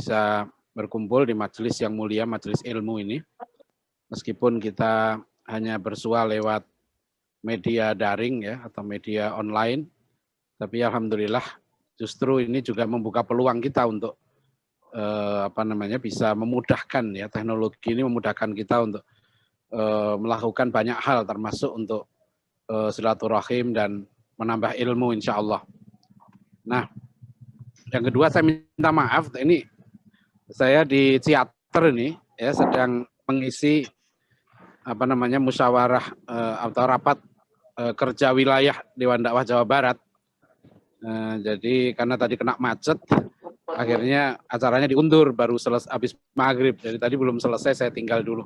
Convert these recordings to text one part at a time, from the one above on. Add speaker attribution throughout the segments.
Speaker 1: bisa berkumpul di majelis yang mulia, majelis ilmu ini. Meskipun kita hanya bersua lewat media daring ya atau media online, tapi alhamdulillah justru ini juga membuka peluang kita untuk bisa memudahkan ya, teknologi ini memudahkan kita untuk melakukan banyak hal termasuk untuk silaturahim dan menambah ilmu insya Allah. Nah, yang kedua saya minta maaf, ini saya di Ciater ini ya sedang mengisi musyawarah atau rapat kerja wilayah Dewan Dakwah Jawa Barat. Jadi karena tadi kena macet, akhirnya acaranya diundur baru selesai habis maghrib. Jadi tadi belum selesai, saya tinggal dulu.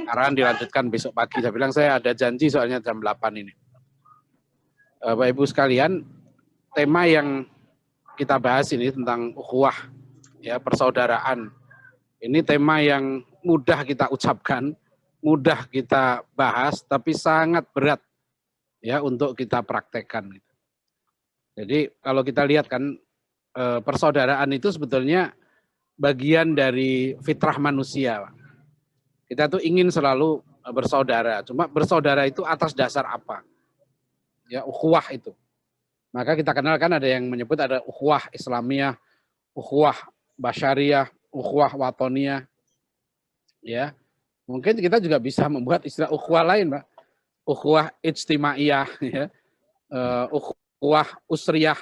Speaker 1: Arahan dilanjutkan besok pagi. Saya bilang saya ada janji soalnya jam 8 ini. Bapak Ibu sekalian, tema yang kita bahas ini tentang ukhuwah, ya, persaudaraan. Ini tema yang mudah kita ucapkan, mudah kita bahas, tapi sangat berat ya untuk kita praktekkan. Jadi kalau kita lihat kan persaudaraan itu sebetulnya bagian dari fitrah manusia. Kita tuh ingin selalu bersaudara, cuma bersaudara itu atas dasar apa? Ya, ukhuwah itu. Maka kita kenalkan ada yang menyebut ada ukhuwah Islamiyah, ukhuwah Basyariyah, ukhuwah Watoniyah. Ya. Mungkin kita juga bisa membuat istilah ukhuwah lain, Pak. Ukhuwah Ijtimaiyah, ya. Ukhuwah Usriyah,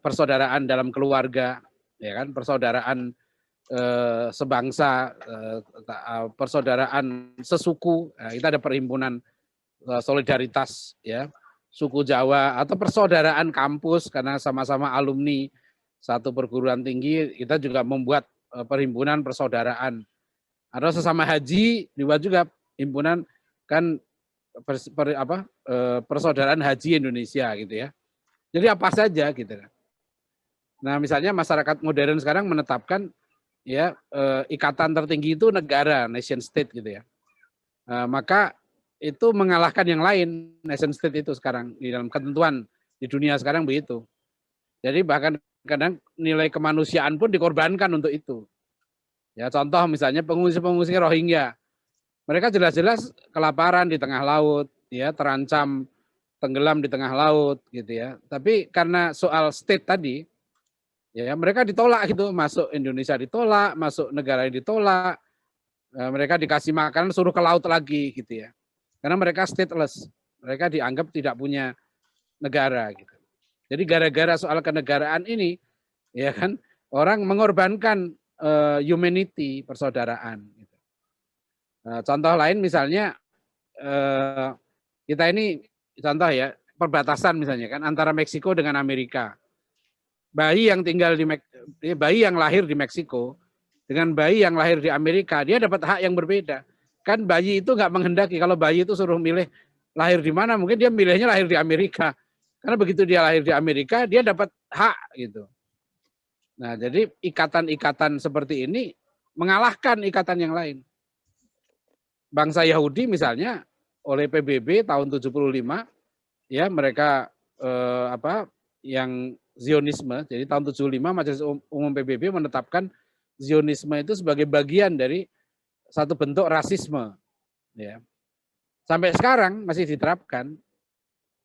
Speaker 1: persaudaraan dalam keluarga, ya kan, persaudaraan sebangsa, persaudaraan sesuku. Nah, kita ada perhimpunan solidaritas ya suku Jawa, atau persaudaraan kampus karena sama-sama alumni satu perguruan tinggi, kita juga membuat perhimpunan persaudaraan. Ada sesama haji dibuat juga himpunan kan persaudaraan haji Indonesia gitu ya. Jadi apa saja gitu kan. Nah, misalnya masyarakat modern sekarang menetapkan ya ikatan tertinggi itu negara, nation state gitu ya. Maka itu mengalahkan yang lain, nation state itu sekarang di dalam ketentuan di dunia sekarang begitu. Jadi bahkan kadang nilai kemanusiaan pun dikorbankan untuk itu. Ya, contoh misalnya pengungsi-pengungsi Rohingya. Mereka jelas-jelas kelaparan di tengah laut, ya, terancam tenggelam di tengah laut gitu ya. Tapi karena soal state tadi, ya mereka ditolak gitu, masuk Indonesia ditolak, masuk negara yang ditolak. Mereka dikasih makan suruh ke laut lagi gitu ya. Karena mereka stateless, mereka dianggap tidak punya negara gitu. Jadi gara-gara soal kenegaraan ini, ya kan, orang mengorbankan humanity, persaudaraan. Gitu. Contoh lain misalnya kita ini contoh ya perbatasan misalnya kan antara Meksiko dengan Amerika. Bayi yang lahir di Meksiko dengan bayi yang lahir di Amerika, dia dapat hak yang berbeda. Kan bayi itu nggak menghendaki, kalau bayi itu suruh milih lahir di mana, mungkin dia milihnya lahir di Amerika. Karena begitu dia lahir di Amerika, dia dapat hak gitu. Nah, jadi ikatan-ikatan seperti ini mengalahkan ikatan yang lain. Bangsa Yahudi misalnya oleh PBB tahun 75, ya mereka yang Zionisme, jadi tahun 75 Majelis Umum PBB menetapkan Zionisme itu sebagai bagian dari satu bentuk rasisme, ya. Sampai sekarang masih diterapkan.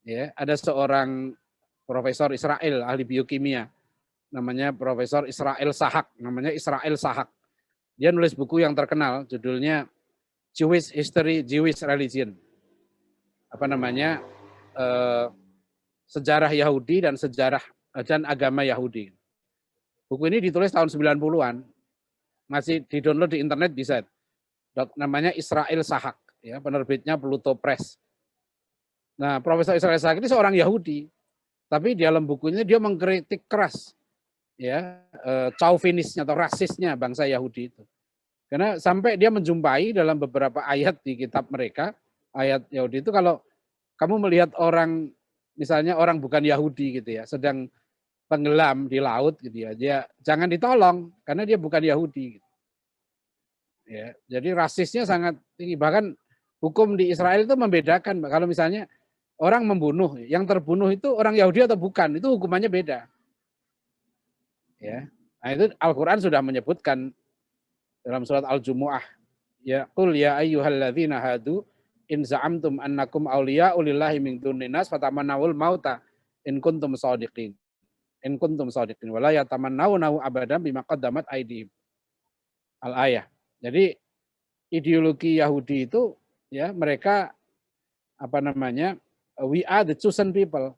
Speaker 1: Ya, ada seorang profesor Israel ahli biokimia, namanya Profesor Israel Sahak, Dia nulis buku yang terkenal, judulnya Jewish History, Jewish Religion. Sejarah Yahudi dan sejarah dan agama Yahudi. Buku ini ditulis tahun 90-an, masih di-download di internet bisa. Namanya Israel Sahak, ya, penerbitnya Pluto Press. Nah, Profesor Israel Sahak ini seorang Yahudi, tapi di dalam bukunya dia mengkritik keras, ya, chauvinisnya atau rasisnya bangsa Yahudi itu. Karena sampai dia menjumpai dalam beberapa ayat di kitab mereka, ayat Yahudi itu kalau kamu melihat orang, misalnya orang bukan Yahudi gitu ya, sedang tenggelam di laut gitu ya, dia jangan ditolong karena dia bukan Yahudi. Gitu. Ya, jadi rasisnya sangat tinggi. Bahkan hukum di Israel itu membedakan. Kalau misalnya orang membunuh, yang terbunuh itu orang Yahudi atau bukan, itu hukumannya beda. Ya, Nah, itu Al-Quran sudah menyebutkan dalam surat Al-Jumu'ah. Ya, qul ya ayyuhalladzina hadu in za'amtum annakum awliya'u lillahi min dunin nas fatamannawul mauta in kuntum shadiqin. In kuntum shadiqin wala yatamannawnahu abadan bima qaddamat aydihim. Al-ayah. Jadi ideologi Yahudi itu ya mereka apa namanya? We are the chosen people.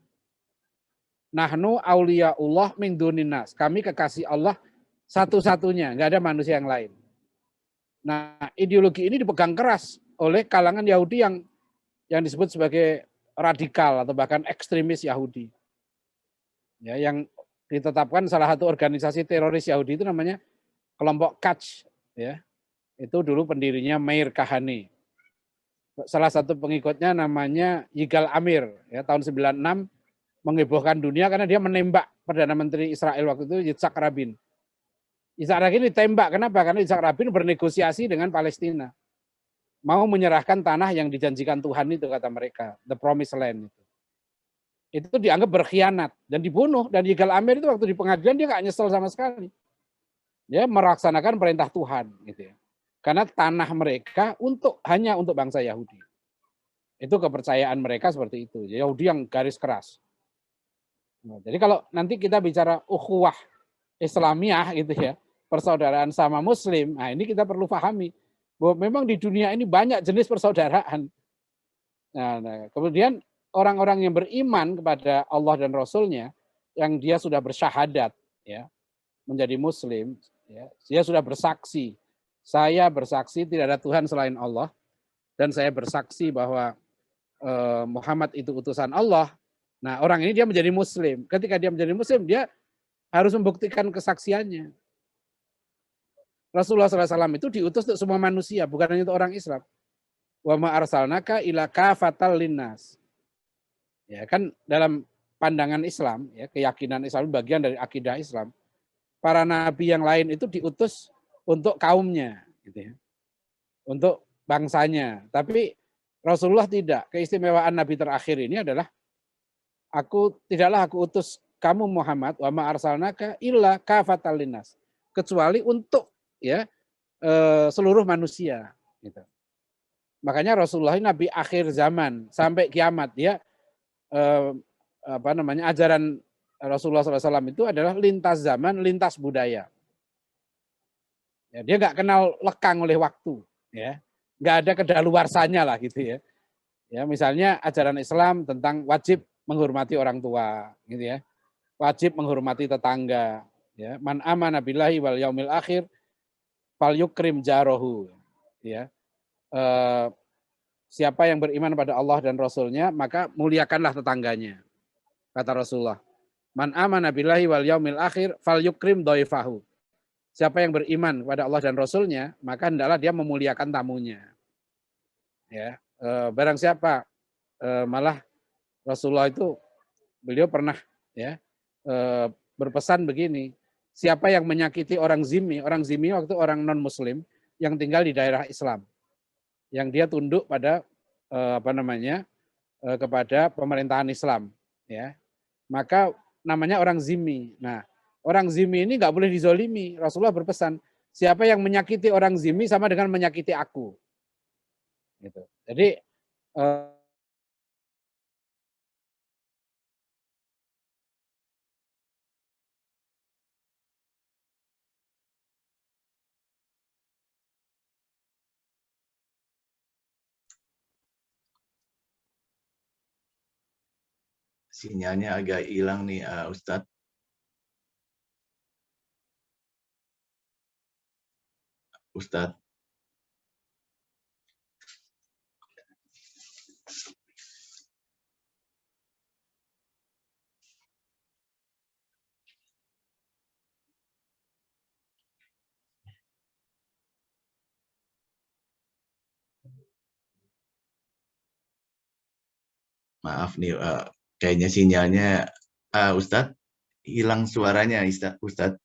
Speaker 1: Nahnu auliyaullah min dunin nas. Kami kekasih Allah satu-satunya, nggak ada manusia yang lain. Nah, ideologi ini dipegang keras oleh kalangan Yahudi yang disebut sebagai radikal atau bahkan ekstremis Yahudi. Ya, yang ditetapkan salah satu organisasi teroris Yahudi itu namanya kelompok Quds, ya. Itu dulu pendirinya Meir Kahane. Salah satu pengikutnya namanya Yigal Amir, ya, tahun 96 menghebohkan dunia karena dia menembak Perdana Menteri Israel waktu itu Yitzhak Rabin. Yitzhak Rabin ditembak, kenapa? Karena Yitzhak Rabin bernegosiasi dengan Palestina. Mau menyerahkan tanah yang dijanjikan Tuhan itu, kata mereka, the promised land itu. Itu dianggap berkhianat dan dibunuh. Dan Yigal Amir itu waktu di pengadilan dia nggak nyesel sama sekali. Dia melaksanakan perintah Tuhan gitu ya. Karena tanah mereka hanya untuk bangsa Yahudi. Itu kepercayaan mereka seperti itu. Yahudi yang garis keras. Nah, jadi kalau nanti kita bicara ukhuwah Islamiyah gitu ya, persaudaraan sama Muslim, nah ini kita perlu pahami bahwa memang di dunia ini banyak jenis persaudaraan. Nah, kemudian orang-orang yang beriman kepada Allah dan Rasul-Nya, yang dia sudah bersyahadat, ya, menjadi Muslim, ya, dia sudah bersaksi, saya bersaksi tidak ada Tuhan selain Allah, dan saya bersaksi bahwa Muhammad itu utusan Allah. Nah, orang ini dia menjadi Muslim. Ketika dia menjadi Muslim, dia harus membuktikan kesaksiannya. Rasulullah SAW itu diutus untuk semua manusia, bukan hanya untuk orang Islam. Wa ma arsalnaka ila kafatal linnas. Ya kan dalam pandangan Islam, ya, keyakinan Islam bagian dari akidah Islam. Para nabi yang lain itu diutus untuk kaumnya, gitu ya. Untuk bangsanya. Tapi Rasulullah tidak. Keistimewaan nabi terakhir ini adalah tidaklah aku utus kamu Muhammad wa ma arsalnaka illa kafatal linnas, kecuali untuk ya seluruh manusia gitu. Makanya Rasulullah ini nabi akhir zaman sampai kiamat dia ajaran Rasulullah SAW itu adalah lintas zaman, lintas budaya. Ya, dia nggak kenal lekang oleh waktu, ya, nggak ada kedaluarsanya lah gitu ya. Ya misalnya ajaran Islam tentang wajib menghormati orang tua, gitu ya. Wajib menghormati tetangga, ya. Man amana billahi wal yaumil akhir fal yukrim jarohu, ya. Siapa yang beriman pada Allah dan Rasul-Nya, maka muliakanlah tetangganya, kata Rasulullah. Man amana billahi wal yaumil akhir fal yukrim dhaifahu. Siapa yang beriman kepada Allah dan Rasul-Nya, maka hendaklah dia memuliakan tamunya. Ya, barang siapa malah Rasulullah itu beliau pernah ya berpesan begini, siapa yang menyakiti orang zimmi waktu orang non muslim yang tinggal di daerah Islam, yang dia tunduk pada kepada pemerintahan Islam, ya, maka namanya orang zimmi. Nah, orang zimmi ini nggak boleh dizolimi. Rasulullah berpesan, siapa yang menyakiti orang zimmi sama dengan menyakiti aku. Gitu. Jadi
Speaker 2: sinyalnya agak hilang nih, Ustadz. Ustadz. Maaf nih, kayaknya sinyalnya Ustadz hilang suaranya, Ustadz.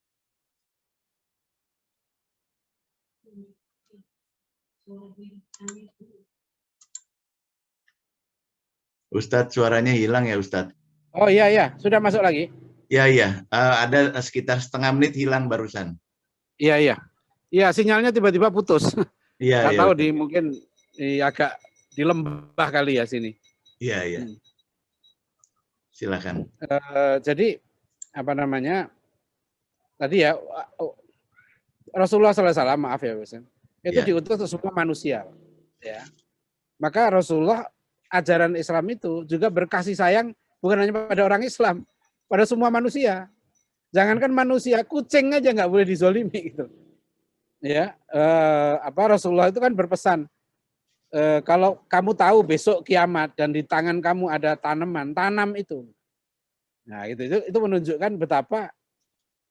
Speaker 2: Ustadz suaranya hilang ya Ustadz.
Speaker 1: Oh iya, sudah masuk lagi.
Speaker 2: Ya, ya. Ada sekitar setengah menit hilang barusan.
Speaker 1: Iya, iya. Iya, sinyalnya tiba-tiba putus.
Speaker 2: Iya,
Speaker 1: Nggak
Speaker 2: iya.
Speaker 1: tahu mungkin agak di lembah kali ya sini.
Speaker 2: Iya, iya.
Speaker 1: Hmm.
Speaker 2: Silakan.
Speaker 1: Jadi apa namanya tadi ya Rasulullah SAW, maaf ya Mas, itu
Speaker 2: Ya.
Speaker 1: diutus untuk semua manusia. Ya. Maka Rasulullah ajaran Islam itu juga berkasih sayang bukan hanya pada orang Islam, pada semua manusia. Jangankan manusia, kucing aja nggak boleh dizolimi gitu. Ya, Rasulullah itu kan berpesan, kalau kamu tahu besok kiamat dan di tangan kamu ada tanaman, tanam itu. Nah, itu menunjukkan betapa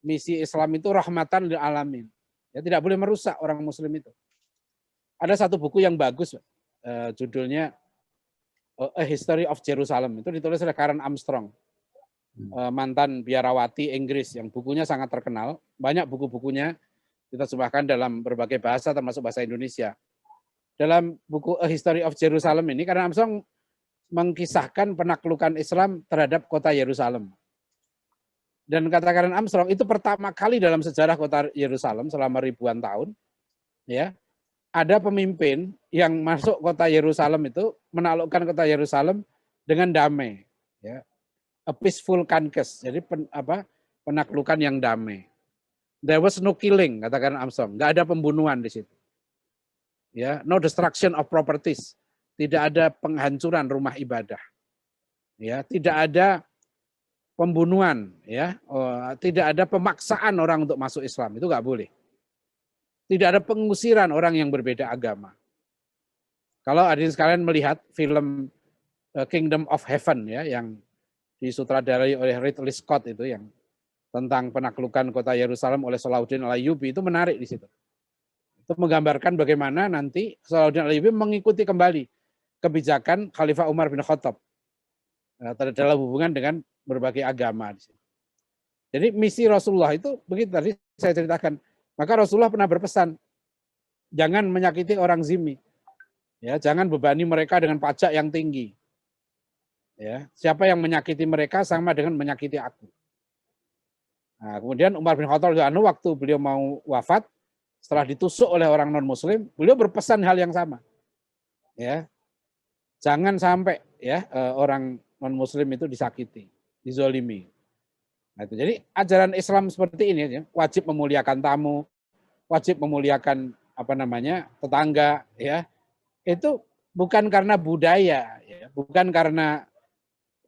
Speaker 1: misi Islam itu rahmatan lil alamin. Ya, tidak boleh merusak orang muslim itu. Ada satu buku yang bagus, judulnya A History of Jerusalem. Itu ditulis oleh Karen Armstrong, mantan biarawati Inggris yang bukunya sangat terkenal. Banyak buku-bukunya diterjemahkan dalam berbagai bahasa termasuk bahasa Indonesia. Dalam buku A History of Jerusalem ini, Karen Armstrong mengkisahkan penaklukan Islam terhadap kota Yerusalem. Dan kata Karen Armstrong, itu pertama kali dalam sejarah kota Yerusalem selama ribuan tahun, ya, ada pemimpin yang masuk kota Yerusalem itu menaklukkan kota Yerusalem dengan damai, ya, a peaceful conquest, jadi penaklukan yang damai. There was no killing, kata Karen Armstrong, nggak ada pembunuhan di situ, ya, no destruction of properties, tidak ada penghancuran rumah ibadah, ya, tidak ada pembunuhan, ya, tidak ada pemaksaan orang untuk masuk Islam, itu nggak boleh. Tidak ada pengusiran orang yang berbeda agama. Kalau hadirin sekalian melihat film Kingdom of Heaven, ya, yang disutradarai oleh Ridley Scott itu, yang tentang penaklukan kota Yerusalem oleh Salahuddin Al-Ayyubi, itu menarik di situ. Itu menggambarkan bagaimana nanti Salahuddin Al-Ayyubi mengikuti kembali kebijakan Khalifah Umar bin Khattab dalam hubungan dengan berbagai agama. Jadi misi Rasulullah itu begitu tadi saya ceritakan. Maka Rasulullah pernah berpesan, jangan menyakiti orang zimmi, ya, jangan bebani mereka dengan pajak yang tinggi. Ya, siapa yang menyakiti mereka sama dengan menyakiti aku. Nah, kemudian Umar bin Khattab waktu beliau mau wafat, setelah ditusuk oleh orang non Muslim, beliau berpesan hal yang sama. Ya, jangan sampai ya orang non Muslim itu disakiti, dizolimi. Nah, itu. Jadi ajaran Islam seperti ini, ya, wajib memuliakan tamu, wajib memuliakan tetangga, ya. Itu bukan karena budaya, ya, bukan karena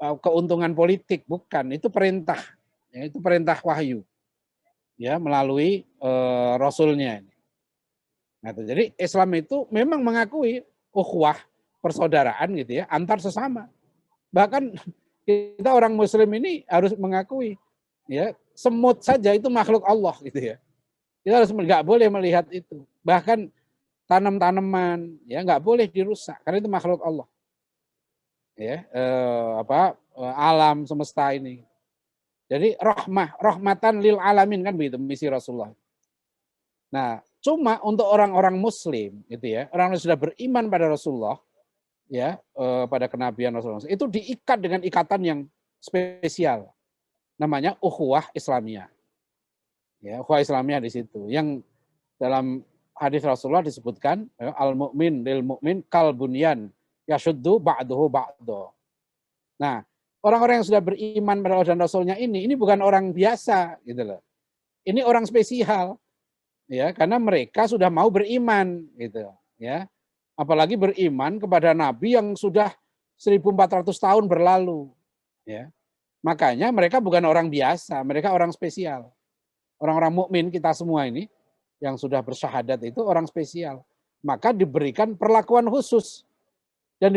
Speaker 1: keuntungan politik, bukan. Itu perintah, ya, itu perintah wahyu, ya, melalui Rasulnya. Nah, itu. Jadi Islam itu memang mengakui ukhuwah, persaudaraan gitu ya, antar sesama. Bahkan kita orang Muslim ini harus mengakui, ya, semut saja itu makhluk Allah gitu ya. Kita harus nggak boleh melihat itu. Bahkan tanam-tanaman, ya, nggak boleh dirusak karena itu makhluk Allah. Ya, alam semesta ini. Jadi rahmatan lil alamin, kan begitu misi Rasulullah. Nah, cuma untuk orang-orang Muslim gitu ya, orang yang sudah beriman pada Rasulullah, ya, pada kenabian Rasulullah, itu diikat dengan ikatan yang spesial, namanya ukhuwah Islamiyah. Ya, ukhuwah Islamiyah di situ. Yang dalam hadis Rasulullah disebutkan, al mukmin lil mukmin kal bunyan yashuddu ba'duhu ba'do. Nah, orang-orang yang sudah beriman pada Allah dan Rasulnya ini bukan orang biasa gitu loh. Ini orang spesial, ya, karena mereka sudah mau beriman gitu, ya. Apalagi beriman kepada Nabi yang sudah 1400 tahun berlalu, ya. Makanya mereka bukan orang biasa, mereka orang spesial. Orang-orang mukmin kita semua ini yang sudah bersyahadat itu orang spesial. Maka diberikan perlakuan khusus dan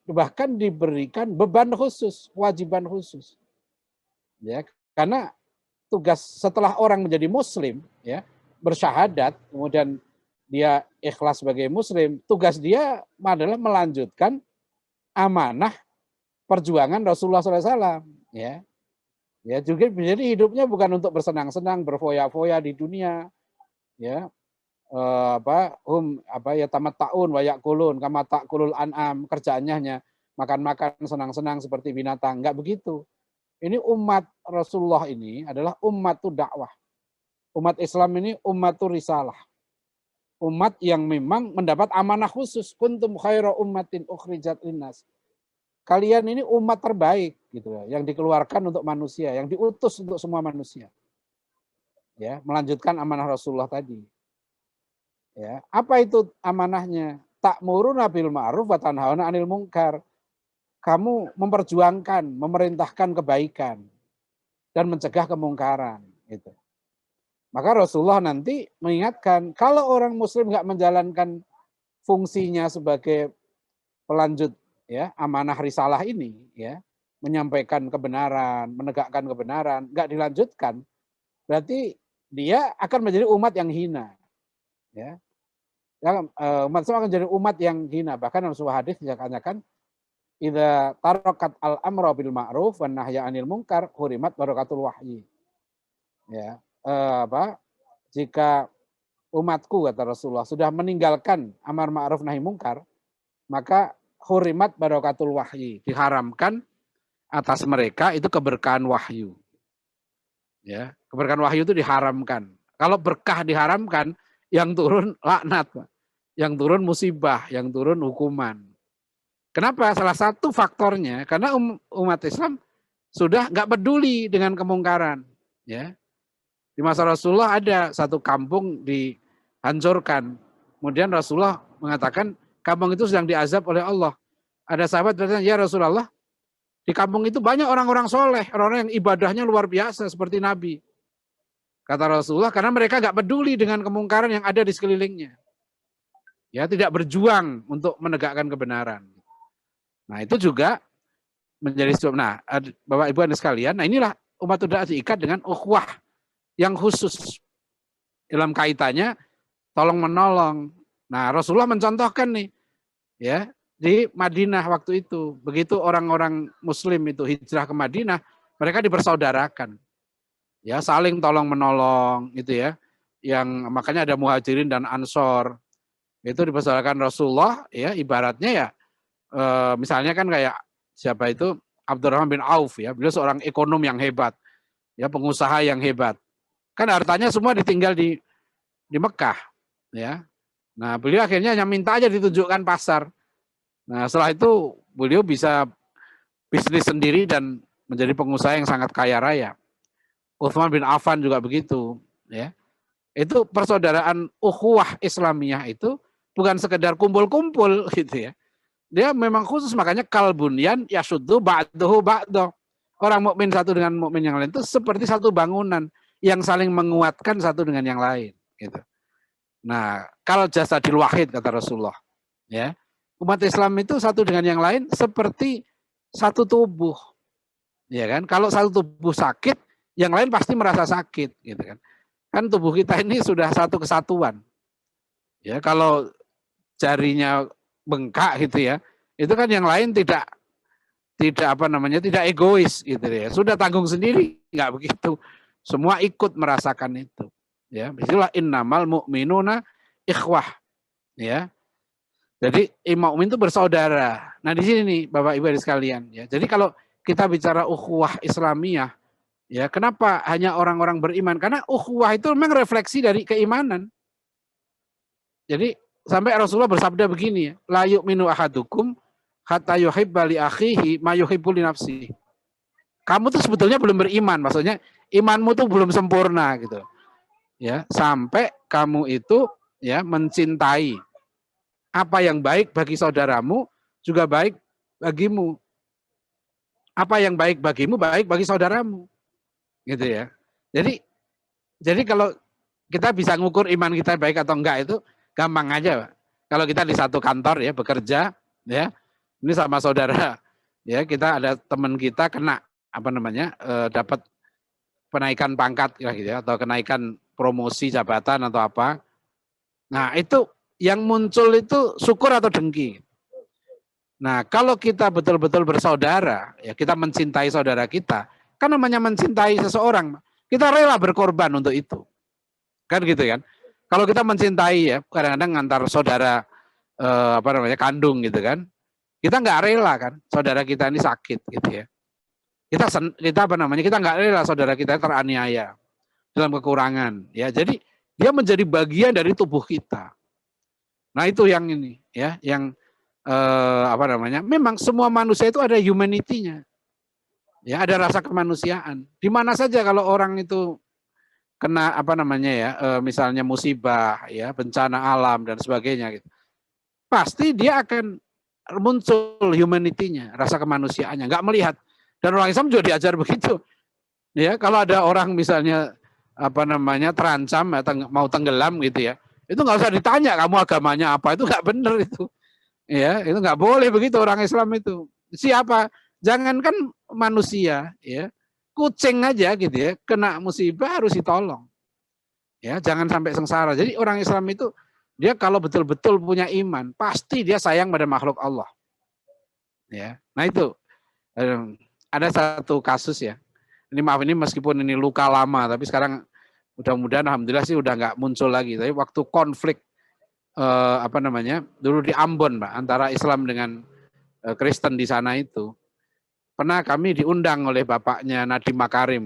Speaker 1: bahkan diberikan beban khusus, kewajiban khusus. Ya, karena tugas setelah orang menjadi muslim, ya, bersyahadat, kemudian dia ikhlas sebagai muslim, tugas dia adalah melanjutkan amanah perjuangan Rasulullah SAW, ya. Ya, juga jadi hidupnya bukan untuk bersenang-senang, berfoya-foya di dunia, ya. Yatamatta'un wa ya'kulun kama ta'kulul an'am, kerjaannya hanya makan-makan, senang-senang seperti binatang, enggak begitu. Ini umat Rasulullah ini adalah ummatu dakwah. Umat Islam ini ummatu risalah. Umat yang memang mendapat amanah khusus. Kuntum khaira ummatin ukhrijat linnas. Kalian ini umat terbaik gitu ya, yang dikeluarkan untuk manusia, yang diutus untuk semua manusia. Ya, melanjutkan amanah Rasulullah tadi. Ya, apa itu amanahnya? Ta'muruna bil ma'ruf wa tanhauna 'anil munkar. Kamu memperjuangkan, memerintahkan kebaikan dan mencegah kemungkaran gitu. Maka Rasulullah nanti mengingatkan kalau orang muslim nggak menjalankan fungsinya sebagai pelanjut ya amanah risalah ini ya, menyampaikan kebenaran, menegakkan kebenaran, nggak dilanjutkan, berarti dia akan menjadi umat yang hina. Ya. Umat Islam akan jadi umat yang hina. Bahkan dalam sebuah hadis dikatakan idza tarakat al-amra bil ma'ruf wan nahya 'anil munkar hurimat barakatul wahyi. Ya, jika umatku kata Rasulullah sudah meninggalkan amar ma'ruf nahi munkar, maka hurimat barakatul wahyi, diharamkan atas mereka itu keberkahan wahyu. Ya, keberkahan wahyu itu diharamkan. Kalau berkah diharamkan, yang turun laknat, yang turun musibah, yang turun hukuman. Kenapa? Salah satu faktornya karena umat Islam sudah nggak peduli dengan kemungkaran. Ya, di masa Rasulullah ada satu kampung dihancurkan. Kemudian Rasulullah mengatakan kampung itu sedang diazab oleh Allah. Ada sahabat berkata, ya Rasulullah, di kampung itu banyak orang-orang soleh, orang-orang yang ibadahnya luar biasa seperti Nabi. Kata Rasulullah, karena mereka nggak peduli dengan kemungkaran yang ada di sekelilingnya. Ya, tidak berjuang untuk menegakkan kebenaran. Nah, itu juga menjadi sebab. Nah, Bapak Ibu Anda sekalian, nah inilah umat udah diikat dengan ukhuwah yang khusus dalam kaitannya tolong menolong. Nah, Rasulullah mencontohkan nih, ya di Madinah waktu itu, begitu orang-orang Muslim itu hijrah ke Madinah, mereka dipersaudarakan, ya saling tolong menolong, gitu ya. Yang makanya ada Muhajirin dan Ansor itu dipersaudarakan Rasulullah, ya ibaratnya ya, misalnya kan kayak siapa itu Abdurrahman bin Auf, ya beliau seorang ekonom yang hebat, ya pengusaha yang hebat. Kan hartanya semua ditinggal di Mekah, ya. Nah, beliau akhirnya hanya minta aja ditunjukkan pasar. Nah, setelah itu beliau bisa bisnis sendiri dan menjadi pengusaha yang sangat kaya raya. Utsman bin Affan juga begitu, ya. Itu persaudaraan ukhuwah Islamiyah itu bukan sekedar kumpul-kumpul gitu ya. Dia memang khusus, makanya kalbunyan yasuddu ba'duhu ba'do. Orang mukmin satu dengan mukmin yang lain itu seperti satu bangunan yang saling menguatkan satu dengan yang lain gitu. Nah, kalau jasadil wahid kata Rasulullah, ya. Umat Islam itu satu dengan yang lain seperti satu tubuh. Ya kan? Kalau satu tubuh sakit, yang lain pasti merasa sakit gitu kan. Kan tubuh kita ini sudah satu kesatuan. Ya, kalau jarinya bengkak gitu ya, itu kan yang lain tidak tidak egois gitu ya. Sudah tanggung sendiri, enggak begitu. Semua ikut merasakan itu. Ya, itulah innamal mu'minuna ikhwah. Ya. Jadi mukmin itu bersaudara. Nah, di sini nih Bapak Ibu sekalian ya. Jadi kalau kita bicara ukhuwah Islamiyah, ya, kenapa hanya orang-orang beriman? Karena ukhuwah itu memang refleksi dari keimanan. Jadi sampai Rasulullah bersabda begini ya, la yu'minu ahadukum hatta yuhibba li akhihi ma yuhibbu li nafsihi. Kamu tuh sebetulnya belum beriman, maksudnya imanmu tuh belum sempurna gitu. Ya, sampai kamu itu ya mencintai apa yang baik bagi saudaramu juga baik bagimu. Apa yang baik bagimu baik bagi saudaramu. Gitu ya. Jadi kalau kita bisa ngukur iman kita baik atau enggak itu gampang aja, Pak. Kalau kita di satu kantor ya bekerja ya, ini sama saudara ya, kita ada teman kita kena dapat kenaikan pangkat ya gitu ya, atau kenaikan promosi jabatan atau apa. Nah, itu yang muncul itu syukur atau dengki. Nah, kalau kita betul-betul bersaudara, ya kita mencintai saudara kita, kan namanya mencintai seseorang, kita rela berkorban untuk itu. Kan gitu kan? Kalau kita mencintai ya, kadang-kadang antar saudara kandung gitu kan. Kita nggak rela kan, saudara kita ini sakit gitu ya. Kita apa namanya? Kita nggak rela saudara kita teraniaya dalam kekurangan, ya. Jadi dia menjadi bagian dari tubuh kita. Nah itu yang ini, ya, yang apa namanya? Memang semua manusia itu ada humanity-nya, ya, ada rasa kemanusiaan. Di mana saja kalau orang itu kena apa namanya ya, misalnya musibah, ya, bencana alam dan sebagainya, gitu, pasti dia akan muncul humanity-nya, rasa kemanusiaannya, nggak melihat. Dan orang Islam juga diajar begitu. Ya, kalau ada orang misalnya apa namanya terancam atau mau tenggelam gitu ya, itu nggak usah ditanya kamu agamanya apa, itu nggak benar itu. Ya, itu nggak boleh begitu orang Islam itu. Siapa? Jangankan manusia, ya, kucing aja gitu ya, kena musibah harus ditolong. Ya, jangan sampai sengsara. Jadi orang Islam itu dia kalau betul-betul punya iman, pasti dia sayang pada makhluk Allah. Ya, nah itu ada satu kasus ya. Ini maaf ini meskipun ini luka lama, tapi sekarang mudah-mudahan alhamdulillah sih udah nggak muncul lagi. Tapi waktu konflik apa namanya dulu di Ambon, Pak, antara Islam dengan Kristen di sana itu, pernah kami diundang oleh bapaknya Nadiem Makarim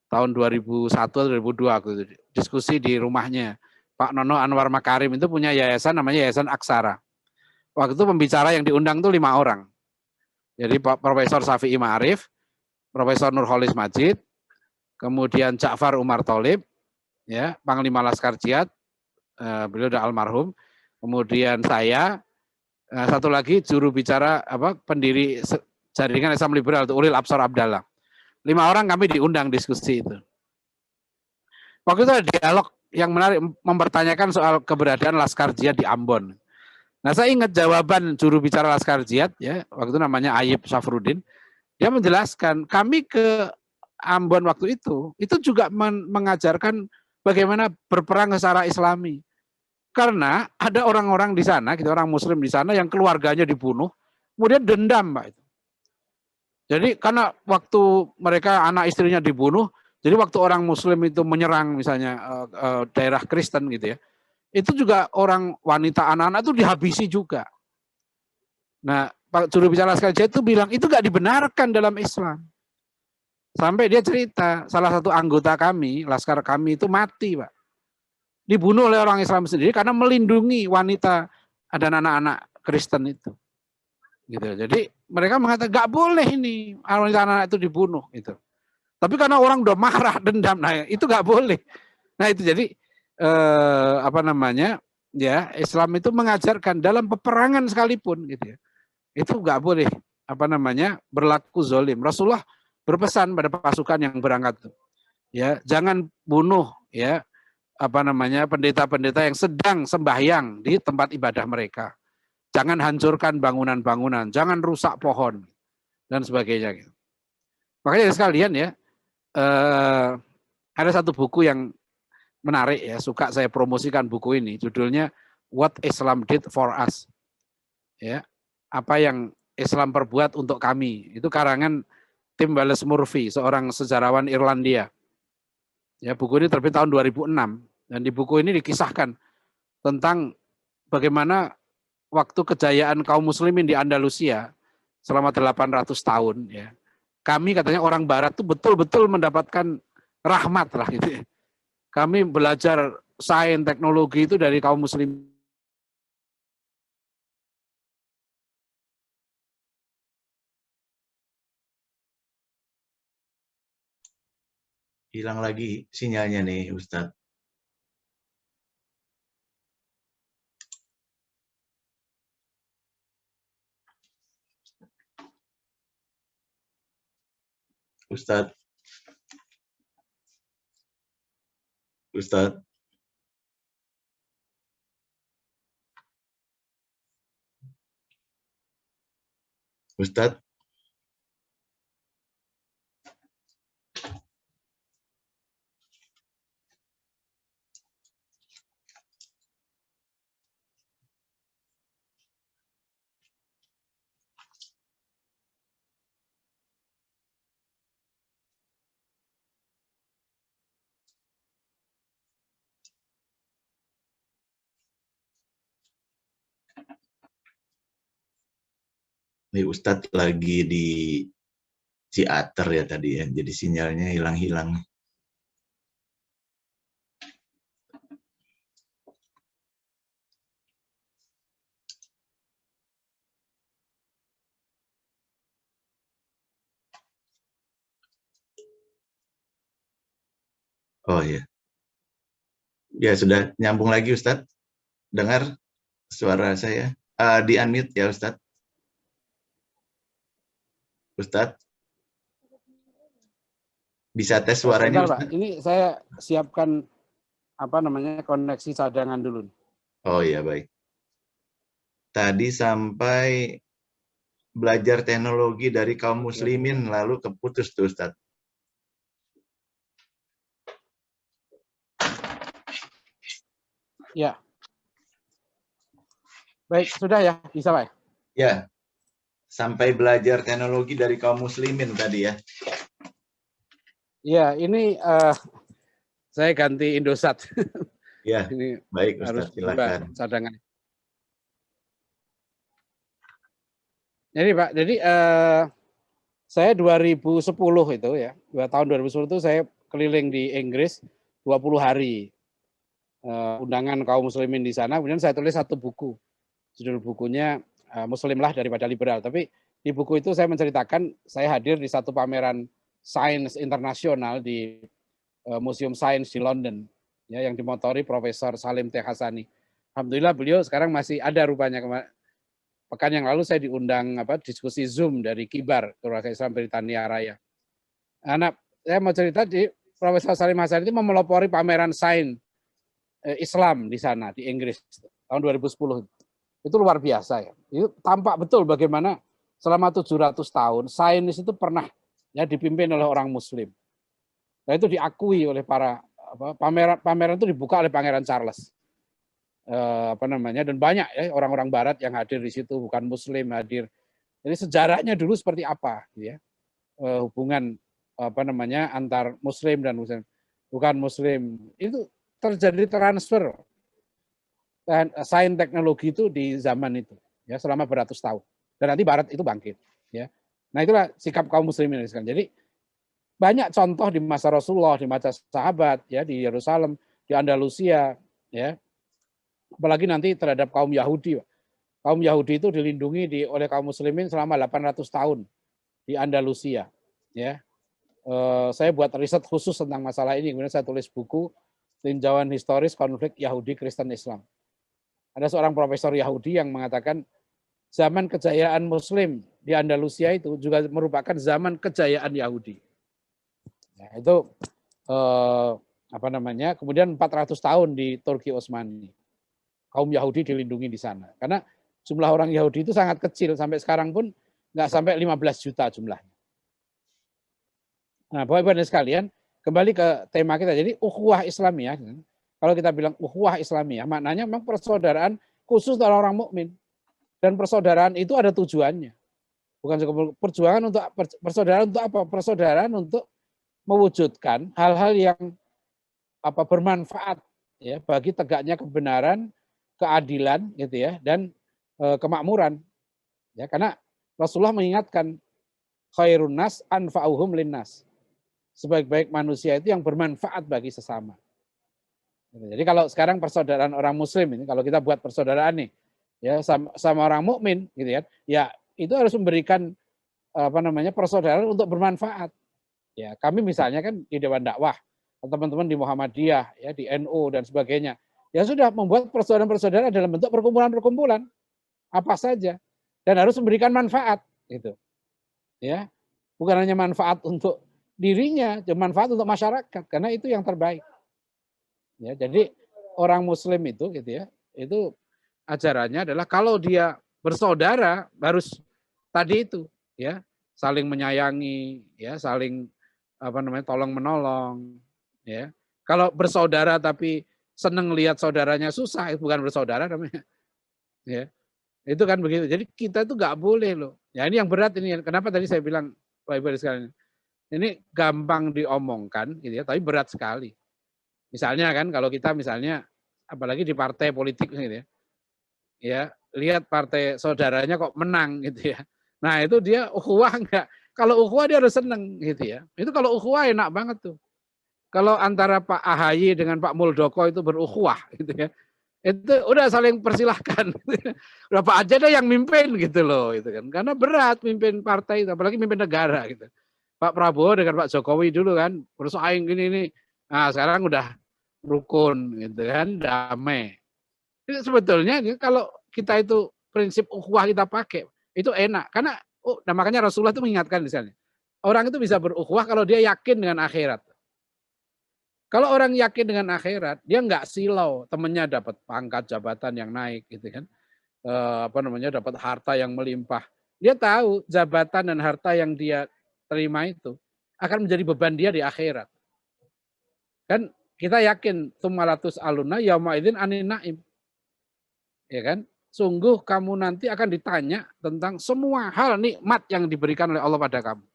Speaker 1: tahun 2001 atau 2002 gitu, diskusi di rumahnya. Pak Nono Anwar Makarim itu punya yayasan namanya Yayasan Aksara. Waktu itu pembicara yang diundang tuh 5 orang. Jadi Profesor Syafi'i Ma'arif, Profesor Nurholis Majid, kemudian Ja'far Umar Tholib, ya, Panglima Laskar Jihad, beliau udah almarhum. Kemudian saya, satu lagi juru bicara apa pendiri jaringan Islam Liberal, Ulil Absar Abdallah. 5 orang kami diundang diskusi itu. Waktu itu ada dialog yang menarik, mempertanyakan soal keberadaan Laskar Jihad di Ambon. Nah, saya ingat jawaban juru bicara Laskar Jihad, ya, waktu itu namanya Ayib Syafruddin. Dia menjelaskan, kami ke Ambon waktu itu juga mengajarkan bagaimana berperang secara Islami. Karena ada orang-orang di sana, gitu, orang Muslim di sana yang keluarganya dibunuh, kemudian dendam, Pak. Jadi karena waktu mereka anak istrinya dibunuh, jadi waktu orang Muslim itu menyerang misalnya daerah Kristen gitu ya, itu juga orang wanita anak-anak itu dihabisi juga. Nah, Pak juru bicara Laskar Jihad itu bilang itu nggak dibenarkan dalam Islam. Sampai dia cerita salah satu anggota kami, laskar kami itu mati, Pak. Dibunuh oleh orang Islam sendiri karena melindungi wanita dan anak-anak Kristen itu. Gitu. Jadi mereka mengatakan nggak boleh ini wanita anak-anak itu dibunuh gitu. Tapi karena orang udah marah, dendam, nah itu nggak boleh. Nah itu jadi apa namanya ya Islam itu mengajarkan dalam peperangan sekalipun gitu ya, itu nggak boleh apa namanya berlaku zolim. Rasulullah berpesan pada pasukan yang berangkat tuh, ya jangan bunuh ya apa namanya pendeta-pendeta yang sedang sembahyang di tempat ibadah mereka. Jangan hancurkan bangunan-bangunan, jangan rusak pohon dan sebagainya. Gitu. Makanya sekalian ya, ada satu buku yang menarik ya, suka saya promosikan buku ini. Judulnya What Islam Did for Us. Ya, apa yang Islam perbuat untuk kami. Itu karangan Tim Wallace Murphy, seorang sejarawan Irlandia. Ya, buku ini terbit tahun 2006 dan di buku ini dikisahkan tentang bagaimana waktu kejayaan kaum muslimin di Andalusia selama 800 tahun ya. Kami katanya orang barat tuh betul-betul mendapatkan rahmat lah gitu ya. Kami belajar sains teknologi itu dari kaum muslim.
Speaker 2: Hilang lagi sinyalnya nih, Ustadz. Ustadz. Ustadz. Ustadz. Nih Ustadz lagi di ciater ya tadi ya, jadi sinyalnya hilang-hilang. Oh ya, ya sudah nyambung lagi Ustadz. Dengar suara saya? Di unmute ya Ustadz. Ustadz, bisa tes suaranya
Speaker 1: Sebentar, Pak.
Speaker 2: Ustadz?
Speaker 1: Ini saya siapkan koneksi cadangan dulu.
Speaker 2: Oh iya, baik. Tadi sampai belajar teknologi dari kaum muslimin, lalu keputus tuh Ustadz.
Speaker 1: Ya. Baik, sudah ya, bisa Pak?
Speaker 2: Ya, sampai belajar teknologi dari kaum muslimin tadi ya.
Speaker 1: Ya, ini saya ganti Indosat.
Speaker 2: Ya,
Speaker 1: Ini
Speaker 2: baik
Speaker 1: harus
Speaker 2: Ustadz, silakan.
Speaker 1: cadangan. Jadi Pak, jadi saya 2010 itu ya, tahun 2010 itu saya keliling di Inggris 20 hari. Undangan kaum muslimin di sana, kemudian saya tulis satu buku. Judul bukunya Muslimlah daripada liberal. Tapi di buku itu saya menceritakan saya hadir di satu pameran sains internasional di Museum Sains di London, ya, yang dimotori Profesor Salim T. Hasani. Alhamdulillah beliau sekarang masih ada rupanya. Pekan yang lalu saya diundang diskusi Zoom dari Kibar, Keluarga Islam Britania Raya. Anak, saya mau cerita di Profesor Salim Hasani itu memelopori pameran sains Islam di sana di Inggris tahun 2010. Itu luar biasa ya. Itu tampak betul bagaimana selama 700 tahun sains itu pernah ya dipimpin oleh orang muslim. Nah, itu diakui oleh para pameran itu dibuka oleh Pangeran Charles. Dan banyak ya orang-orang barat yang hadir di situ, bukan muslim hadir. Jadi sejarahnya dulu seperti apa ya. Hubungan antar muslim dan muslim bukan muslim. Itu terjadi transfer sains teknologi itu di zaman itu ya selama beratus tahun, dan nanti barat itu bangkit ya. Nah, itulah sikap kaum muslimin sekarang. Jadi banyak contoh di masa Rasulullah, di masa sahabat ya, di Yerusalem, di Andalusia ya, apalagi nanti terhadap kaum Yahudi. Kaum Yahudi itu dilindungi oleh kaum muslimin selama 800 tahun di Andalusia ya. Saya buat riset khusus tentang masalah ini, kemudian saya tulis buku Tinjauan Historis Konflik Yahudi Kristen Islam. Ada seorang profesor Yahudi yang mengatakan zaman kejayaan Muslim di Andalusia itu juga merupakan zaman kejayaan Yahudi. Nah, itu kemudian 400 tahun di Turki Utsmani. Kaum Yahudi dilindungi di sana. Karena jumlah orang Yahudi itu sangat kecil, sampai sekarang pun nggak sampai 15 juta jumlahnya. Nah, Bapak-Ibu dan sekalian, kembali ke tema kita. Jadi ukhuwah Islamiyah. Kalau kita bilang ukhuwah Islamiyah, maknanya memang persaudaraan khusus dari orang mukmin. Dan persaudaraan itu ada tujuannya. Bukan perjuangan untuk persaudaraan untuk apa? Persaudaraan untuk mewujudkan hal-hal yang bermanfaat ya bagi tegaknya kebenaran, keadilan gitu ya, dan kemakmuran. Ya, karena Rasulullah mengingatkan khairun nas anfa'uhum linnas. Sebaik-baik manusia itu yang bermanfaat bagi sesama. Jadi kalau sekarang persaudaraan orang muslim ini, kalau kita buat persaudaraan nih ya sama orang mukmin gitu ya itu harus memberikan persaudaraan untuk bermanfaat. Ya, kami misalnya kan di Dewan Dakwah, teman-teman di Muhammadiyah ya, di NU dan sebagainya. Ya sudah membuat persaudaraan-persaudaraan dalam bentuk perkumpulan-perkumpulan apa saja, dan harus memberikan manfaat gitu. Ya. Bukan hanya manfaat untuk dirinya, manfaat untuk masyarakat, karena itu yang terbaik. Ya, jadi orang muslim itu gitu ya, itu ajarannya adalah kalau dia bersaudara harus tadi itu ya, saling menyayangi, ya, saling tolong menolong, ya. Kalau bersaudara tapi seneng lihat saudaranya susah, itu bukan bersaudara namanya. Ya. Itu kan begitu. Jadi kita itu nggak boleh loh. Ya, ini yang berat ini. Kenapa tadi saya bilang Bapak Ibu sekalian, ini gampang diomongkan gitu ya, tapi berat sekali. Misalnya kan kalau kita misalnya apalagi di partai politik gitu ya. Ya, lihat partai saudaranya kok menang gitu ya. Nah, itu dia ukhuwah Kalau ukhuwah dia harus seneng gitu ya. Itu kalau ukhuwah enak banget tuh. Kalau antara Pak AHY dengan Pak Muldoko itu berukhuwah gitu ya. Itu udah saling persilahkan. Udah Pak aja deh yang mimpin gitu loh itu kan. Karena berat mimpin partai apalagi mimpin negara gitu. Pak Prabowo dengan Pak Jokowi dulu kan bersaing gini ini. Nah, sekarang udah rukun gitu kan, damai. Itu sebetulnya kalau kita itu prinsip ukhuwah kita pakai, itu enak. Karena nah makanya Rasulullah itu mengingatkan di sana. Orang itu bisa berukhuwah kalau dia yakin dengan akhirat. Kalau orang yakin dengan akhirat, dia nggak silau temennya dapat pangkat jabatan yang naik gitu kan. Dapat harta yang melimpah. Dia tahu jabatan dan harta yang dia terima itu akan menjadi beban dia di akhirat. Kan kita yakin tumalatus aluna yauma idzin anin naim. Ya kan? Sungguh kamu nanti akan ditanya tentang semua hal nikmat yang diberikan oleh Allah pada kamu.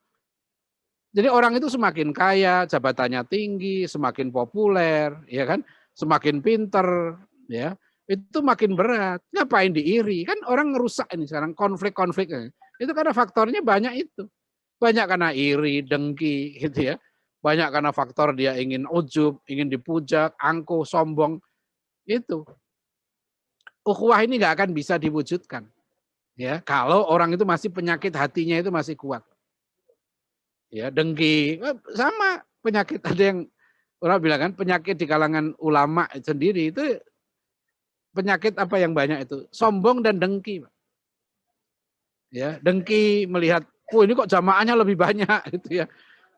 Speaker 1: Jadi orang itu semakin kaya, jabatannya tinggi, semakin populer, ya kan? Semakin pinter, ya. Itu makin berat. Ngapain diiri? Kan orang ngerusak ini sekarang konflik-konflik. Itu karena faktornya banyak itu. Banyak karena iri, dengki gitu ya. Banyak karena faktor dia ingin ujub, ingin dipuja, angkuh, sombong. Itu. Ukhuwah ini nggak akan bisa diwujudkan. Ya, kalau orang itu masih penyakit hatinya itu masih kuat. Ya, dengki sama penyakit ada yang orang bilang kan penyakit di kalangan ulama sendiri itu penyakit apa yang banyak itu sombong dan dengki. Ya, dengki melihat ini kok jamaahnya lebih banyak gitu ya.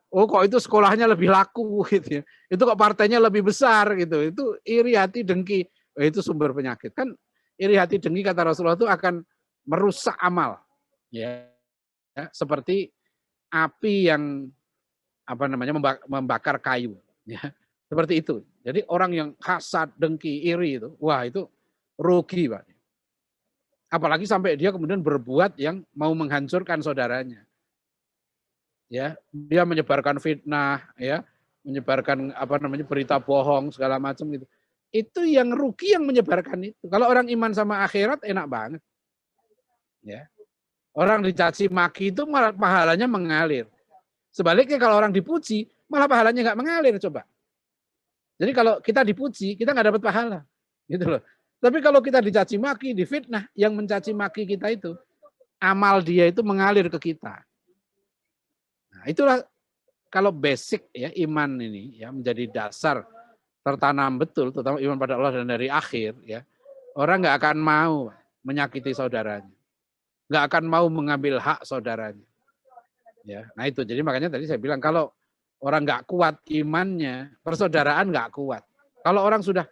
Speaker 1: Oh kok itu sekolahnya lebih laku gitu ya. Itu kok partainya lebih besar gitu. Itu iri hati dengki. Itu sumber penyakit. Kan iri hati dengki kata Rasulullah itu akan merusak amal. Ya, seperti api yang membakar kayu, ya seperti itu. Jadi orang yang hasad, dengki, iri itu, wah itu rugi, Pak. Apalagi sampai dia kemudian berbuat yang mau menghancurkan saudaranya, ya dia menyebarkan fitnah, ya menyebarkan berita bohong segala macam gitu. Itu yang rugi yang menyebarkan itu. Kalau orang iman sama akhirat enak banget, ya orang dicaci maki itu malah pahalanya mengalir. Sebaliknya kalau orang dipuji, malah pahalanya nggak mengalir coba. Jadi kalau kita dipuji, kita nggak dapat pahala, gitu loh. Tapi kalau kita dicaci maki, difitnah, yang mencaci maki kita itu, amal dia itu mengalir ke kita. Nah, itulah kalau basic ya iman ini ya menjadi dasar tertanam betul, terutama iman pada Allah dan dari akhir ya. Orang nggak akan mau menyakiti saudaranya, nggak akan mau mengambil hak saudaranya. Ya, nah itu jadi makanya tadi saya bilang kalau orang nggak kuat imannya, persaudaraan nggak kuat. Kalau orang sudah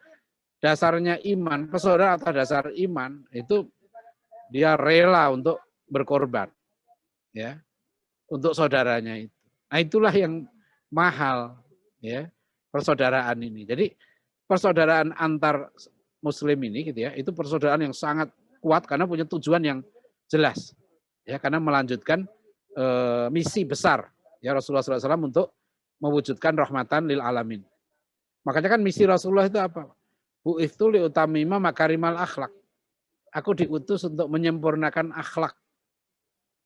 Speaker 1: dasarnya iman, persaudaraan atas dasar iman itu dia rela untuk berkorban, ya, untuk saudaranya itu. Nah itulah yang mahal, ya, persaudaraan ini. Jadi persaudaraan antar Muslim ini, gitu ya, itu persaudaraan yang sangat kuat karena punya tujuan yang jelas, ya, karena melanjutkan misi besar ya Rasulullah SAW untuk mewujudkan rahmatan lil alamin. Makanya kan misi Rasulullah itu apa? Bu'itsu li utamima makarimal akhlak. Aku diutus untuk menyempurnakan akhlak.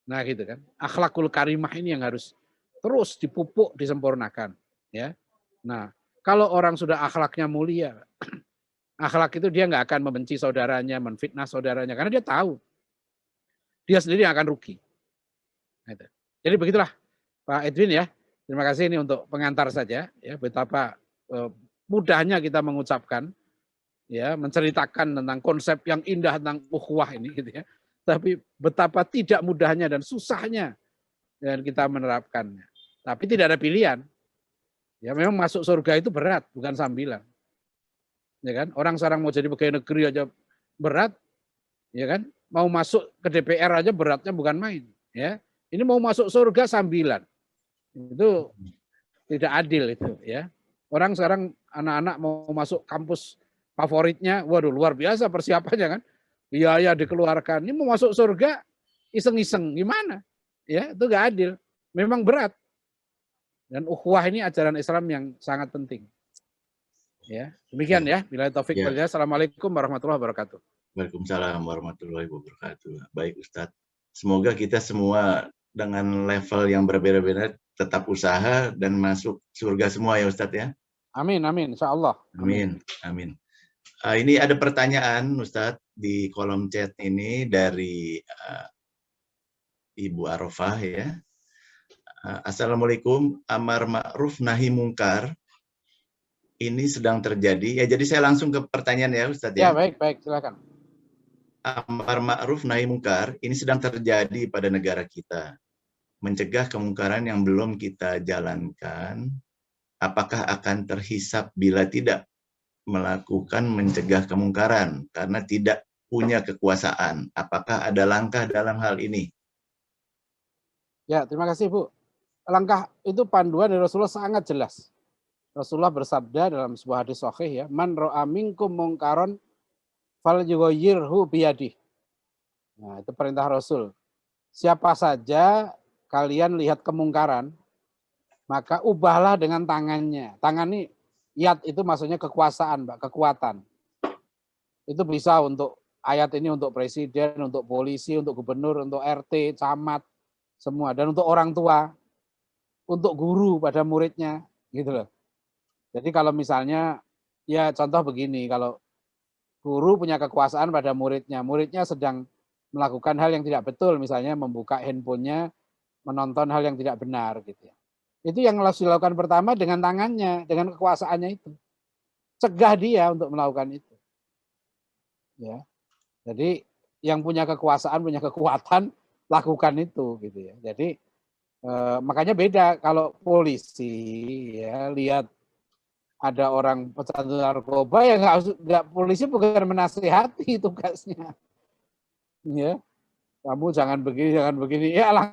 Speaker 1: Nah gitu kan. Akhlakul karimah ini yang harus terus dipupuk, disempurnakan. Ya. Nah kalau orang sudah akhlaknya mulia, akhlak itu dia nggak akan membenci saudaranya, menfitnah saudaranya, karena dia tahu dia sendiri yang akan rugi. Jadi begitulah Pak Edwin ya. Terima kasih ini untuk pengantar saja ya betapa mudahnya kita mengucapkan ya menceritakan tentang konsep yang indah tentang ukhuwah ini gitu ya. Tapi betapa tidak mudahnya dan susahnya dan kita menerapkannya. Tapi tidak ada pilihan. Ya memang masuk surga itu berat, bukan sambilan. Ya kan? Orang sekarang mau jadi pegawai negeri aja berat, ya kan? Mau masuk ke DPR aja beratnya bukan main, ya. Ini mau masuk surga sambilan. Itu tidak adil itu ya. Orang sekarang anak-anak mau masuk kampus favoritnya, waduh luar biasa persiapannya kan. Biaya dikeluarkan. Ini mau masuk surga iseng-iseng gimana? Ya, itu enggak adil. Memang berat. Dan ukhuwah ini ajaran Islam yang sangat penting. Ya, demikian ya. Bila taufik wal hidayah. Assalamualaikum warahmatullahi wabarakatuh.
Speaker 2: Waalaikumsalam warahmatullahi wabarakatuh. Baik Ustadz. Semoga kita semua dengan level yang berbeda-beda tetap usaha dan masuk surga semua ya Ustadz ya.
Speaker 1: Amin, amin, insya Allah.
Speaker 2: Amin, amin. Ini ada pertanyaan Ustadz di kolom chat ini dari Ibu Arofah ya. Assalamualaikum, amar ma'ruf nahi mungkar ini sedang terjadi. Ya, jadi saya langsung ke pertanyaan ya Ustadz
Speaker 1: Ya,
Speaker 2: ya.
Speaker 1: baik, baik, silakan.
Speaker 2: Amar ma'ruf nahi mungkar ini sedang terjadi pada negara kita. Mencegah kemungkaran yang belum kita jalankan, apakah akan terhisap bila tidak melakukan mencegah kemungkaran karena tidak punya kekuasaan? Apakah ada langkah dalam hal ini?
Speaker 1: Ya, terima kasih Bu. Langkah itu panduan dari Rasulullah sangat jelas. Rasulullah bersabda dalam sebuah hadis sahih ya, man ra'a minkum mungkaron falyughayyirhu biyadihi. Nah, itu perintah Rasul. Siapa saja kalian lihat kemungkaran, maka ubahlah dengan tangannya. Tangan ini, yad itu maksudnya kekuasaan, Mbak, kekuatan. Itu bisa untuk ayat ini untuk presiden, untuk polisi, untuk gubernur, untuk RT, camat, semua. Dan untuk orang tua, untuk guru pada muridnya, gitu loh. Jadi kalau misalnya, ya contoh begini, kalau guru punya kekuasaan pada muridnya, muridnya sedang melakukan hal yang tidak betul, misalnya membuka handphonenya, menonton hal yang tidak benar gitu ya. Itu yang harus dilakukan pertama dengan tangannya, dengan kekuasaannya itu. Cegah dia untuk melakukan itu. Ya. Jadi yang punya kekuasaan, punya kekuatan, lakukan itu gitu ya. Jadi makanya beda kalau polisi ya lihat ada orang pecandu narkoba ya nggak polisi bukan menasihati tugasnya. Ya, kamu jangan begini, ya lah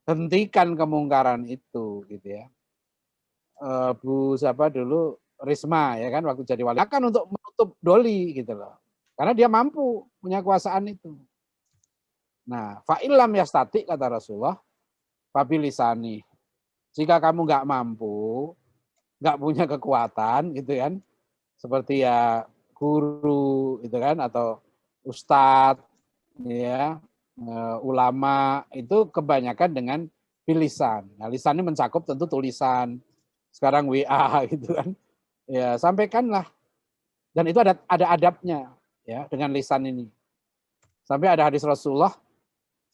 Speaker 1: hentikan kemungkaran itu, gitu ya. Bu siapa dulu Risma ya kan waktu jadi wali kan untuk menutup doli gitu loh, karena dia mampu punya kekuasaan itu. Nah, fa'ilam yastati kata Rasulullah, fabilisani. Jika kamu nggak mampu, nggak punya kekuatan gitu kan, seperti ya guru gitu kan atau ustadz ya, ulama itu kebanyakan dengan bilisan. Nah, lisan ini mencakup tentu tulisan. Sekarang WA gitu kan. Ya, sampaikanlah. Dan itu ada adabnya ya dengan lisan ini. Sampai ada hadis Rasulullah,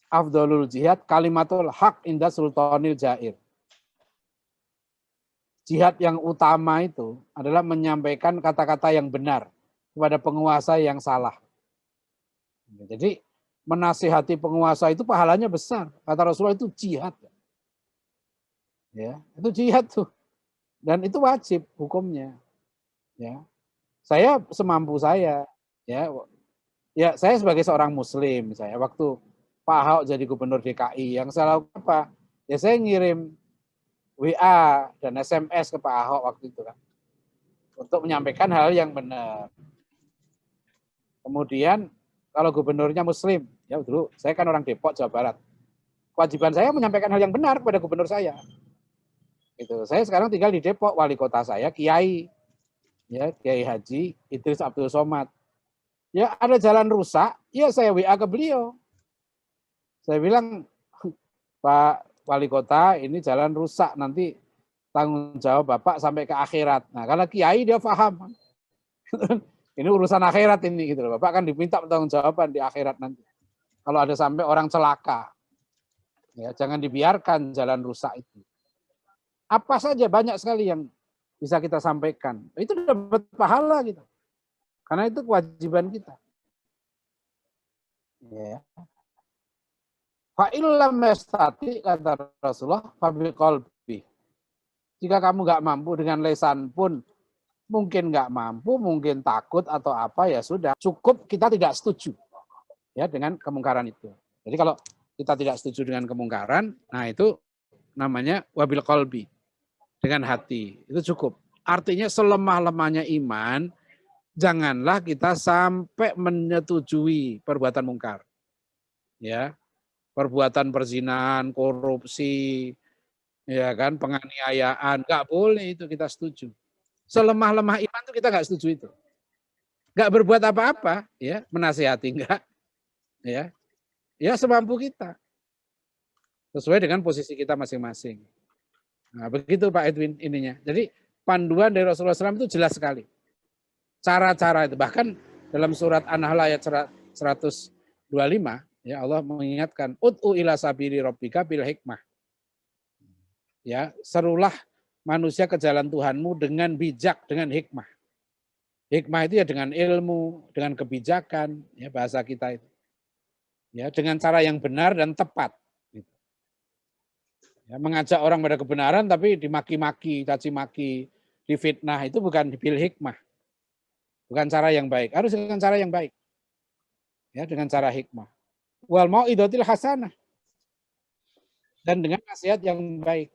Speaker 1: afdhalul jihad kalimatul haq inda sultanil jair. Jihad yang utama itu adalah menyampaikan kata-kata yang benar kepada penguasa yang salah. Jadi menasihati penguasa itu pahalanya besar. Kata Rasulullah itu jihad. Ya, itu jihad tuh. Dan itu wajib hukumnya. Ya. Saya semampu saya, ya. Ya, saya sebagai seorang muslim saya waktu Pak Ahok jadi gubernur DKI, yang saya lakukan apa? Ya saya ngirim WA dan SMS ke Pak Ahok waktu itu kan. Untuk menyampaikan hal yang benar. Kemudian kalau gubernurnya muslim, ya dulu saya kan orang Depok, Jawa Barat. Kewajiban saya menyampaikan hal yang benar kepada gubernur saya. Gitu. Saya sekarang tinggal di Depok, wali kota saya Kiai, ya Kiai Haji Idris Abdul Somad. Ya ada jalan rusak, ya saya WA ke beliau. Saya bilang, Pak wali kota, ini jalan rusak, nanti tanggung jawab Bapak sampai ke akhirat. Nah, karena Kiai dia paham. Ini urusan akhirat ini gitu loh. Bapak kan diminta pertanggungjawaban di akhirat nanti. Kalau ada sampai orang celaka, ya jangan dibiarkan jalan rusak itu. Apa saja banyak sekali yang bisa kita sampaikan. Itu dapat pahala gitu. Karena itu kewajiban kita. Ya. Fa'ilam yastati kata Rasulullah fabil qalbi. Jika kamu nggak mampu dengan lisan pun, mungkin nggak mampu, mungkin takut atau apa, ya sudah. Cukup kita tidak setuju ya dengan kemungkaran itu. Jadi kalau kita tidak setuju dengan kemungkaran, nah itu namanya wabil qalbi, dengan hati. Itu cukup. Artinya selemah-lemahnya iman, janganlah kita sampai menyetujui perbuatan mungkar. Ya. Perbuatan perzinahan, korupsi, ya kan, penganiayaan, nggak boleh itu kita setuju. Selemah-lemah iman itu kita nggak setuju itu. Nggak berbuat apa-apa, ya menasihati enggak, ya semampu kita. sesuai dengan posisi kita masing-masing. Nah, begitu Pak Edwin ininya. Jadi panduan dari Rasulullah SAW itu jelas sekali. Cara-cara itu. Bahkan dalam surat An-Nahl ayat 125, ya Allah mengingatkan, Ud'u ila sabili rabbika bil hikmah. Ya, serulah manusia ke jalan Tuhanmu dengan bijak, dengan hikmah. Hikmah itu ya dengan ilmu, dengan kebijakan, ya bahasa kita itu. Ya, dengan cara yang benar dan tepat. Ya, mengajak orang pada kebenaran tapi dimaki-maki, caci maki, difitnah itu bukan bil hikmah. Bukan cara yang baik. Harus dengan cara yang baik. Ya, dengan cara hikmah. Wal mau'izatil hasanah. Dan dengan nasihat yang baik.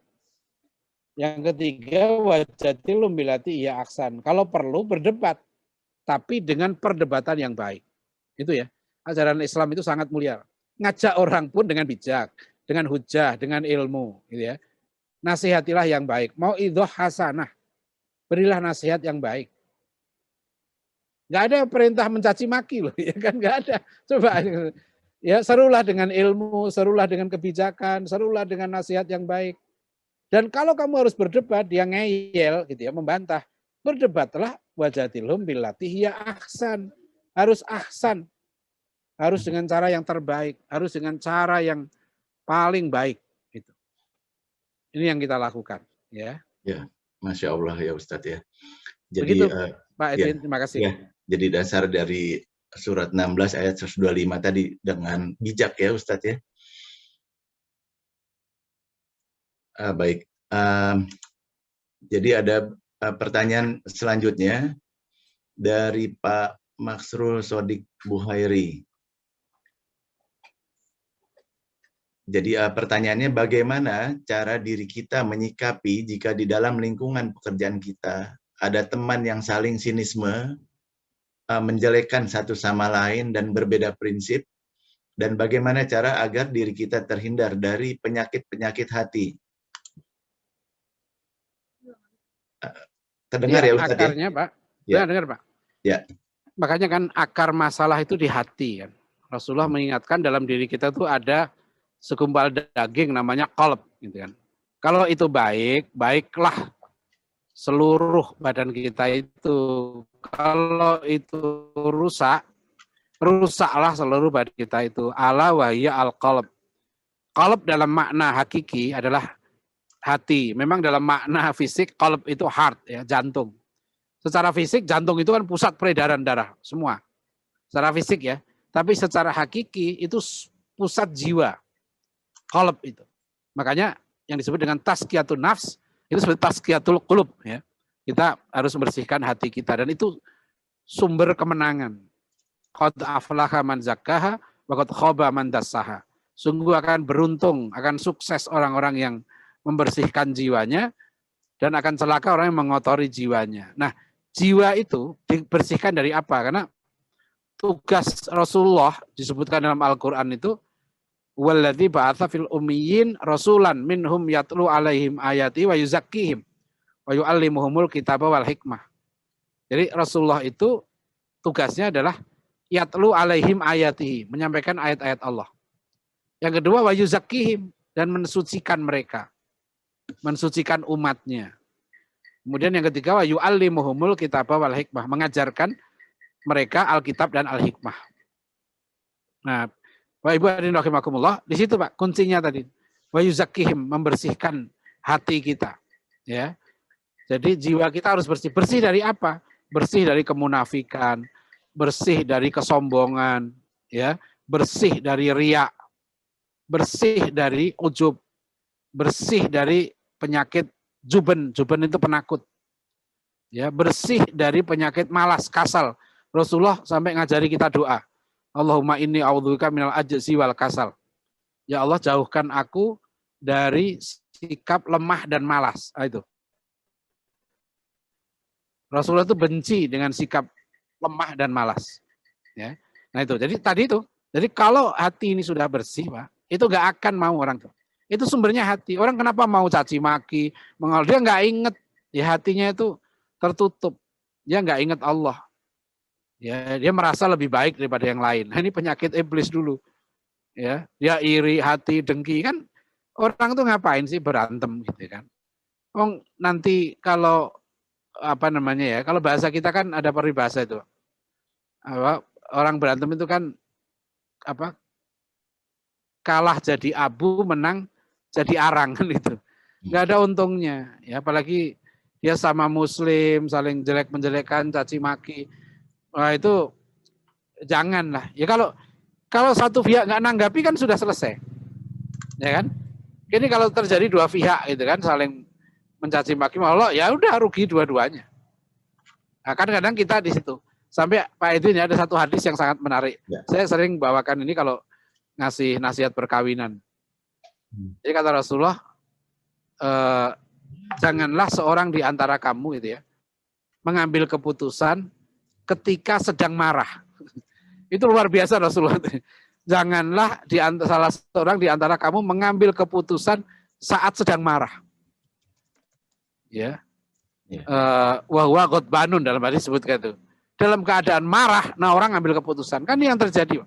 Speaker 1: Yang ketiga, wajadilum bilati iya aksan. Kalau perlu berdebat, tapi dengan perdebatan yang baik. Itu ya. Ajaran Islam itu sangat mulia. Ngajak orang pun dengan bijak, dengan hujah, dengan ilmu, gitu ya. Nasihatilah yang baik. Mau idhoh hasanah. Berilah nasihat yang baik. Nggak ada perintah mencaci maki loh, ya kan nggak ada. Coba ya serulah dengan ilmu, serulah dengan kebijakan, serulah dengan nasihat yang baik. Dan kalau kamu harus berdebat, dia ngeyel gitu ya, membantah. Berdebatlah wajadilhum billati hiya ahsan. Harus ahsan. Harus dengan cara yang terbaik, harus dengan cara yang paling baik gitu. Ini yang kita lakukan, ya.
Speaker 2: Ya, Masya Allah ya Ustadz ya.
Speaker 1: Jadi,
Speaker 2: Jadi
Speaker 1: Pak Edwin, terima kasih.
Speaker 2: Ya, jadi dasar dari surat 16 ayat 125 tadi dengan bijak ya Ustadz ya. Baik, jadi ada pertanyaan selanjutnya dari Pak Maksrul Sodik Buhairi. Jadi pertanyaannya bagaimana cara diri kita menyikapi jika di dalam lingkungan pekerjaan kita ada teman yang saling sinisme, menjelekkan satu sama lain dan berbeda prinsip, dan bagaimana cara agar diri kita terhindar dari penyakit-penyakit hati. Terdengar ya Ustaz ya?
Speaker 1: Akarnya Pak,
Speaker 2: ya.
Speaker 1: Dengar Pak.
Speaker 2: Ya.
Speaker 1: Makanya kan akar masalah itu di hati kan. Rasulullah mengingatkan dalam diri kita tuh ada segumpal daging namanya qalb gitu kan. Kalau itu baik, baiklah seluruh badan kita itu. Kalau itu rusak, rusaklah seluruh badan kita itu. Ala wahya al-qalb. Qalb dalam makna hakiki adalah hati. Memang dalam makna fisik qalb itu heart ya, jantung. Secara fisik jantung itu kan pusat peredaran darah semua. Secara fisik ya. Tapi secara hakiki itu pusat jiwa. Qalb itu. Makanya yang disebut dengan tazkiyatun nafs itu seperti tazkiyatul qulub ya. Kita harus membersihkan hati kita dan itu sumber kemenangan. Qad aflaha man zakkaha wa qad khaba man dassaha. Sungguh akan beruntung, akan sukses orang-orang yang membersihkan jiwanya dan akan celaka orang yang mengotori jiwanya. Nah, jiwa itu dibersihkan dari apa? Karena tugas Rasulullah disebutkan dalam Al-Qur'an itu walladzi ba'atsa fil ummiyin rasulan minhum yatlu alaihim ayati wa yuzakkihim wa yu'allimuhumul kitaba wal hikmah. Jadi Rasulullah itu tugasnya adalah yatlu alaihim ayatihi, menyampaikan ayat-ayat Allah. Yang kedua wa yuzakkihim, dan mensucikan mereka, mensucikan umatnya. Kemudian yang ketiga wa yu'allimuhumul kitaba wal hikmah, mengajarkan mereka Alkitab dan Al-Hikmah. Nah, Bapak Ibu hadirin rahimakumullah, di situ Pak kuncinya tadi. Wa yuzakkihim, membersihkan hati kita. Ya. Jadi jiwa kita harus bersih. Bersih dari apa? Bersih dari kemunafikan, bersih dari kesombongan, ya, bersih dari riya, bersih dari ujub, bersih dari penyakit juben. Juben itu penakut. Ya, bersih dari penyakit malas, kasal. Rasulullah sampai ngajari kita doa. Allahumma inni a'udzubika minal ajzi wal kasal. Ya Allah, jauhkan aku dari sikap lemah dan malas. Itu. Rasulullah itu benci dengan sikap lemah dan malas. Ya. Nah itu, jadi tadi itu. Jadi kalau hati ini sudah bersih, Pak, itu nggak akan mau orang tuh. Itu sumbernya hati. Orang kenapa mau caci maki, dia nggak inget, ya hatinya itu tertutup. Dia nggak inget Allah. Ya, dia merasa lebih baik daripada yang lain. Nah, ini penyakit iblis dulu. Ya, dia iri, hati, dengki kan. Orang tuh ngapain sih berantem gitu kan? Oh, nanti kalau apa namanya ya? Kalau bahasa kita kan ada peribahasa itu. Apa, orang berantem itu kan apa? Kalah jadi abu, menang jadi arang kan itu. Nggak ada untungnya. Ya, apalagi dia sama muslim, saling jelek-menjelekan, caci maki. Wah, itu janganlah. Ya kalau satu pihak nggak nanggapi kan sudah selesai. Ya kan? Ini kalau terjadi dua pihak gitu kan saling mencaci maki malah ya udah rugi dua-duanya. Nah, kan kadang kita di situ. Sampai Pak Edwin ya ada satu hadis yang sangat menarik.
Speaker 2: Ya.
Speaker 1: Saya sering bawakan ini kalau ngasih nasihat perkawinan. Jadi kata Rasulullah, janganlah seorang di antara kamu itu ya mengambil keputusan ketika sedang marah. Itu luar biasa Rasulullah. Janganlah salah seorang di antara kamu mengambil keputusan saat sedang marah. Ya. Wahwa ghadbanun dalam hadis disebutkan itu. Dalam keadaan marah, nah orang ambil keputusan. Kan ini yang terjadi.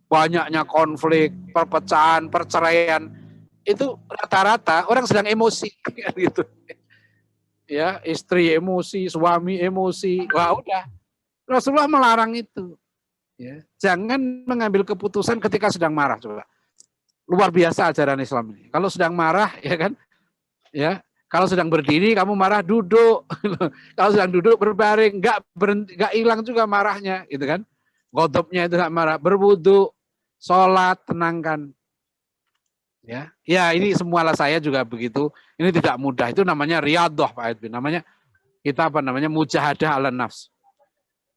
Speaker 1: Banyaknya konflik, perpecahan, perceraian. Itu rata-rata orang sedang emosi gitu. Ya, istri emosi, suami emosi. Wah, udah. Rasulullah melarang itu. Ya, jangan mengambil keputusan ketika sedang marah, coba. Luar biasa ajaran Islam ini. Kalau sedang marah, ya kan? Ya, kalau sedang berdiri kamu marah duduk. Kalau sedang duduk berbaring, nggak hilang juga marahnya, gitu kan? Godopnya itu nggak marah, berwudu, sholat, tenangkan. Ya, ini semualah saya juga begitu. Ini tidak mudah. Itu namanya riyadhah Pak Edwin. Namanya kita mujahadah ala nafs.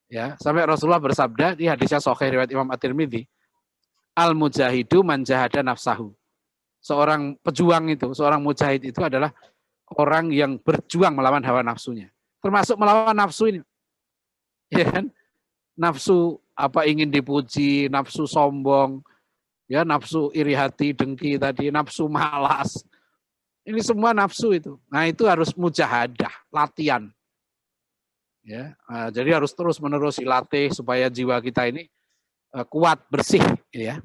Speaker 1: Ya, sampai Rasulullah bersabda di hadisnya sahih riwayat Imam At-Tirmidzi, al mujahidu man jahada nafsahu. Seorang pejuang itu, seorang mujahid itu adalah orang yang berjuang melawan hawa nafsunya. Termasuk melawan nafsu ini. Ya kan? Nafsu apa ingin dipuji, nafsu sombong, ya nafsu iri hati, dengki tadi, nafsu malas. Ini semua nafsu itu. Nah, itu harus mujahadah, latihan. Ya, jadi harus terus-menerus dilatih supaya jiwa kita ini kuat, bersih, ya.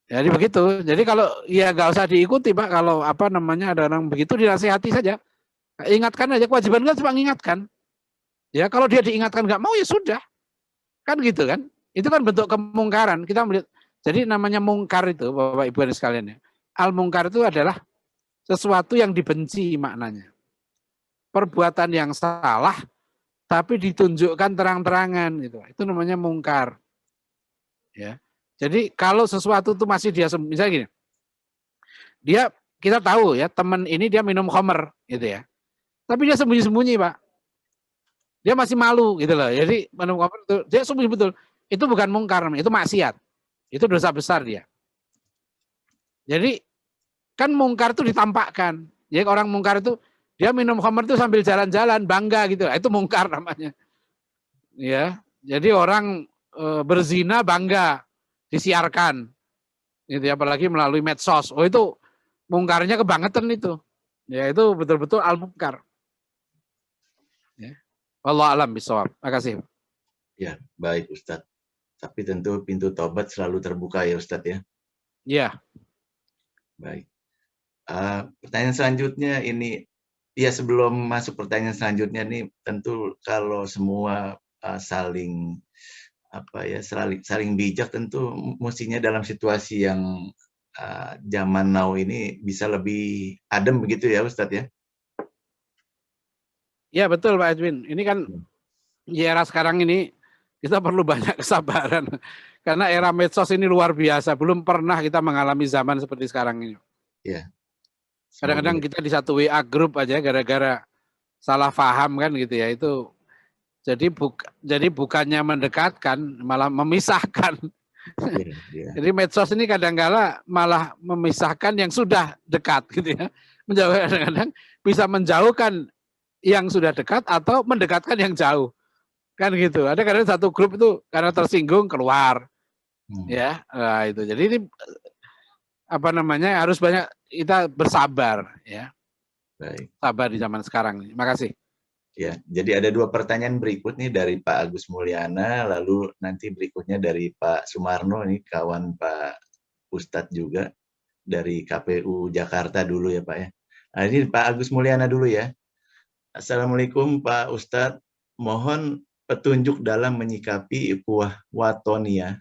Speaker 1: Jadi begitu. Jadi kalau ya nggak usah diikuti, Pak. Kalau apa namanya ada orang begitu dinasihati saja. Ingatkan aja, kewajiban kita cuma mengingatkan. Ya, kalau dia diingatkan nggak mau ya sudah. Kan gitu kan? Itu kan bentuk kemungkaran. Kita melihat. Jadi namanya mungkar itu, Bapak Ibu dan sekalian ya. Al-mungkar itu adalah sesuatu yang dibenci maknanya. Perbuatan yang salah tapi ditunjukkan terang-terangan gitu. Itu namanya mungkar. Ya. Jadi kalau sesuatu itu masih dia misalnya gini. Kita tahu ya, teman ini dia minum khamr gitu ya. Tapi dia sembunyi-sembunyi, Pak. Dia masih malu gitu loh. Jadi minum khamr itu dia sembunyi betul. Itu bukan mungkar, itu maksiat. Itu dosa besar dia. Jadi kan mungkar itu ditampakkan. Jadi orang mungkar itu dia minum khamr itu sambil jalan-jalan bangga gitu. Itu mungkar namanya. Ya, jadi orang berzina bangga disiarkan. Gitu ya, apalagi melalui medsos. Oh itu mungkarnya kebangetan itu. Ya itu betul-betul al-mungkar. Ya. Wallahu a'lam bishawab. Makasih.
Speaker 2: Ya, baik Ustadz. Tapi tentu pintu taubat selalu terbuka ya Ustadz ya.
Speaker 1: Iya.
Speaker 2: Baik. Pertanyaan selanjutnya ini, ya sebelum masuk pertanyaan selanjutnya nih, tentu kalau semua saling bijak, tentu mestinya dalam situasi yang zaman now ini bisa lebih adem begitu ya Ustadz ya.
Speaker 1: Ya betul Pak Edwin. Ini kan di era sekarang ini kita perlu banyak kesabaran. Karena era medsos ini luar biasa. Belum pernah kita mengalami zaman seperti sekarang ini.
Speaker 2: Iya.
Speaker 1: Kadang-kadang kita di satu WA grup aja gara-gara salah paham kan gitu ya. Itu jadi bukannya mendekatkan, malah memisahkan.
Speaker 2: Yeah.
Speaker 1: Jadi medsos ini kadang-kala malah memisahkan yang sudah dekat gitu ya. Kadang-kadang bisa menjauhkan yang sudah dekat atau mendekatkan yang jauh. Kan gitu. Ada kadang satu grup itu karena tersinggung keluar. Ya, nah itu. Jadi ini apa namanya harus banyak kita bersabar ya.
Speaker 2: Baik.
Speaker 1: Sabar di zaman sekarang. Terima kasih.
Speaker 2: Ya, jadi ada dua pertanyaan berikut nih dari Pak Agus Mulyana, lalu nanti berikutnya dari Pak Sumarno, ini kawan Pak Ustadz juga. dari KPU Jakarta dulu ya Pak ya. Nah, ini Pak Agus Mulyana dulu ya. Assalamualaikum Pak Ustadz. Mohon petunjuk dalam menyikapi ukhuwah watonia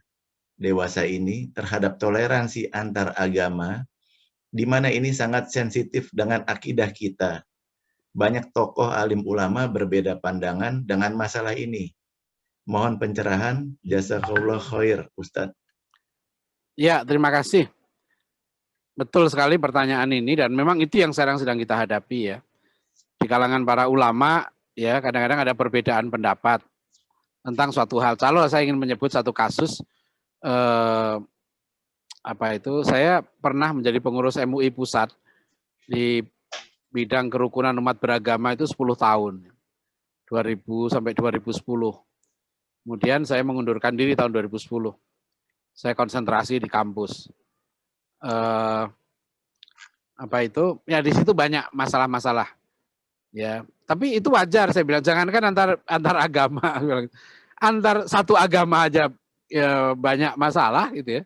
Speaker 2: dewasa ini terhadap toleransi antar agama, di mana ini sangat sensitif dengan akidah kita. Banyak tokoh alim ulama berbeda pandangan dengan masalah ini. Mohon pencerahan, jazakallah khair, Ustadz.
Speaker 1: Ya, terima kasih. Betul sekali pertanyaan ini, dan memang itu yang sekarang sedang kita hadapi ya. Di kalangan para ulama, ya kadang-kadang ada perbedaan pendapat tentang suatu hal. Kalau saya ingin menyebut satu kasus, saya pernah menjadi pengurus MUI Pusat di bidang kerukunan umat beragama itu 10 tahun, 2000 sampai 2010. Kemudian saya mengundurkan diri tahun 2010. Saya konsentrasi di kampus. Ya di situ banyak masalah-masalah. Ya, tapi itu wajar saya bilang. Jangankan antar agama, antar satu agama aja ya, banyak masalah gitu ya.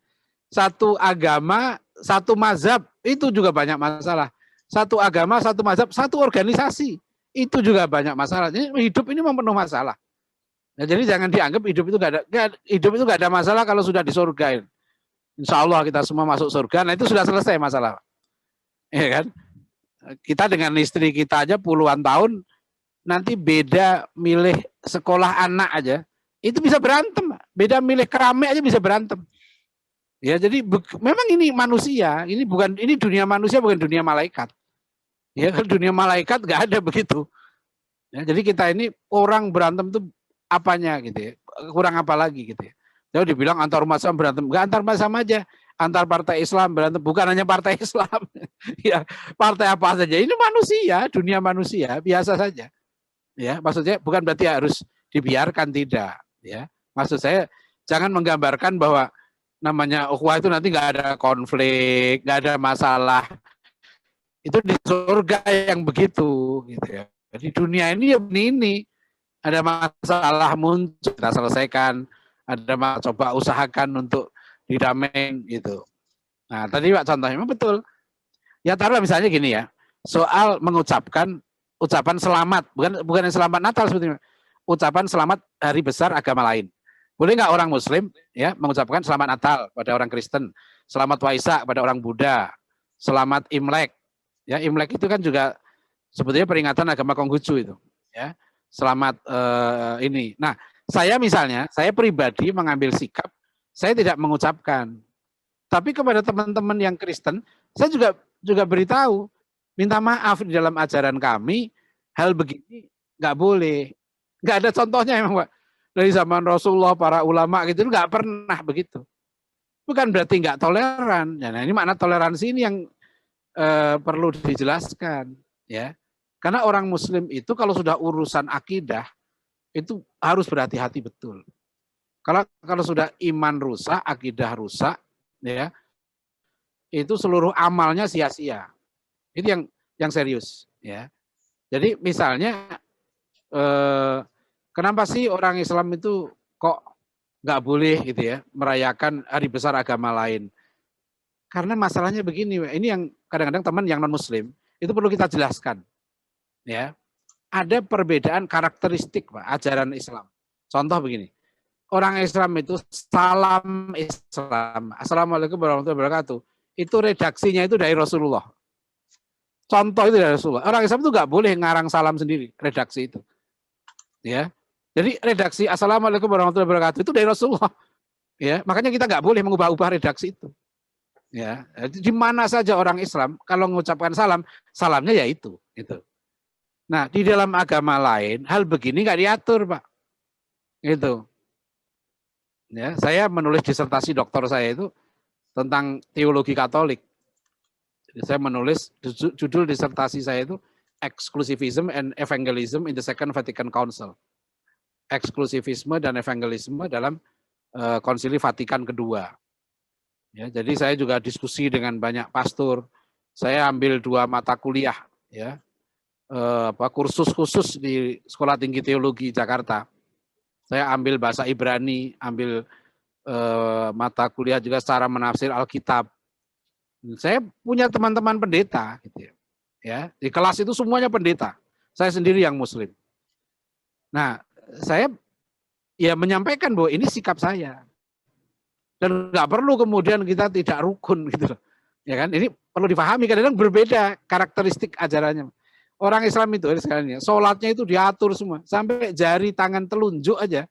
Speaker 1: Satu agama, satu mazhab itu juga banyak masalah. Satu agama, satu mazhab, satu organisasi itu juga banyak masalah. Jadi hidup ini memang penuh masalah. Nah, jadi jangan dianggap hidup itu nggak ada masalah kalau sudah di surga. Insya Allah kita semua masuk surga. Nah itu sudah selesai masalah, ya kan? Kita dengan istri kita aja puluhan tahun, nanti beda milih sekolah anak aja, itu bisa berantem. Beda milih keramik aja bisa berantem. Ya, jadi memang ini manusia, ini dunia manusia, bukan dunia malaikat. Ya, kalau dunia malaikat nggak ada begitu. Ya, jadi kita ini orang berantem itu apanya gitu ya, kurang apa lagi gitu ya. Jadi dibilang antar umat Islam berantem, nggak antar umat Islam aja, antar partai Islam berantem, bukan hanya partai Islam, ya partai apa saja. Ini manusia, dunia manusia biasa saja. Ya, maksudnya bukan berarti harus dibiarkan, tidak. Ya, maksud saya jangan menggambarkan bahwa namanya ukhuwah itu nanti nggak ada konflik, nggak ada masalah. Itu di surga yang begitu, gitu ya. Jadi dunia ini ya ini ada masalah muncul kita selesaikan, ada coba usahakan untuk didamain gitu. Nah tadi Pak contohnya memang betul. Ya taruhlah misalnya gini ya, soal mengucapkan ucapan selamat, bukan selamat Natal sebetulnya, ucapan selamat hari besar agama lain. Boleh nggak orang Muslim ya mengucapkan selamat Natal pada orang Kristen, selamat Waisak pada orang Buddha, selamat Imlek. Ya Imlek itu kan juga sebetulnya peringatan agama Konghucu itu. Ya selamat ini. Nah saya misalnya, saya pribadi mengambil sikap, saya tidak mengucapkan. Tapi kepada teman-teman yang Kristen, saya juga beritahu, minta maaf di dalam ajaran kami, hal begini nggak boleh. Nggak ada contohnya emang Pak. Dari zaman Rasulullah, para ulama gitu, nggak pernah begitu. Bukan berarti nggak toleran. Nah ini makna toleransi ini yang perlu dijelaskan. Ya, karena orang Muslim itu kalau sudah urusan akidah, itu harus berhati-hati betul. Kalau sudah iman rusak, akidah rusak, ya, itu seluruh amalnya sia-sia. Itu yang serius, ya. Jadi misalnya kenapa sih orang Islam itu kok nggak boleh gitu ya merayakan hari besar agama lain? Karena masalahnya begini, ini yang kadang-kadang teman yang non Muslim itu perlu kita jelaskan, ya. Ada perbedaan karakteristik Pak, ajaran Islam. Contoh begini, orang Islam itu salam Islam, Assalamualaikum warahmatullahi wabarakatuh, itu redaksinya itu dari Rasulullah. Contoh itu dari Rasulullah. Orang Islam itu nggak boleh ngarang salam sendiri, redaksi itu. Ya, jadi redaksi Assalamualaikum warahmatullahi wabarakatuh itu dari Rasulullah. Ya, makanya kita nggak boleh mengubah-ubah redaksi itu. Ya, di mana saja orang Islam kalau mengucapkan salam, salamnya ya itu. Nah, di dalam agama lain hal begini nggak diatur, Pak. Itu. Ya, saya menulis disertasi doktor saya itu tentang teologi Katolik. Jadi saya menulis judul disertasi saya itu Exclusivism and Evangelism in the Second Vatican Council. Eksklusivisme dan evangelisme dalam Konsili Vatikan kedua. Ya, jadi saya juga diskusi dengan banyak pastor. Saya ambil 2 mata kuliah, ya, kursus khusus di Sekolah Tinggi Teologi Jakarta. Saya ambil bahasa Ibrani, ambil mata kuliah juga secara menafsir Alkitab. Saya punya teman-teman pendeta, gitu ya. Ya, di kelas itu semuanya pendeta. Saya sendiri yang Muslim. Nah, saya ya menyampaikan bahwa ini sikap saya. Dan nggak perlu kemudian kita tidak rukun gitu loh. Ya kan? Ini perlu dipahami, kadang-kadang berbeda karakteristik ajarannya. Orang Islam itu sekalian ya, sholatnya itu diatur semua, sampai jari tangan telunjuk aja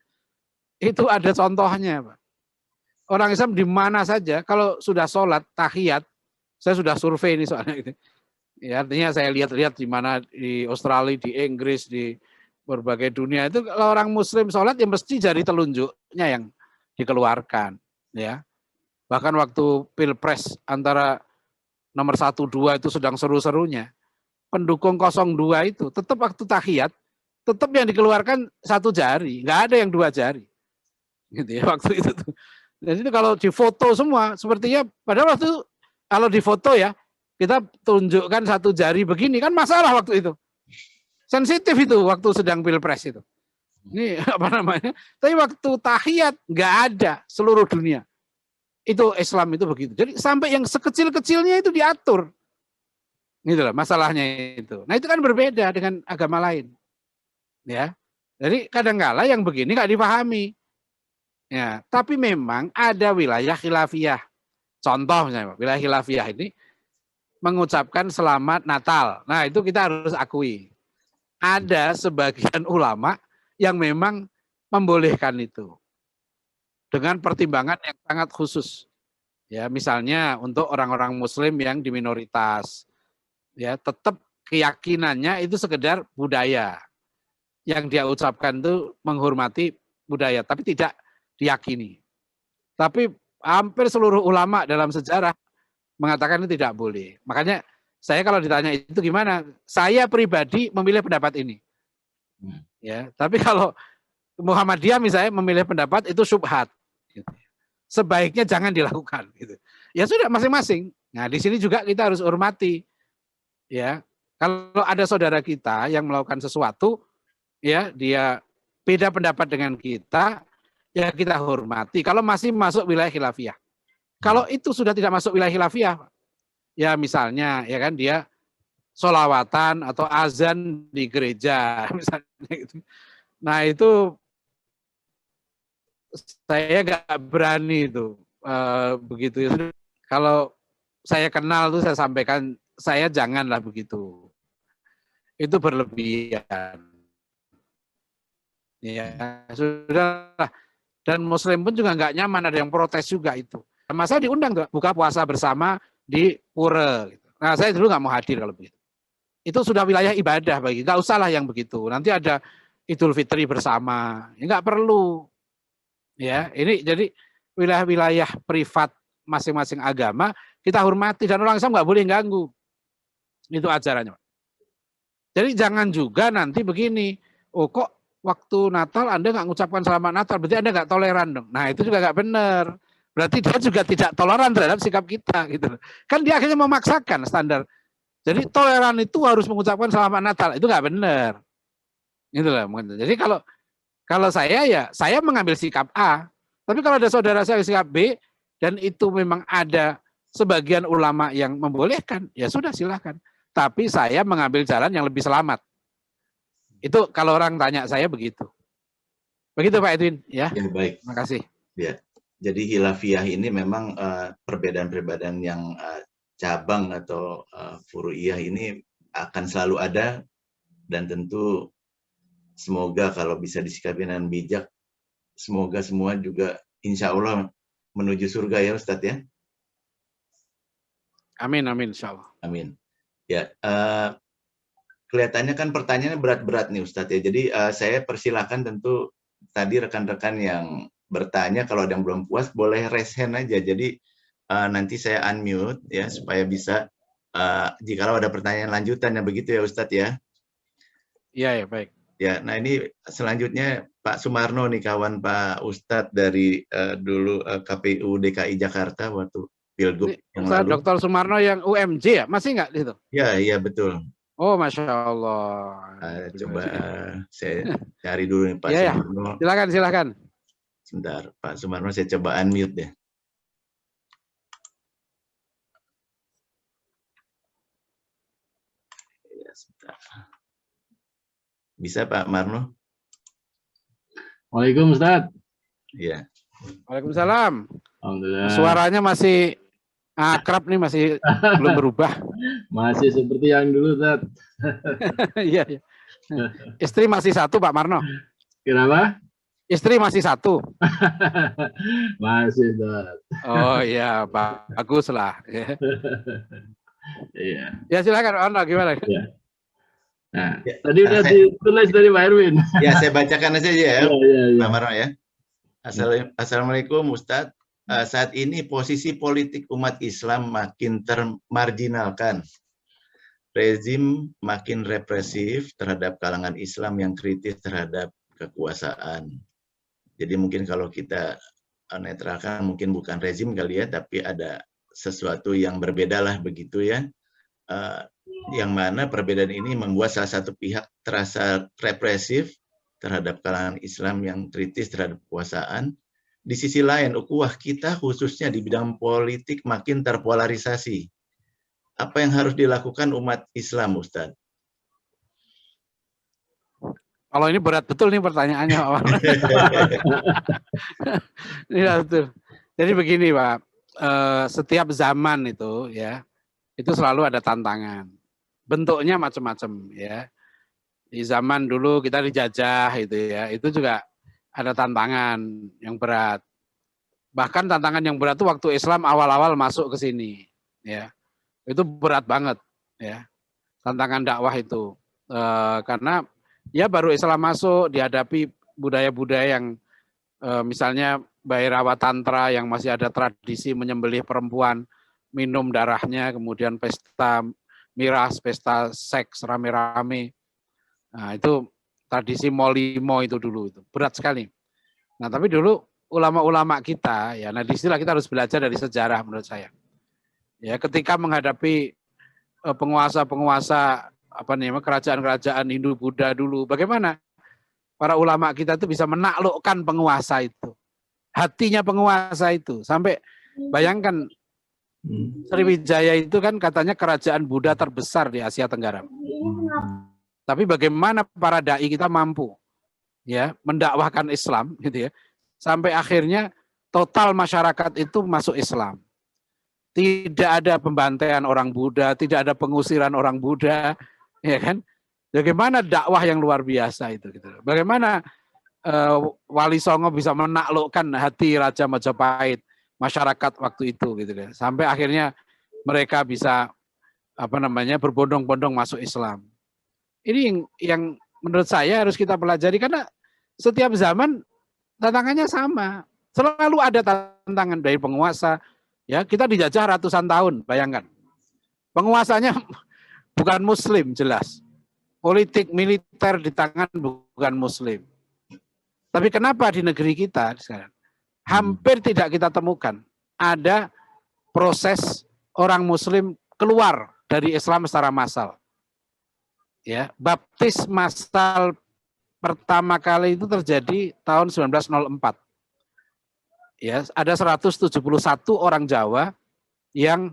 Speaker 1: itu ada contohnya, Pak. Orang Islam di mana saja kalau sudah sholat tahiyat, saya sudah survei ini soalnya gitu. Ya, artinya saya lihat-lihat di mana di Australia, di Inggris, di berbagai dunia itu kalau orang Muslim sholat ya mesti jari telunjuknya yang dikeluarkan, ya. Bahkan waktu pilpres antara nomor 1-2 itu sedang seru-serunya, pendukung 02 itu tetap waktu tahiyat, tetap yang dikeluarkan satu jari, nggak ada yang dua jari, gitu ya waktu itu tuh. Jadi kalau difoto semua, sepertinya padahal waktu kalau difoto ya kita tunjukkan satu jari begini kan masalah waktu itu, sensitif itu waktu sedang pilpres itu. Ini apa namanya? Tapi waktu tahiyat nggak ada seluruh dunia. Itu Islam itu begitu. Jadi sampai yang sekecil-kecilnya itu diatur. Gitu loh masalahnya itu. Nah itu kan berbeda dengan agama lain. Ya. Jadi kadang-kala yang begini nggak dipahami. Ya, tapi memang ada wilayah khilafiyah. Contoh misalnya, wilayah khilafiyah ini mengucapkan selamat Natal. Nah itu kita harus akui. Ada sebagian ulama yang memang membolehkan itu. Dengan pertimbangan yang sangat khusus. Ya, misalnya untuk orang-orang muslim yang di minoritas. Ya, tetap keyakinannya itu sekedar budaya. Yang dia ucapkan itu menghormati budaya, tapi tidak diyakini. Tapi hampir seluruh ulama dalam sejarah mengatakan itu tidak boleh. Makanya saya kalau ditanya itu gimana? Saya pribadi memilih pendapat ini. Ya, tapi kalau Muhammadiyah misalnya memilih pendapat itu syubhat. Gitu. Sebaiknya jangan dilakukan. Gitu. Ya sudah masing-masing. Nah di sini juga kita harus hormati. Ya, kalau ada saudara kita yang melakukan sesuatu, ya dia beda pendapat dengan kita, ya kita hormati. Kalau masih masuk wilayah khilafiyah. Kalau itu sudah tidak masuk wilayah khilafiyah, ya misalnya ya kan dia sholawatan atau azan di gereja misalnya gitu. Nah itu saya nggak berani itu begitu. Kalau saya kenal tuh saya sampaikan saya janganlah begitu. Itu berlebihan. Ya sudah. Dan Muslim pun juga nggak nyaman, ada yang protes juga itu. Masa diundang tuh buka puasa bersama di pura. Gitu. Nah saya dulu nggak mau hadir kalau begitu. Itu sudah wilayah ibadah bagi, nggak usahlah yang begitu. Nanti ada Idul Fitri bersama, ya nggak perlu. Ya ini jadi wilayah-wilayah privat masing-masing agama kita hormati dan orang Islam nggak boleh ganggu. Itu ajarannya. Jadi jangan juga nanti begini, oh kok waktu Natal Anda nggak mengucapkan selamat Natal, berarti Anda nggak toleran dong. Nah itu juga nggak benar. Berarti dia juga tidak toleran terhadap sikap kita, gitu. Kan dia akhirnya memaksakan standar. Jadi toleran itu harus mengucapkan selamat Natal, itu nggak benar. Gitu loh. Jadi kalau saya ya saya mengambil sikap A, tapi kalau ada saudara saya sikap B dan itu memang ada sebagian ulama yang membolehkan, ya sudah silakan. Tapi saya mengambil jalan yang lebih selamat. Itu kalau orang tanya saya begitu. Begitu Pak Edwin, ya.
Speaker 2: Ya baik.
Speaker 1: Terima kasih.
Speaker 2: Ya. Jadi khilafiyah ini memang perbedaan-perbedaan yang cabang atau furu'iyah ini akan selalu ada dan tentu semoga kalau bisa disikapi dengan bijak, semoga semua juga insya Allah menuju surga ya Ustadz ya.
Speaker 1: Amin, amin insya Allah.
Speaker 2: Amin. Ya, kelihatannya kan pertanyaannya berat-berat nih Ustadz ya. Jadi saya persilakan tentu tadi rekan-rekan yang bertanya kalau ada yang belum puas boleh raise hand aja. Jadi nanti saya unmute ya supaya bisa jikalau ada pertanyaan lanjutan ya begitu ya Ustadz ya.
Speaker 1: Iya ya baik.
Speaker 2: Ya, nah ini selanjutnya Pak Sumarno nih kawan Pak Ustadz dari dulu KPU DKI Jakarta waktu Pilgub yang lalu.
Speaker 1: Dr. Sumarno yang UMJ ya masih nggak itu?
Speaker 2: Ya, iya betul.
Speaker 1: Oh Masya Allah.
Speaker 2: Coba saya cari dulu nih Pak
Speaker 1: ya,
Speaker 2: Sumarno.
Speaker 1: Ya. Silakan.
Speaker 2: Sebentar, Pak Sumarno saya coba unmute ya. Bisa Pak Marno?
Speaker 3: Waalaikumsalam Ustaz.
Speaker 2: Iya.
Speaker 1: Waalaikumsalam.
Speaker 3: Alhamdulillah.
Speaker 1: Suaranya masih akrab nih, masih belum berubah.
Speaker 3: Masih seperti yang dulu Ustaz.
Speaker 1: Iya. Iya. Istri masih satu Pak Marno.
Speaker 3: Kenapa?
Speaker 1: Istri masih satu.
Speaker 3: Masih Ustaz.
Speaker 1: Oh iya, bagus lah.
Speaker 3: Iya.
Speaker 1: Ya silakan, Ono gimana?
Speaker 3: Ya. Nah,
Speaker 2: Ya,
Speaker 3: tadi udah ditulis dari Pak Erwin.
Speaker 2: Ya, saya bacakan aja ya,
Speaker 3: Iya.
Speaker 2: Pak Marno ya. Assalamualaikum Ustadz. Saat ini posisi politik umat Islam makin termarginalkan. Rezim makin represif terhadap kalangan Islam yang kritis terhadap kekuasaan. Jadi mungkin kalau kita netralkan mungkin bukan rezim kali ya, tapi ada sesuatu yang berbeda lah begitu ya. Yang mana perbedaan ini membuat salah satu pihak terasa represif terhadap kalangan Islam yang kritis terhadap kekuasaan. Di sisi lain, ukhuwah kita khususnya di bidang politik makin terpolarisasi. Apa yang harus dilakukan umat Islam, Ustaz?
Speaker 1: Kalau ini berat betul nih pertanyaannya, Pak. Iya betul. Jadi begini, Pak. Setiap zaman itu ya, itu selalu ada tantangan. Bentuknya macam-macam ya. Di zaman dulu kita dijajah itu ya, itu juga ada tantangan yang berat. Bahkan tantangan yang berat itu waktu Islam awal-awal masuk ke sini ya. Itu berat banget ya. Tantangan dakwah itu. Karena ya baru Islam masuk dihadapi budaya-budaya yang misalnya Bhairawa Tantra yang masih ada tradisi menyembelih perempuan, minum darahnya, kemudian pesta miras, pesta seks rame-rame. Nah, itu tradisi Molimo itu dulu itu berat sekali. Nah, tapi dulu ulama-ulama kita ya, nah disinilah kita harus belajar dari sejarah menurut saya. Ya, ketika menghadapi penguasa-penguasa apa namanya kerajaan-kerajaan Hindu Buddha dulu, bagaimana para ulama kita itu bisa menaklukkan penguasa itu, hatinya penguasa itu, sampai bayangkan Sriwijaya itu kan katanya kerajaan Buddha terbesar di Asia Tenggara. Tapi bagaimana para dai kita mampu ya mendakwahkan Islam gitu ya, sampai akhirnya total masyarakat itu masuk Islam. Tidak ada pembantaian orang Buddha, tidak ada pengusiran orang Buddha, ya kan? Bagaimana dakwah yang luar biasa itu gitu. Bagaimana Wali Songo bisa menaklukkan hati Raja Majapahit, masyarakat waktu itu gitu kan. Sampai akhirnya mereka bisa apa namanya berbondong-bondong masuk Islam. Ini yang menurut saya harus kita pelajari karena setiap zaman tantangannya sama. Selalu ada tantangan dari penguasa. Ya, kita dijajah ratusan tahun, bayangkan. Penguasanya bukan Muslim jelas. Politik militer di tangan bukan Muslim. Tapi kenapa di negeri kita sekarang hampir tidak kita temukan ada proses orang Muslim keluar dari Islam secara massal. Ya, baptis massal pertama kali itu terjadi tahun 1904. Ya, ada 171 orang Jawa yang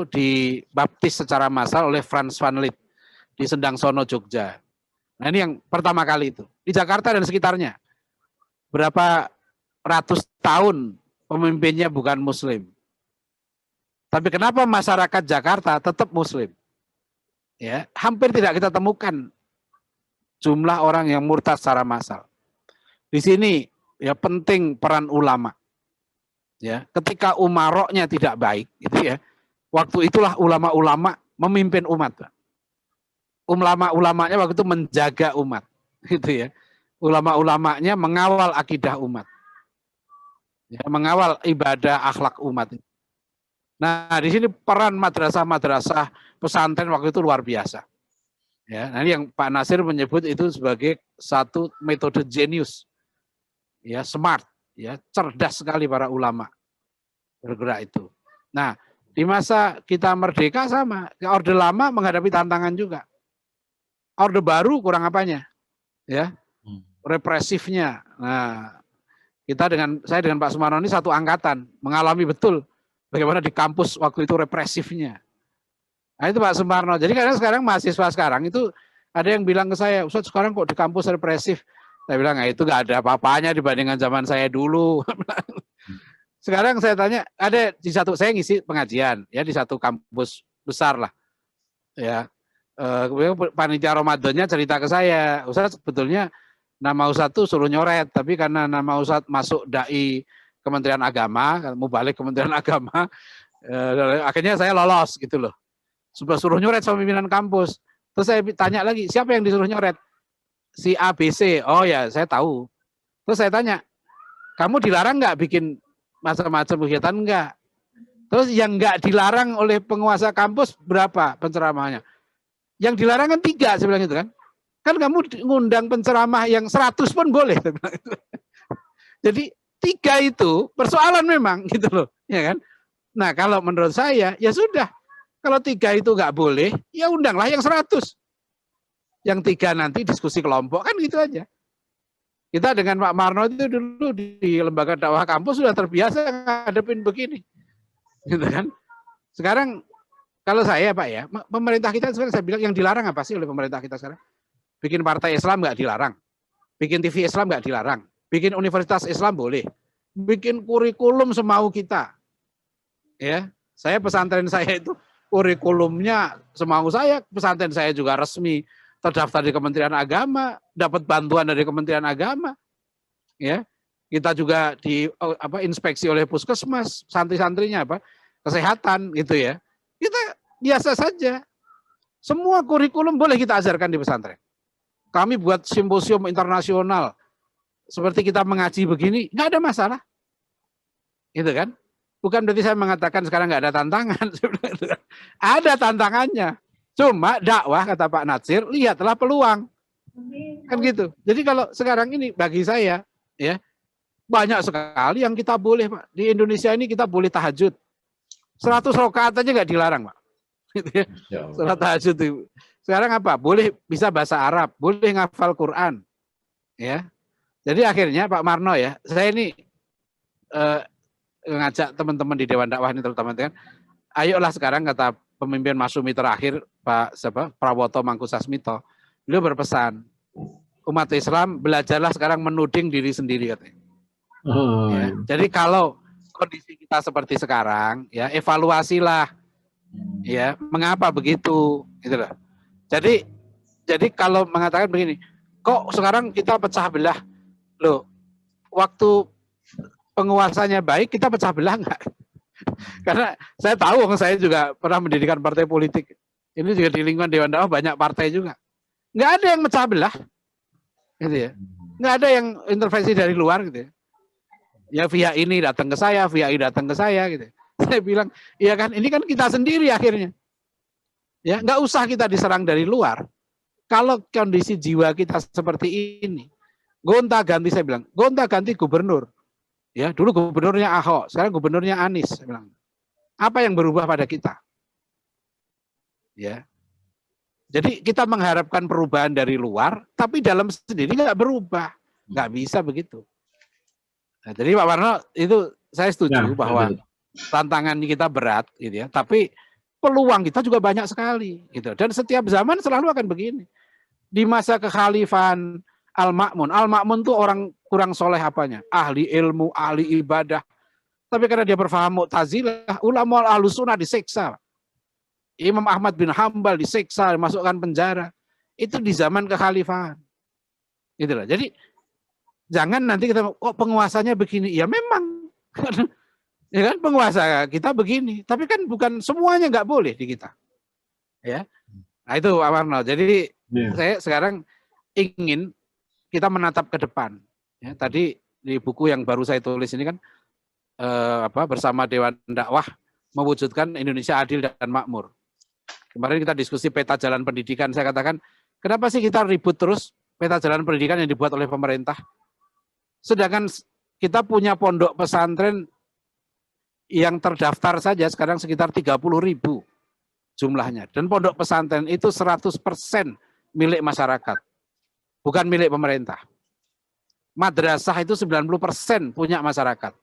Speaker 1: dibaptis secara massal oleh Frans van Lith di Sendangsono, Jogja. Nah, ini yang pertama kali itu. Di Jakarta dan sekitarnya. Berapa ratus tahun pemimpinnya bukan Muslim. Tapi kenapa masyarakat Jakarta tetap Muslim? Ya, hampir tidak kita temukan jumlah orang yang murtad secara massal. Di sini ya penting peran ulama. Ya, ketika umaroknya tidak baik, gitu ya. Waktu itulah ulama-ulama memimpin umat. Ulama-ulamanya waktu itu menjaga umat, gitu ya. Ulama-ulamanya mengawal akidah umat. Ya, mengawal ibadah akhlak umat. Nah, di sini peran madrasah-madrasah pesantren waktu itu luar biasa. Ya, nah ini yang Pak Nasir menyebut itu sebagai satu metode jenius. Ya, smart, ya, cerdas sekali para ulama bergerak itu. Nah, di masa kita merdeka sama, Orde Lama menghadapi tantangan juga. Orde Baru kurang apanya? Ya. Represifnya. Nah, saya dengan Pak Sumarno ini satu angkatan, mengalami betul bagaimana di kampus waktu itu represifnya. Nah itu Pak Sumarno. Jadi kadang sekarang mahasiswa sekarang itu ada yang bilang ke saya, Ustaz sekarang kok di kampus represif. Saya bilang, nah, itu nggak ada apa-apanya dibandingkan zaman saya dulu. Sekarang saya tanya, ada di saya ngisi pengajian ya di satu kampus besar lah, ya. Kemudian panitia Ramadannya cerita ke saya, Ustaz sebetulnya nama Ustaz tuh suruh nyoret, tapi karena nama Ustaz masuk dai Kementerian Agama, mau balik Kementerian Agama, akhirnya saya lolos gitu loh. Suruh nyoret sama pimpinan kampus. Terus saya tanya lagi, siapa yang disuruh nyoret? Si ABC. Oh ya, saya tahu. Terus saya tanya, kamu dilarang nggak bikin macam-macam kegiatan? Enggak. Terus yang nggak dilarang oleh penguasa kampus berapa penceramahnya? Yang dilarang kan 3, saya bilang itu kan. Kan kamu ngundang penceramah yang 100 pun boleh. Jadi 3 itu persoalan memang gitu loh, ya kan? Nah kalau menurut saya ya sudah, kalau 3 itu nggak boleh, ya undanglah yang 100. Yang 3 nanti diskusi kelompok kan gitu aja. Kita dengan Pak Marno itu dulu di lembaga dakwah kampus sudah terbiasa ngadepin begini, gitu kan? Sekarang kalau saya Pak ya, pemerintah kita sekarang saya bilang yang dilarang apa sih oleh pemerintah kita sekarang? Bikin partai Islam nggak dilarang, bikin TV Islam nggak dilarang, bikin universitas Islam boleh, bikin kurikulum semau kita. Ya, saya pesantren saya itu kurikulumnya semau saya, pesantren saya juga resmi terdaftar di Kementerian Agama, dapat bantuan dari Kementerian Agama. Ya, kita juga inspeksi oleh Puskesmas, santri-santrinya kesehatan gitu ya. Kita biasa saja. Semua kurikulum boleh kita ajarkan di pesantren. Kami buat simposium internasional seperti kita mengaji begini, nggak ada masalah. Gitu kan? Bukan berarti saya mengatakan sekarang nggak ada tantangan. Ada tantangannya. Cuma dakwah kata Pak Natsir, lihatlah peluang. Kan gitu. Jadi kalau sekarang ini bagi saya ya banyak sekali yang kita boleh Pak. Di Indonesia ini kita boleh tahajud. 100 rakaat aja nggak dilarang Pak. Gitu ya. Salat tahajud itu. Sekarang apa? Boleh bisa bahasa Arab, boleh ngafal Quran. Ya. Jadi akhirnya Pak Marno ya, saya ini ngajak teman-teman di Dewan Dakwah ini terutama kan, ayolah sekarang kata pemimpin Masumi terakhir Pak Prawoto Mangkusasmito, beliau berpesan umat Islam belajarlah sekarang menuding diri sendiri katanya. Ya. Jadi kalau kondisi kita seperti sekarang, ya evaluasilah, ya mengapa begitu, gitu loh. Jadi kalau mengatakan begini, kok sekarang kita pecah belah, loh, waktu penguasanya baik kita pecah belah enggak? Karena saya tahu, saya juga pernah mendirikan partai politik. Ini juga di lingkungan Dewan Dakwah banyak partai juga. Enggak ada yang pecah belah, gitu ya. Enggak ada yang intervensi dari luar, gitu ya. Ya via ini datang ke saya, via ini datang ke saya, gitu. Saya bilang, iya kan, ini kan kita sendiri akhirnya. Ya, nggak usah kita diserang dari luar. Kalau kondisi jiwa kita seperti ini, gonta-ganti saya bilang, gonta-ganti gubernur. Ya, dulu gubernurnya Ahok, sekarang gubernurnya Anies. Saya bilang, apa yang berubah pada kita? Ya, jadi kita mengharapkan perubahan dari luar, tapi dalam sendiri nggak berubah, nggak bisa begitu. Nah, jadi Pak Warno itu saya setuju bahwa tantangan kita berat, gitu ya. Tapi peluang kita juga banyak sekali, gitu. Dan setiap zaman selalu akan begini. Di masa kekhalifahan Al-Ma'mun tuh orang kurang soleh apanya? Ahli ilmu, ahli ibadah. Tapi karena dia berfaham Mu'tazilah, ulama Ahlussunnah disiksa. Imam Ahmad bin Hambal disiksa, dimasukkan penjara. Itu di zaman kekhalifahan. Gitu loh. Jadi jangan nanti kita kok penguasanya begini. Ya memang. Ya kan penguasa kita begini, tapi kan bukan semuanya nggak boleh di kita, ya. Nah itu Pak Warno. Jadi saya sekarang ingin kita menatap ke depan. Ya, tadi di buku yang baru saya tulis ini kan bersama Dewan Dakwah mewujudkan Indonesia adil dan makmur. Kemarin kita diskusi peta jalan pendidikan. Saya katakan kenapa sih kita ribut terus peta jalan pendidikan yang dibuat oleh pemerintah, sedangkan kita punya pondok pesantren yang terdaftar saja sekarang sekitar 30.000 jumlahnya. Dan pondok pesantren itu 100% milik masyarakat. Bukan milik pemerintah. Madrasah itu 90% punya masyarakat.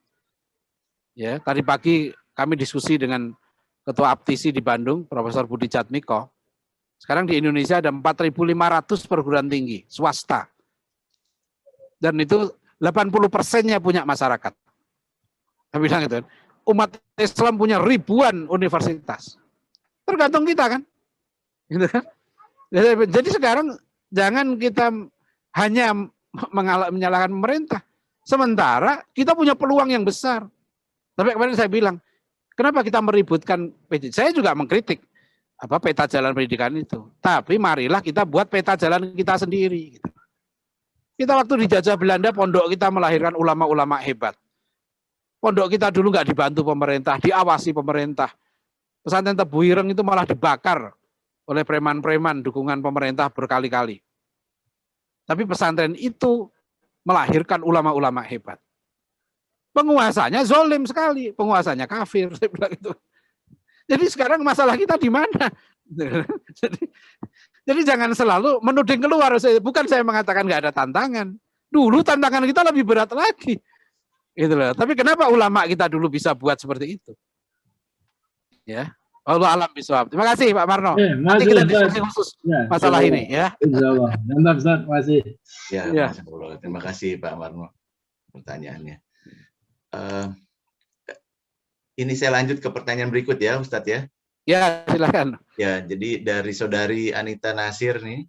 Speaker 1: Ya, tadi pagi kami diskusi dengan Ketua Aptisi di Bandung, Profesor Budi Jatmiko. Sekarang di Indonesia ada 4.500 perguruan tinggi swasta. Dan itu 80%-nya punya masyarakat. Saya bilang itu, umat Islam punya ribuan universitas. Tergantung kita kan. Gitu kan? Jadi sekarang jangan kita hanya menyalahkan pemerintah. Sementara kita punya peluang yang besar. Tapi kemarin saya bilang, kenapa kita meributkan PJ? Saya juga mengkritik peta jalan pendidikan itu. Tapi marilah kita buat peta jalan kita sendiri. Kita waktu dijajah Belanda, pondok kita melahirkan ulama-ulama hebat. Pondok kita dulu nggak dibantu pemerintah, diawasi pemerintah. Pesantren Tebu Ireng itu malah dibakar oleh preman-preman dukungan pemerintah berkali-kali. Tapi pesantren itu melahirkan ulama-ulama hebat. Penguasanya zolim sekali, penguasanya kafir. Saya bilang itu. Jadi sekarang masalah kita di mana? Jadi jangan selalu menuding keluar. Bukan saya mengatakan nggak ada tantangan. Dulu tantangan kita lebih berat lagi. Gitu loh. Tapi kenapa ulama kita dulu bisa buat seperti itu? Ya, Allah alam bisawab. Terima kasih Pak Marno. Nanti kita diskusi khusus masalah ini ya.
Speaker 3: Insyaallah. Mantap Ustaz, terima kasih.
Speaker 2: Ya. Terima kasih Pak Marno pertanyaannya. Ini saya lanjut ke pertanyaan berikut ya Ustadz ya.
Speaker 1: Ya, silakan.
Speaker 2: Ya, jadi dari saudari Anita Nasir nih,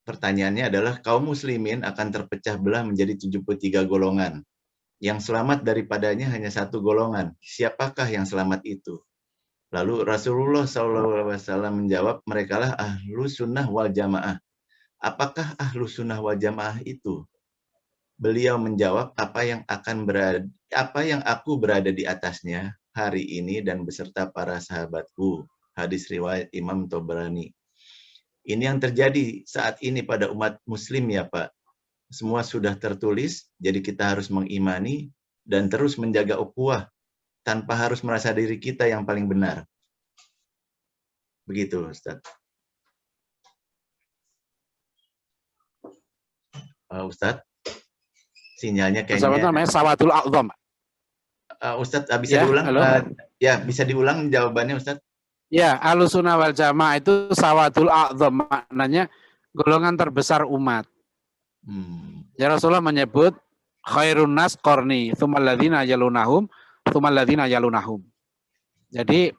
Speaker 2: pertanyaannya adalah kaum muslimin akan terpecah belah menjadi 73 golongan. Yang selamat daripadanya hanya satu golongan. Siapakah yang selamat itu? Lalu Rasulullah SAW menjawab, merekalah ahlu sunnah wal jamaah. Apakah ahlu sunnah wal jamaah itu? Beliau menjawab, apa yang aku berada di atasnya hari ini dan beserta para sahabatku. Hadis riwayat Imam Tabrani. Ini yang terjadi saat ini pada umat muslim ya Pak. Semua sudah tertulis, jadi kita harus mengimani dan terus menjaga ukhuwah tanpa harus merasa diri kita yang paling benar. Begitu Ustaz. Ustaz, sinyalnya kayaknya.
Speaker 1: Apa namanya Sawadul A'zam.
Speaker 2: Ustaz, bisa diulang? Ya, bisa diulang jawabannya Ustaz.
Speaker 1: Ya, Ahlussunnah wal Jamaah itu Sawadul A'zam, maknanya golongan terbesar umat. Ya Rasulullah menyebut khairun nas qarni, tsummal ladzina yalunahum, tsummal ladzina yalunahum. Jadi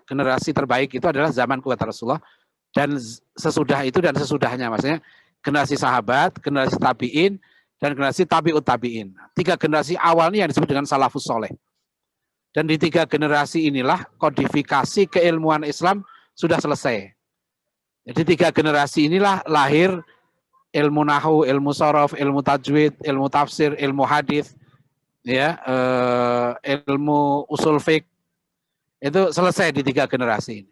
Speaker 1: generasi terbaik itu adalah zaman kata Rasulullah dan sesudah itu dan sesudahnya, maksudnya generasi sahabat, generasi tabi'in dan generasi tabi'ut tabi'in. 3 generasi awal ini yang disebut dengan salafus soleh. Dan di 3 generasi inilah kodifikasi keilmuan Islam sudah selesai. Jadi 3 generasi inilah lahir ilmu nahu, ilmu sorof, ilmu tajwid, ilmu tafsir, ilmu hadis, ya, ilmu usul fiqh, itu selesai di 3 generasi ini.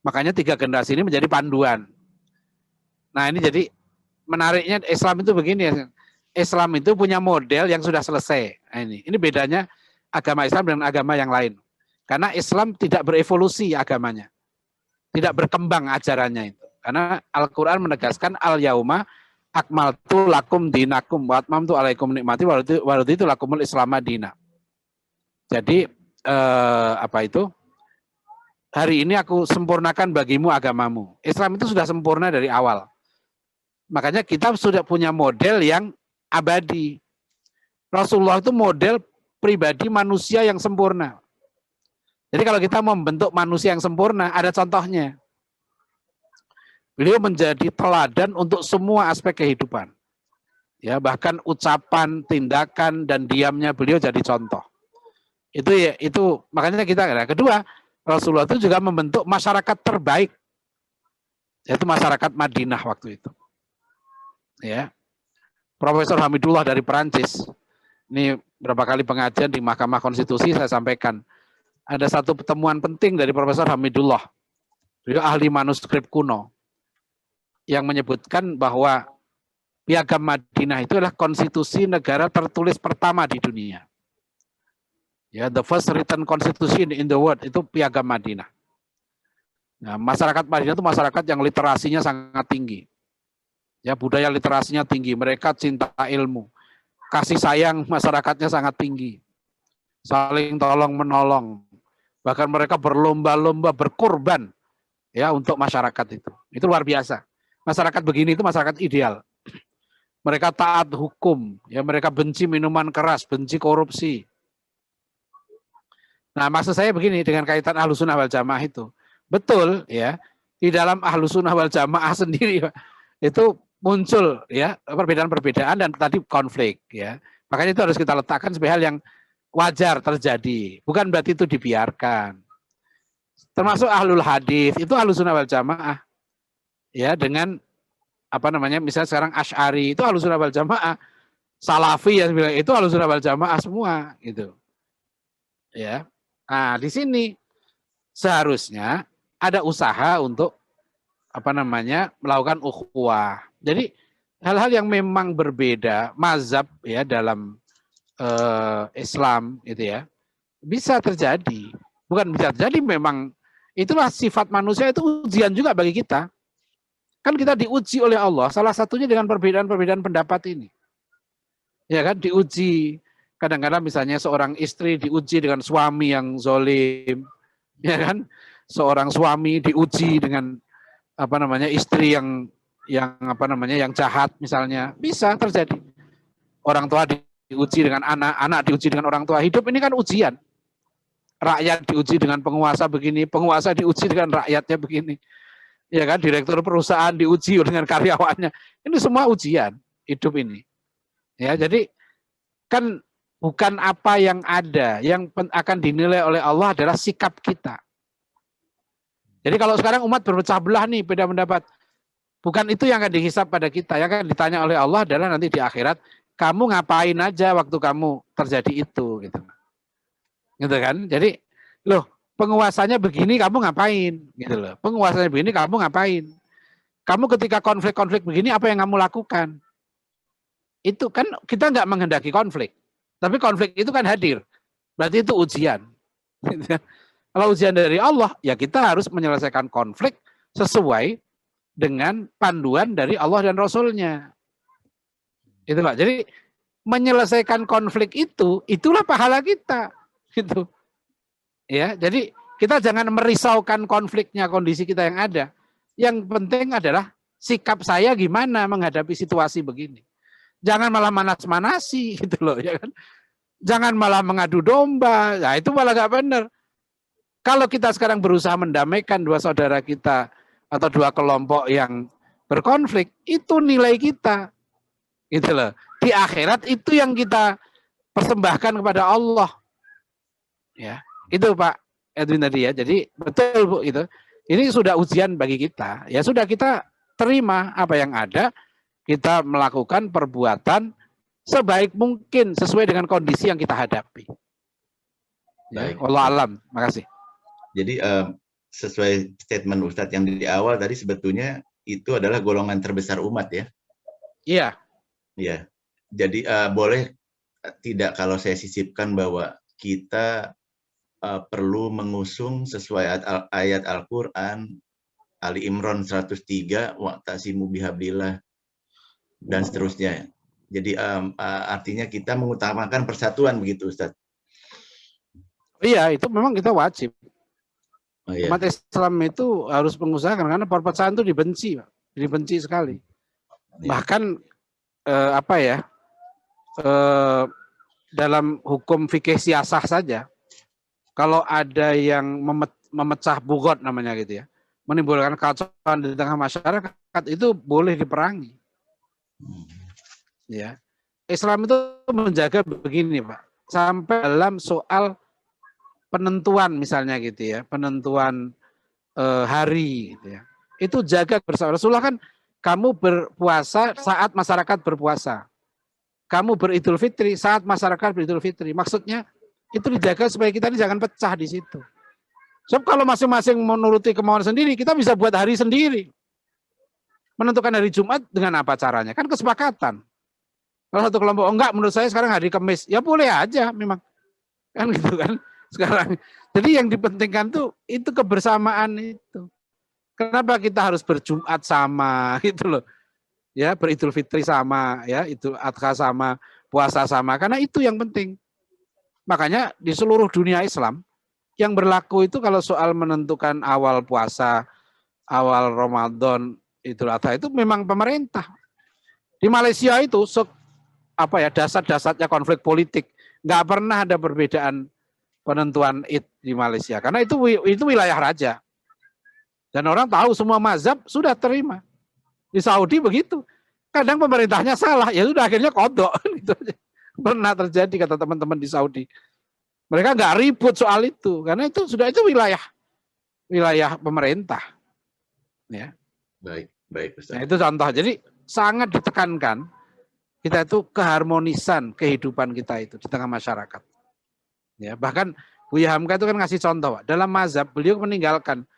Speaker 1: Makanya 3 generasi ini menjadi panduan. Nah ini jadi menariknya Islam itu begini ya. Islam itu punya model yang sudah selesai. Nah, ini bedanya agama Islam dengan agama yang lain. Karena Islam tidak berevolusi agamanya. Tidak berkembang ajarannya itu. Karena Al-Quran menegaskan al-yauma akmaltu lakum dinakum wa atmamtu alaikum nikmati wa raditu lakumul islam madina. Jadi hari ini aku sempurnakan bagimu agamamu. Islam itu sudah sempurna dari awal. Makanya kita sudah punya model yang abadi. Rasulullah itu model pribadi manusia yang sempurna. Jadi kalau kita membentuk manusia yang sempurna, ada contohnya. Beliau menjadi teladan untuk semua aspek kehidupan. Ya, bahkan ucapan, tindakan, dan diamnya beliau jadi contoh. Itu makanya kita. Kedua, Rasulullah itu juga membentuk masyarakat terbaik, yaitu masyarakat Madinah waktu itu. Ya, Profesor Hamidullah dari Perancis. Ini berapa kali pengajian di Mahkamah Konstitusi saya sampaikan. Ada satu pertemuan penting dari Profesor Hamidullah. Beliau ahli manuskrip kuno yang menyebutkan bahwa Piagam Madinah itu adalah konstitusi negara tertulis pertama di dunia. Ya, the first written constitution in the world itu Piagam Madinah. Nah, masyarakat Madinah itu masyarakat yang literasinya sangat tinggi. Ya, budaya literasinya tinggi, mereka cinta ilmu. Kasih sayang masyarakatnya sangat tinggi. Saling tolong menolong. Bahkan mereka berlomba-lomba berkorban ya untuk masyarakat itu. Itu luar biasa. Masyarakat begini itu masyarakat ideal. Mereka taat hukum, ya mereka benci minuman keras, benci korupsi. Nah, maksud saya begini dengan kaitan Ahlussunnah wal Jamaah itu. Betul ya, di dalam Ahlussunnah wal Jamaah sendiri itu muncul ya perbedaan-perbedaan dan tadi konflik ya. Makanya itu harus kita letakkan sebagai hal yang wajar terjadi, bukan berarti itu dibiarkan. Termasuk Ahlul Hadis itu Ahlussunnah wal Jamaah ya, dengan apa namanya, misalnya sekarang Asy'ari itu Ahlussunnah wal Jamaah, Salafi ya itu Ahlussunnah wal Jamaah semua gitu. Ya. Nah, di sini seharusnya ada usaha untuk apa namanya melakukan ukhuwah. Jadi hal-hal yang memang berbeda mazhab ya dalam Islam itu ya bisa terjadi. Bukan bisa terjadi, memang itulah sifat manusia, itu ujian juga bagi kita. Kan kita diuji oleh Allah, salah satunya dengan perbedaan-perbedaan pendapat ini. Ya kan, diuji. Kadang-kadang misalnya seorang istri diuji dengan suami yang zalim, ya kan? Seorang suami diuji dengan apa namanya istri yang apa namanya yang jahat misalnya, bisa terjadi. Orang tua diuji dengan anak, anak diuji dengan orang tua. Hidup ini kan ujian. Rakyat diuji dengan penguasa begini, penguasa diuji dengan rakyatnya begini. Ya kan, direktur perusahaan diuji dengan karyawannya. Ini semua ujian hidup ini. Ya, jadi kan bukan apa yang ada, yang akan dinilai oleh Allah adalah sikap kita. Jadi kalau sekarang umat berpecah belah nih, beda pendapat, bukan itu yang akan dihisab pada kita. Yang akan ditanya oleh Allah adalah nanti di akhirat, kamu ngapain aja waktu kamu terjadi itu, gitu. Gitu kan? Jadi, loh, penguasanya begini kamu ngapain, gitu loh. Penguasanya begini kamu ngapain? Kamu ketika konflik-konflik begini apa yang kamu lakukan? Itu kan kita nggak menghendaki konflik, tapi konflik itu kan hadir. Berarti itu ujian. Kalau ujian dari Allah, ya kita harus menyelesaikan konflik sesuai dengan panduan dari Allah dan Rasulnya. Itu Pak. Jadi menyelesaikan konflik itu, itulah pahala kita. Gitu. Ya, jadi kita jangan merisaukan konfliknya, kondisi kita yang ada. Yang penting adalah sikap saya gimana menghadapi situasi begini. Jangan malah manas-manasi gitu loh, ya kan? Jangan malah mengadu domba. Nah, itu malah gak benar. Kalau kita sekarang berusaha mendamaikan dua saudara kita atau dua kelompok yang berkonflik, itu nilai kita. Gitu loh. Di akhirat itu yang kita persembahkan kepada Allah. Ya, itu Pak Edwin tadi ya. Jadi betul Bu itu. Ini sudah ujian bagi kita. Ya sudah, kita terima apa yang ada, kita melakukan perbuatan sebaik mungkin sesuai dengan kondisi yang kita hadapi. Ya, wallahu alam. Makasih.
Speaker 2: Jadi sesuai statement Ustadz yang di awal tadi, sebetulnya itu adalah golongan terbesar umat ya.
Speaker 1: Iya.
Speaker 2: Iya. Jadi boleh tidak kalau saya sisipkan bahwa kita perlu mengusung sesuai ayat Al-Quran, Ali Imran 103, wa'tasimu bihablillah, dan seterusnya. Jadi artinya kita mengutamakan persatuan begitu Ustadz.
Speaker 1: Iya, itu memang kita wajib.
Speaker 2: Oh, iya.
Speaker 1: Umat Islam itu harus mengusahakan, karena perpecahan itu dibenci, Pak. Dibenci sekali. Iya. Bahkan dalam hukum fikih siasah saja, kalau ada yang memecah bugot namanya gitu ya, menimbulkan kacauan di tengah masyarakat, itu boleh diperangi. Ya, Islam itu menjaga begini Pak, sampai dalam soal penentuan misalnya gitu ya, penentuan hari gitu ya, itu jaga bersama. Rasulullah kan, kamu berpuasa saat masyarakat berpuasa, kamu beridul fitri saat masyarakat beridul fitri. Maksudnya itu dijaga supaya kita ini jangan pecah di situ. Sebab kalau masing-masing menuruti kemauan sendiri, kita bisa buat hari sendiri. Menentukan hari Jumat dengan apa caranya? Kan kesepakatan. Kalau satu kelompok, enggak, menurut saya sekarang hari Kamis, ya boleh aja memang. Kan gitu kan sekarang. Jadi yang dipentingkan tuh itu kebersamaan itu. Kenapa kita harus berjumat sama gitu loh. Ya, beridul fitri sama, ya, Idul Adha sama, puasa sama, karena itu yang penting. Makanya di seluruh dunia Islam yang berlaku itu kalau soal menentukan awal puasa, awal Ramadan, Idul Adha itu memang pemerintah. Di Malaysia itu dasar-dasarnya konflik politik, nggak pernah ada perbedaan penentuan Id di Malaysia karena itu wilayah raja. Dan orang tahu semua mazhab sudah terima. Di Saudi begitu. Kadang pemerintahnya salah, ya sudah akhirnya kodok. Gitu. Pernah terjadi kata teman-teman di Saudi. Mereka nggak ribut soal itu, karena itu wilayah pemerintah. Ya.
Speaker 2: Baik Ustaz.
Speaker 1: Nah, itu contoh. Jadi sangat ditekankan kita itu keharmonisan kehidupan kita itu di tengah masyarakat. Ya, bahkan Buya Hamka itu kan ngasih contoh, Pak. Dalam mazhab beliau meninggalkan.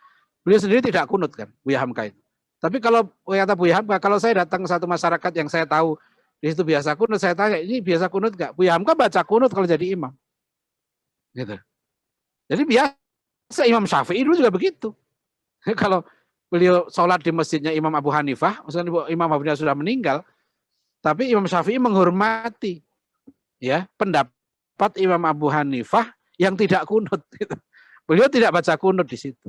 Speaker 1: Beliau sendiri tidak kunut kan, Buya Hamka itu. Tapi kalau kata Buya Hamka, kalau saya datang ke satu masyarakat yang saya tahu di situ biasa kunut, saya tanya, ini biasa kunut nggak? Buya Hamka baca kunut kalau jadi imam. Gitu. Jadi biasa Imam Syafi'i dulu juga begitu. Kalau beliau sholat di masjidnya Imam Abu Hanifah, maksudnya Imam Abu Hanifah sudah meninggal, tapi Imam Syafi'i menghormati ya pendapat Imam Abu Hanifah yang tidak kunut. Gitu. Beliau tidak baca kunut di situ.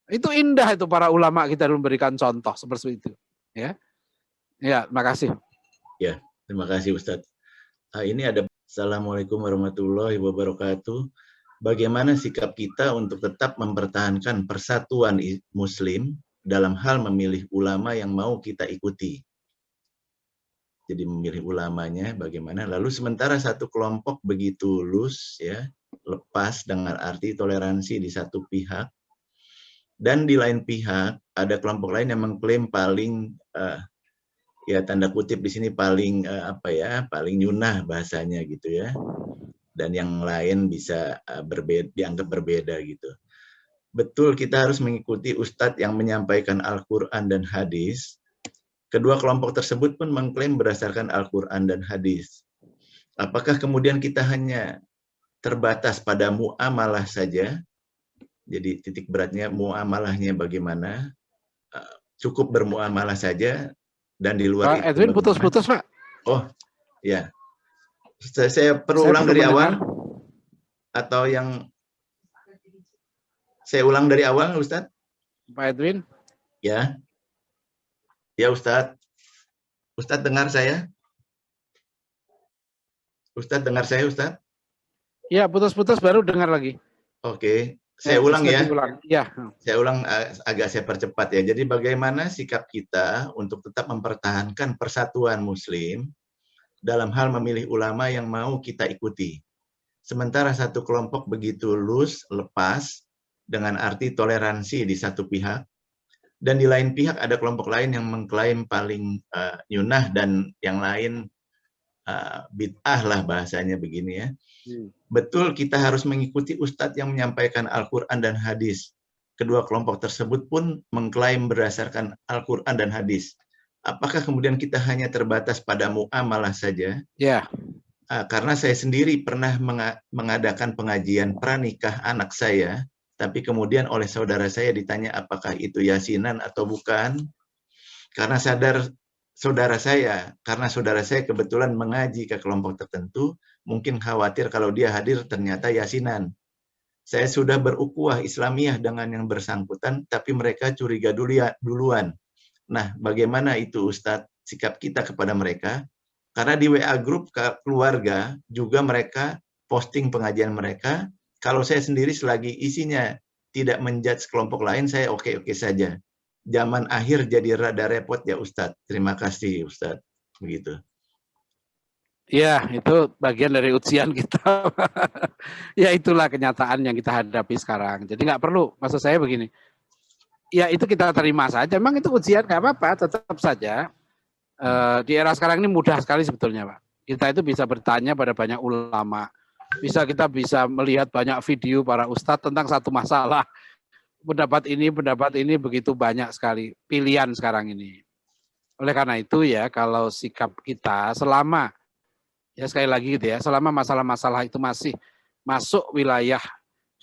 Speaker 1: Itu indah itu para ulama kita memberikan contoh seperti itu. Ya, terima kasih.
Speaker 2: Ya, terima kasih Ustadz. Ini ada Assalamualaikum warahmatullahi wabarakatuh. Bagaimana sikap kita untuk tetap mempertahankan persatuan Muslim dalam hal memilih ulama yang mau kita ikuti? Jadi memilih ulamanya bagaimana? Lalu sementara satu kelompok begitu lus, ya, lepas dengan arti toleransi di satu pihak. Dan di lain pihak ada kelompok lain yang mengklaim paling ya tanda kutip di sini paling paling nyunah bahasanya gitu ya. Dan yang lain bisa dianggap berbeda gitu. Betul kita harus mengikuti ustadz yang menyampaikan Al-Qur'an dan hadis. Kedua kelompok tersebut pun mengklaim berdasarkan Al-Qur'an dan hadis. Apakah kemudian kita hanya terbatas pada muamalah saja? Jadi titik beratnya muamalahnya bagaimana? Cukup bermuamalah saja dan di luar
Speaker 1: Pak Edwin putus-putus, Pak.
Speaker 2: Oh, ya. Saya perlu ulang dari awal atau yang saya ulang dari awal, Ustadz?
Speaker 1: Pak Edwin?
Speaker 2: Ya. Ya, Ustadz. Ustadz dengar saya? Ustadz dengar saya, Ustadz?
Speaker 1: Ya, putus-putus baru dengar lagi.
Speaker 2: Oke. Saya ulang ya.
Speaker 1: Ya.
Speaker 2: Saya ulang agak saya percepat ya. Jadi bagaimana sikap kita untuk tetap mempertahankan persatuan Muslim dalam hal memilih ulama yang mau kita ikuti. Sementara satu kelompok begitu lepas dengan arti toleransi di satu pihak, dan di lain pihak ada kelompok lain yang mengklaim paling nyunah dan yang lain bid'ah lah bahasanya begini ya. Betul kita harus mengikuti ustadz yang menyampaikan Al-Quran dan hadis. Kedua kelompok tersebut pun mengklaim berdasarkan Al-Quran dan hadis. Apakah kemudian kita hanya terbatas pada muamalah saja?
Speaker 1: Ya.
Speaker 2: Karena saya sendiri pernah mengadakan pengajian pranikah anak saya, tapi kemudian oleh saudara saya ditanya apakah itu yasinan atau bukan. Karena saudara saya kebetulan mengaji ke kelompok tertentu, mungkin khawatir kalau dia hadir ternyata yasinan. Saya sudah berukhuwah Islamiyah dengan yang bersangkutan, tapi mereka curiga duluan. Nah, bagaimana itu Ustadz sikap kita kepada mereka? Karena di WA grup keluarga juga mereka posting pengajian mereka. Kalau saya sendiri selagi isinya tidak menjudge kelompok lain, saya oke-oke saja. Zaman akhir jadi rada repot ya Ustadz. Terima kasih Ustadz. Begitu.
Speaker 1: Ya, itu bagian dari ujian kita. Ya itulah kenyataan yang kita hadapi sekarang. Jadi nggak perlu, maksud saya begini. Ya itu kita terima saja. Memang itu ujian, nggak apa-apa, tetap saja. Di era sekarang ini mudah sekali sebetulnya, Pak. Kita itu bisa bertanya pada banyak ulama. Kita bisa melihat banyak video para ustadz tentang satu masalah. Pendapat ini begitu banyak sekali pilihan sekarang ini. Oleh karena itu ya, kalau sikap kita selama ya sekali lagi gitu ya, selama masalah-masalah itu masih masuk wilayah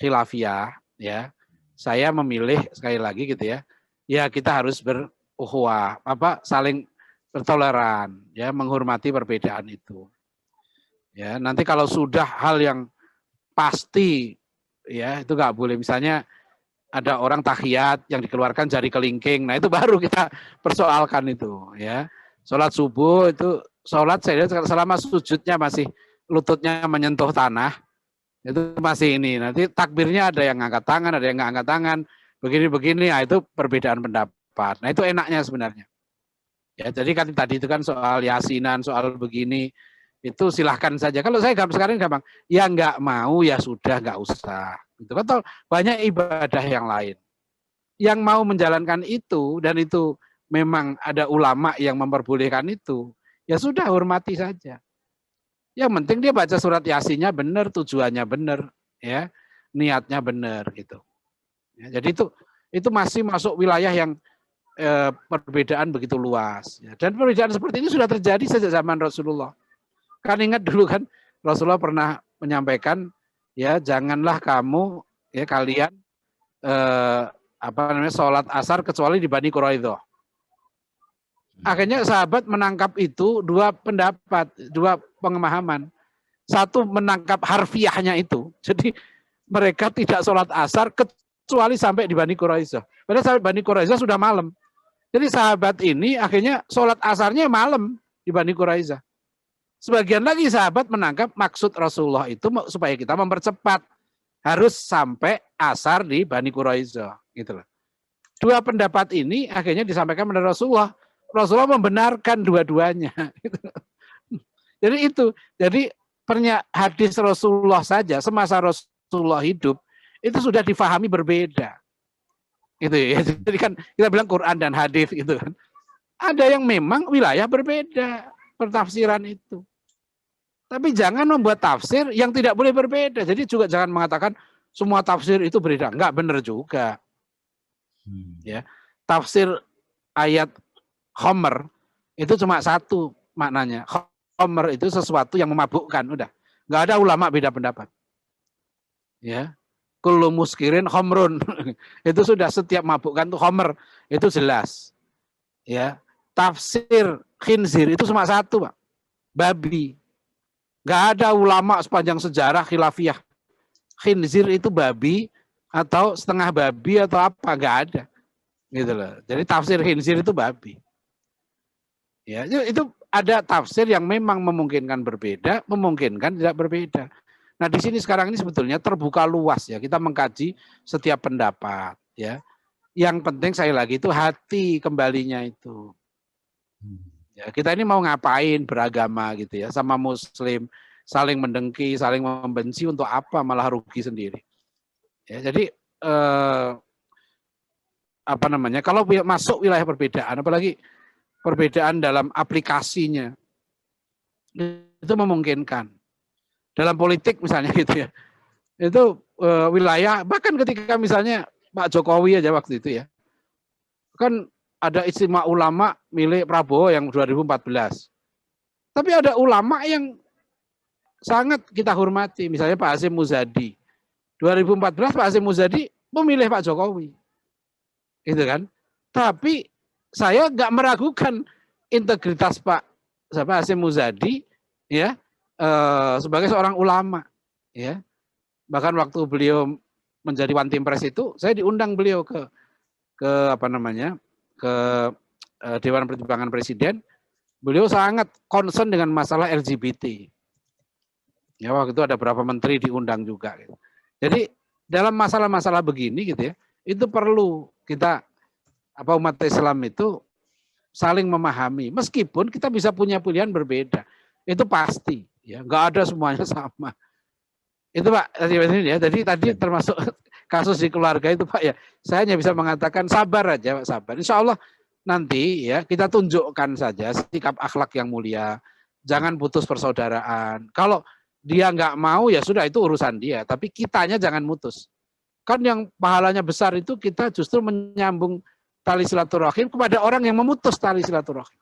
Speaker 1: khilafiyah ya, saya memilih sekali lagi gitu ya, ya kita harus berukhuwah, saling bertoleran ya, menghormati perbedaan itu. Ya, nanti kalau sudah hal yang pasti ya itu nggak boleh. Misalnya ada orang tahiyat yang dikeluarkan jari kelingking, nah itu baru kita persoalkan itu, ya. Sholat subuh itu sholat saya lihat selama sujudnya masih lututnya menyentuh tanah, itu masih ini. Nanti takbirnya ada yang angkat tangan, ada yang nggak angkat tangan, begini-begini, nah itu perbedaan pendapat. Nah itu enaknya sebenarnya. Ya, jadi kan tadi itu kan soal yasinan, soal begini, itu silahkan saja. Kalau saya sekarang gampang, ya nggak mau ya sudah nggak usah. Gitu kan banyak ibadah yang lain. Yang mau menjalankan itu dan itu memang ada ulama yang memperbolehkan itu, ya sudah hormati saja. Yang penting dia baca surat Yasinnya benar, tujuannya benar, ya, niatnya benar gitu. Ya, jadi itu masih masuk wilayah yang perbedaan begitu luas. Ya. Dan perbedaan seperti ini sudah terjadi sejak zaman Rasulullah. Kan ingat dulu kan Rasulullah pernah menyampaikan, ya janganlah kamu ya kalian sholat asar kecuali di Bani Quraidah. Akhirnya sahabat menangkap itu dua pendapat, dua pemahaman. Satu menangkap harfiahnya itu, jadi mereka tidak sholat asar kecuali sampai di Bani Quraidah. Padahal sampai Bani Quraidah sudah malam. Jadi sahabat ini akhirnya sholat asarnya malam di Bani Quraidah. Sebagian lagi sahabat menangkap maksud Rasulullah itu supaya kita mempercepat. Harus sampai asar di Bani Quraidah. Gitu loh. Dua pendapat ini akhirnya disampaikan kepada Rasulullah. Rasulullah membenarkan dua-duanya. Jadi itu. Jadi hadis Rasulullah saja semasa Rasulullah hidup itu sudah difahami berbeda. Gitu ya. Jadi kan kita bilang Quran dan hadis gitu kan. Ada yang memang wilayah berbeda pertafsiran itu. Tapi jangan membuat tafsir yang tidak boleh berbeda. Jadi juga jangan mengatakan semua tafsir itu berbeda. Enggak benar juga. Ya, tafsir ayat Homer itu cuma satu maknanya. Homer itu sesuatu yang memabukkan. Udah, enggak ada ulama beda pendapat. Ya, kullu muskirin homrun. Itu sudah setiap mabukkan itu Homer. Itu jelas. Ya, tafsir khinzir itu cuma satu, Pak. Babi. Nggak ada ulama sepanjang sejarah khilafiyah. Khinzir itu babi atau setengah babi atau apa, nggak ada. Gitu loh. Jadi tafsir khinzir itu babi. Ya, itu ada tafsir yang memang memungkinkan berbeda, memungkinkan tidak berbeda. Nah, di sini sekarang ini sebetulnya terbuka luas ya. Kita mengkaji setiap pendapat ya. Yang penting saya lagi itu hati kembalinya itu. Ya, kita ini mau ngapain beragama gitu ya, sama muslim, saling mendengki, saling membenci untuk apa, malah rugi sendiri. Ya, jadi kalau masuk wilayah perbedaan, apalagi perbedaan dalam aplikasinya, itu memungkinkan. Dalam politik misalnya gitu ya, itu wilayah, bahkan ketika misalnya Pak Jokowi aja waktu itu ya, kan ada istimewa ulama milik Prabowo yang 2014. Tapi ada ulama yang sangat kita hormati. Misalnya Pak Hasyim Muzadi. 2014 Pak Hasyim Muzadi memilih Pak Jokowi. Gitu kan. Tapi saya nggak meragukan integritas Pak Hasyim Muzadi ya, sebagai seorang ulama. Ya. Bahkan waktu beliau menjadi One Team Press itu, saya diundang beliau ke Dewan Pertimbangan Presiden. Beliau sangat concern dengan masalah LGBT. Ya, waktu itu ada beberapa menteri diundang juga. Gitu. Jadi dalam masalah-masalah begini gitu ya, itu perlu kita umat Islam itu saling memahami. Meskipun kita bisa punya pilihan berbeda, itu pasti. Ya, nggak ada semuanya sama. Itu Pak. Jadi tadi termasuk kasus di keluarga itu Pak ya, saya hanya bisa mengatakan sabar aja Pak, sabar. Insya Allah nanti ya kita tunjukkan saja sikap akhlak yang mulia, jangan putus persaudaraan. Kalau dia nggak mau ya sudah itu urusan dia, tapi kitanya jangan mutus. Kan yang pahalanya besar itu kita justru menyambung tali silaturahim kepada orang yang memutus tali silaturahim.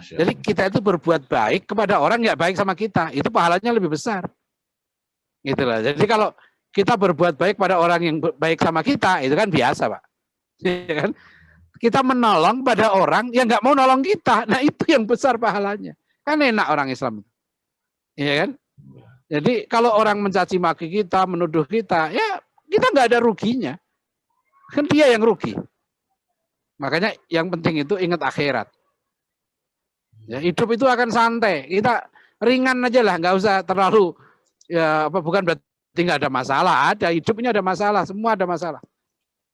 Speaker 1: Jadi kita itu berbuat baik kepada orang yang baik sama kita, itu pahalanya lebih besar. Gitulah. Jadi kalau kita berbuat baik pada orang yang baik sama kita, itu kan biasa, Pak. Ya kan? Kita menolong pada orang yang nggak mau nolong kita. Nah, itu yang besar pahalanya. Kan enak orang Islam. Iya kan? Jadi kalau orang mencaci maki kita, menuduh kita, ya kita nggak ada ruginya. Kan dia yang rugi. Makanya yang penting itu ingat akhirat. Ya, hidup itu akan santai. Kita ringan aja lah, nggak usah terlalu ya apa bukan berarti nggak ada masalah. Ada, hidupnya ada masalah, semua ada masalah.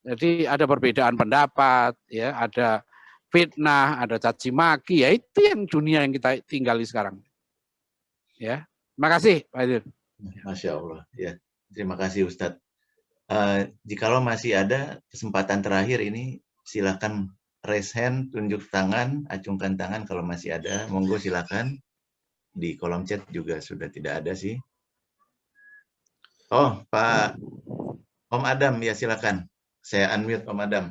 Speaker 1: Jadi ada perbedaan pendapat, ya, ada fitnah, ada caci maki, ya itu yang dunia yang kita tinggali sekarang. Ya, terima kasih Pak Idil.
Speaker 2: Masya Allah. Ya, terima kasih Ustadz. Jikalau masih ada kesempatan terakhir ini, silakan raise hand, tunjuk tangan, acungkan tangan kalau masih ada. Monggo silakan. Di kolom chat juga sudah tidak ada sih. Oh, Pak Om Adam, ya silakan. Saya unmute Om Adam.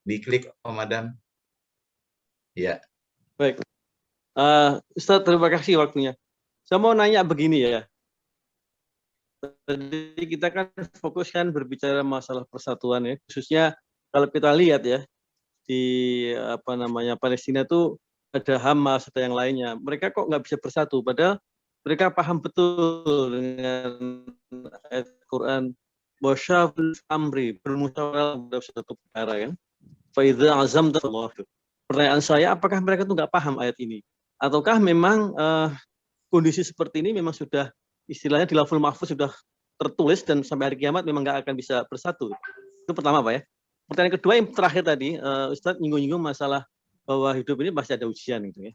Speaker 2: Diklik Om Adam. Ya.
Speaker 4: Baik. Ustadz, terima kasih waktunya. Saya mau nanya begini ya. Tadi kita kan fokus kan berbicara masalah persatuan ya, khususnya kalau kita lihat ya di Palestina tuh ada Hamas atau yang lainnya. Mereka kok nggak bisa bersatu, padahal mereka paham betul dengan ayat Quran wasyafil amri, bermusyawarah dalam satu perkara kan. Fa idza azamta Allah. Pertanyaan saya, apakah mereka tuh nggak paham ayat ini? Ataukah memang kondisi seperti ini memang sudah istilahnya di Lauful Mahfuz sudah tertulis dan sampai hari kiamat memang nggak akan bisa bersatu? Itu pertama Pak ya. Pertanyaan kedua yang terakhir tadi, Ustadz nyinggung-nyinggung masalah bahwa hidup ini pasti ada ujian gitu ya.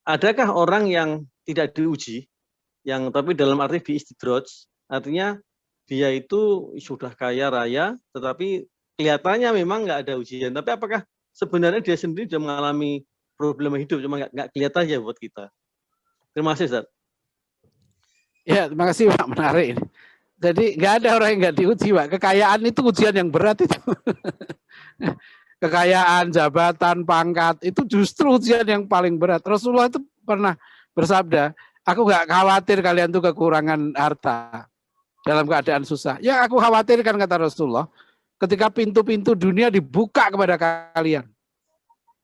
Speaker 4: Adakah orang yang tidak diuji, yang tapi dalam arti diistidraj, artinya dia itu sudah kaya raya, tetapi kelihatannya memang nggak ada ujian. Tapi apakah sebenarnya dia sendiri sudah mengalami problem hidup, cuma nggak kelihatan aja buat kita? Terima kasih, Ustaz.
Speaker 1: Ya, terima kasih Pak, menarik ini. Jadi nggak ada orang yang nggak diuji Pak. Kekayaan itu ujian yang berat itu. Kekayaan, jabatan, pangkat itu justru ujian yang paling berat. Rasulullah itu pernah bersabda, aku nggak khawatir kalian tuh kekurangan harta dalam keadaan susah. Ya aku khawatirkan kata Rasulullah, ketika pintu-pintu dunia dibuka kepada kalian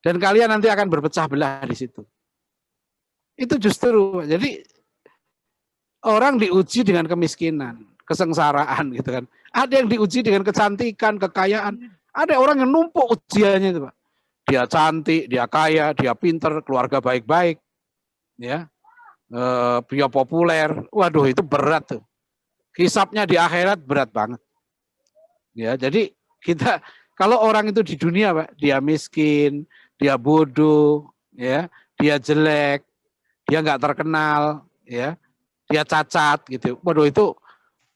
Speaker 1: dan kalian nanti akan berpecah belah di situ. Itu justru jadi orang diuji dengan kemiskinan, kesengsaraan gitu kan. Ada yang diuji dengan kecantikan, kekayaan. Ada orang yang numpuk ujiannya itu Pak. Dia cantik, dia kaya, dia pinter, keluarga baik-baik, ya, dia populer. Waduh itu berat tuh. Hisapnya di akhirat berat banget. Ya, jadi kita kalau orang itu di dunia Pak, dia miskin, dia bodoh, ya, dia jelek, dia nggak terkenal, ya, dia cacat gitu. Waduh itu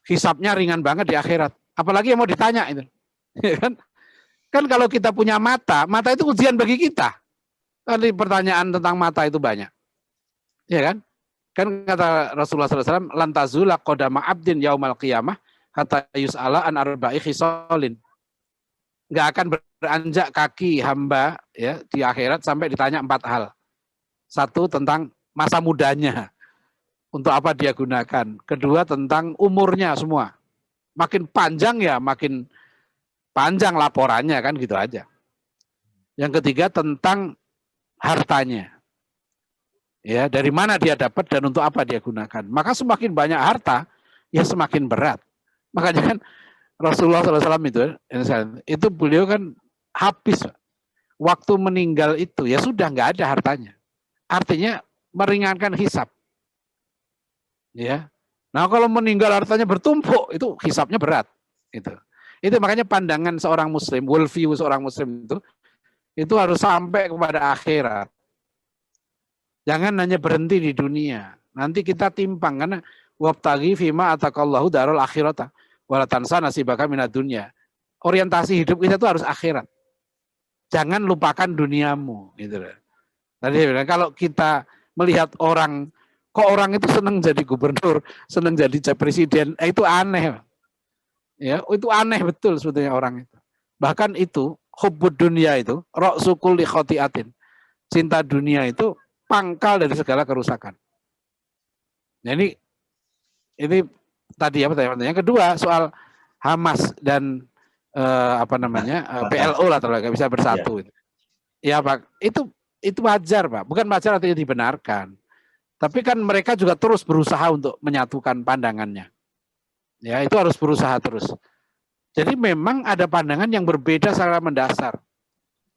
Speaker 1: hisapnya ringan banget di akhirat. Apalagi yang mau ditanya itu, ya kan? Kan kalau kita punya mata, mata itu ujian bagi kita. Tadi pertanyaan tentang mata itu banyak, ya kan? Kan kata Rasulullah SAW, lantazula qadama abdin yaumal qiyamah hatta yus'ala an arba'i khisalin. Nggak akan beranjak kaki hamba ya di akhirat sampai ditanya 4 hal. Satu tentang masa mudanya, untuk apa dia gunakan. Kedua tentang umurnya semua. Makin panjang ya makin panjang laporannya kan gitu aja. Yang ketiga tentang hartanya. Ya, dari mana dia dapat dan untuk apa dia gunakan. Maka semakin banyak harta, ya semakin berat. Makanya kan Rasulullah SAW itu beliau kan habis waktu meninggal itu ya sudah nggak ada hartanya. Artinya meringankan hisab. Ya. Nah kalau meninggal hartanya bertumpuk itu hisabnya berat. Itu makanya pandangan seorang Muslim, worldview seorang Muslim itu harus sampai kepada akhirat. Jangan hanya berhenti di dunia. Nanti kita timpang karena wabtaghi fima atakallahu darul akhirata wala tansa nasibaka minad dunya. Orientasi hidup kita itu harus akhirat. Jangan lupakan duniamu gitu. Tadi kalau kita melihat orang kok orang itu senang jadi gubernur, senang jadi presiden, itu aneh. Ya, itu aneh betul sebetulnya orang itu. Bahkan itu hubbud dunia itu ra'su kulli khotiatin. Cinta dunia itu pangkal dari segala kerusakan. Nah ini tadi ya pertanyaan. Yang kedua soal Hamas dan PLO lah kalau nggak bisa bersatu. Ya Pak, itu wajar Pak, bukan wajar artinya dibenarkan. Tapi kan mereka juga terus berusaha untuk menyatukan pandangannya. Ya, itu harus berusaha terus. Jadi memang ada pandangan yang berbeda secara mendasar.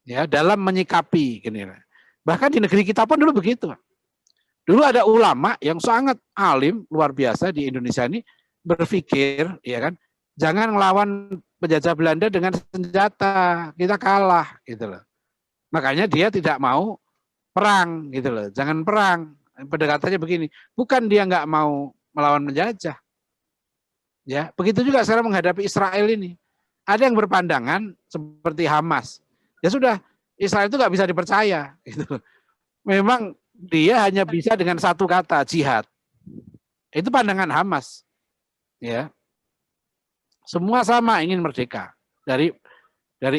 Speaker 1: Ya, dalam menyikapi gini. Bahkan di negeri kita pun dulu begitu. Dulu ada ulama yang sangat alim luar biasa di Indonesia ini berpikir, ya kan, jangan melawan penjajah Belanda dengan senjata, kita kalah gitu loh. Makanya dia tidak mau perang gitu loh, jangan perang. Pendekatannya begini, bukan dia nggak mau melawan penjajah. Ya, begitu juga sekarang menghadapi Israel ini. Ada yang berpandangan seperti Hamas. Ya sudah, Israel itu nggak bisa dipercaya. Gitu. Memang dia hanya bisa dengan satu kata, jihad. Itu pandangan Hamas. Ya, semua sama ingin merdeka dari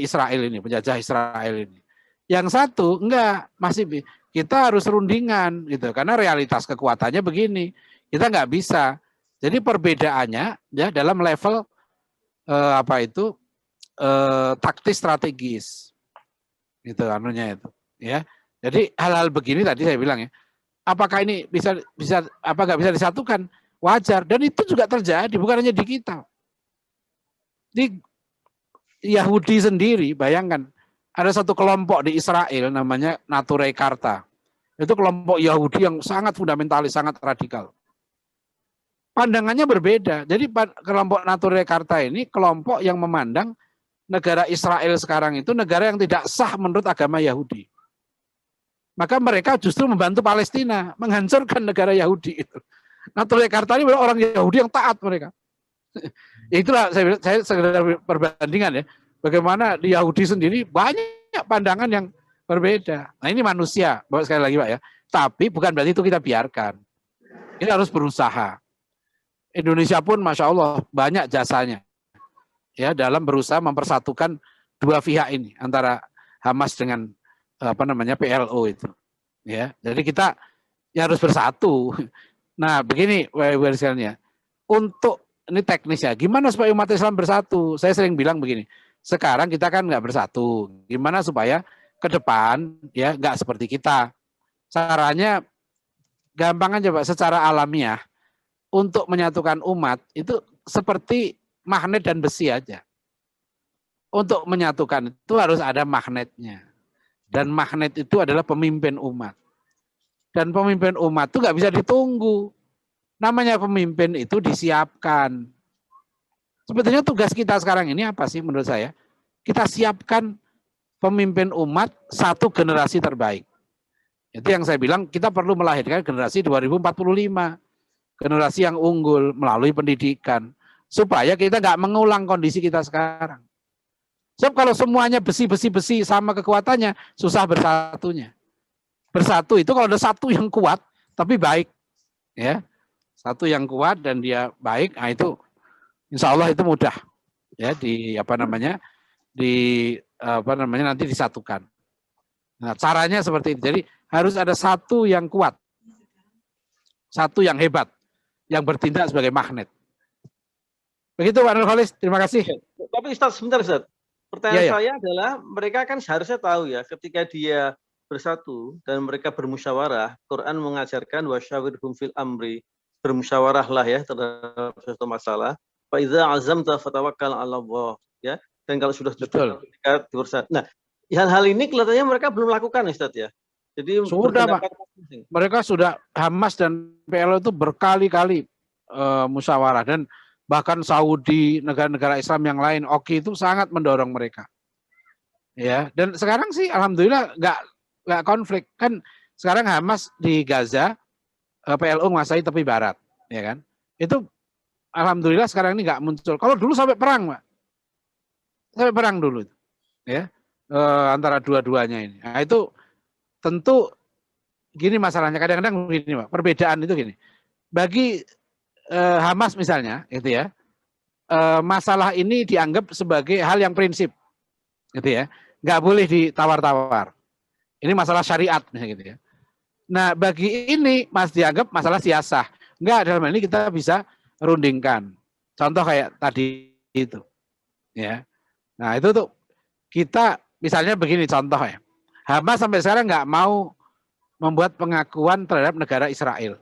Speaker 1: Israel ini, penjajah Israel ini. Yang satu enggak, masih kita harus rundingan gitu, karena realitas kekuatannya begini, kita nggak bisa. Jadi perbedaannya ya dalam level taktis strategis, gitu anunya itu, ya. Jadi hal-hal begini tadi saya bilang ya, apakah ini bisa apa nggak bisa disatukan? Wajar, dan itu juga terjadi bukan hanya di kita. Di Yahudi sendiri, bayangkan ada satu kelompok di Israel namanya Neturei Karta. Itu kelompok Yahudi yang sangat fundamentalis, sangat radikal. Pandangannya berbeda. Jadi kelompok Neturei Karta ini kelompok yang memandang negara Israel sekarang itu negara yang tidak sah menurut agama Yahudi. Maka mereka justru membantu Palestina menghancurkan negara Yahudi itu. Neturei Karta ini orang Yahudi yang taat mereka. Ya itulah saya sekedar perbandingan ya. Bagaimana di Yahudi sendiri banyak pandangan yang berbeda. Nah ini manusia, sekali lagi Pak ya. Tapi bukan berarti itu kita biarkan. Ini harus berusaha. Indonesia pun Masya Allah banyak jasanya. Ya dalam berusaha mempersatukan dua pihak ini. Antara Hamas dengan PLO itu. Ya, jadi kita ya harus bersatu. Nah begini Bapak sekalian, untuk ini teknis ya, gimana supaya umat Islam bersatu? Saya sering bilang begini, sekarang kita kan nggak bersatu. Gimana supaya ke depan ya nggak seperti kita? Caranya gampang aja Pak, secara alamiah untuk menyatukan umat itu seperti magnet dan besi aja. Untuk menyatukan itu harus ada magnetnya. Dan magnet itu adalah pemimpin umat. Dan pemimpin umat itu nggak bisa ditunggu. Namanya pemimpin itu disiapkan. Sebetulnya tugas kita sekarang ini apa sih menurut saya? Kita siapkan pemimpin umat satu generasi terbaik. Itu yang saya bilang kita perlu melahirkan generasi 2045. Generasi yang unggul melalui pendidikan. Supaya kita nggak mengulang kondisi kita sekarang. Sebab kalau semuanya besi-besi sama kekuatannya, susah bersatunya. Bersatu itu kalau ada satu yang kuat, tapi baik. Ya, satu yang kuat dan dia baik, nah itu insya Allah itu mudah ya nanti disatukan. Nah caranya seperti itu. Jadi harus ada satu yang kuat, satu yang hebat, yang bertindak sebagai magnet. Begitu Pak Nurholis, terima kasih.
Speaker 4: Tapi Ustaz, sebentar Ustaz. Pertanyaan saya adalah mereka kan seharusnya tahu ya ketika dia bersatu dan mereka bermusyawarah, Quran mengajarkan wasyawirhum fil amri, bermusyawarahlah ya terhadap suatu masalah. Fa idza azamta fatawakkal 'ala Allah ya. Dan kalau sudah
Speaker 1: betul
Speaker 4: bersatu. Nah, hal-hal ini kelihatannya mereka belum lakukan Ustaz ya. Jadi
Speaker 1: sudah Pak. Mereka sudah Hamas dan PLO itu berkali-kali musyawarah dan bahkan Saudi, negara-negara Islam yang lain, OKI itu sangat mendorong mereka. Ya, dan sekarang sih alhamdulillah nggak konflik. Kan sekarang Hamas di Gaza, PLO menguasai tepi barat, ya kan? Itu alhamdulillah sekarang ini nggak muncul. Kalau dulu sampai perang, Pak. Sampai perang dulu. Ya. Antara dua-duanya ini. Nah, itu tentu gini masalahnya. Kadang-kadang begini, Pak. Perbedaan itu gini. Bagi Hamas misalnya, gitu ya, masalah ini dianggap sebagai hal yang prinsip, gitu ya, nggak boleh ditawar-tawar. Ini masalah syariat, gitu ya. Nah, bagi ini dianggap masalah siasah. Enggak, dalam hal ini kita bisa rundingkan. Contoh kayak tadi itu, ya. Nah, itu tuh kita misalnya begini contoh ya. Hamas sampai sekarang nggak mau membuat pengakuan terhadap negara Israel.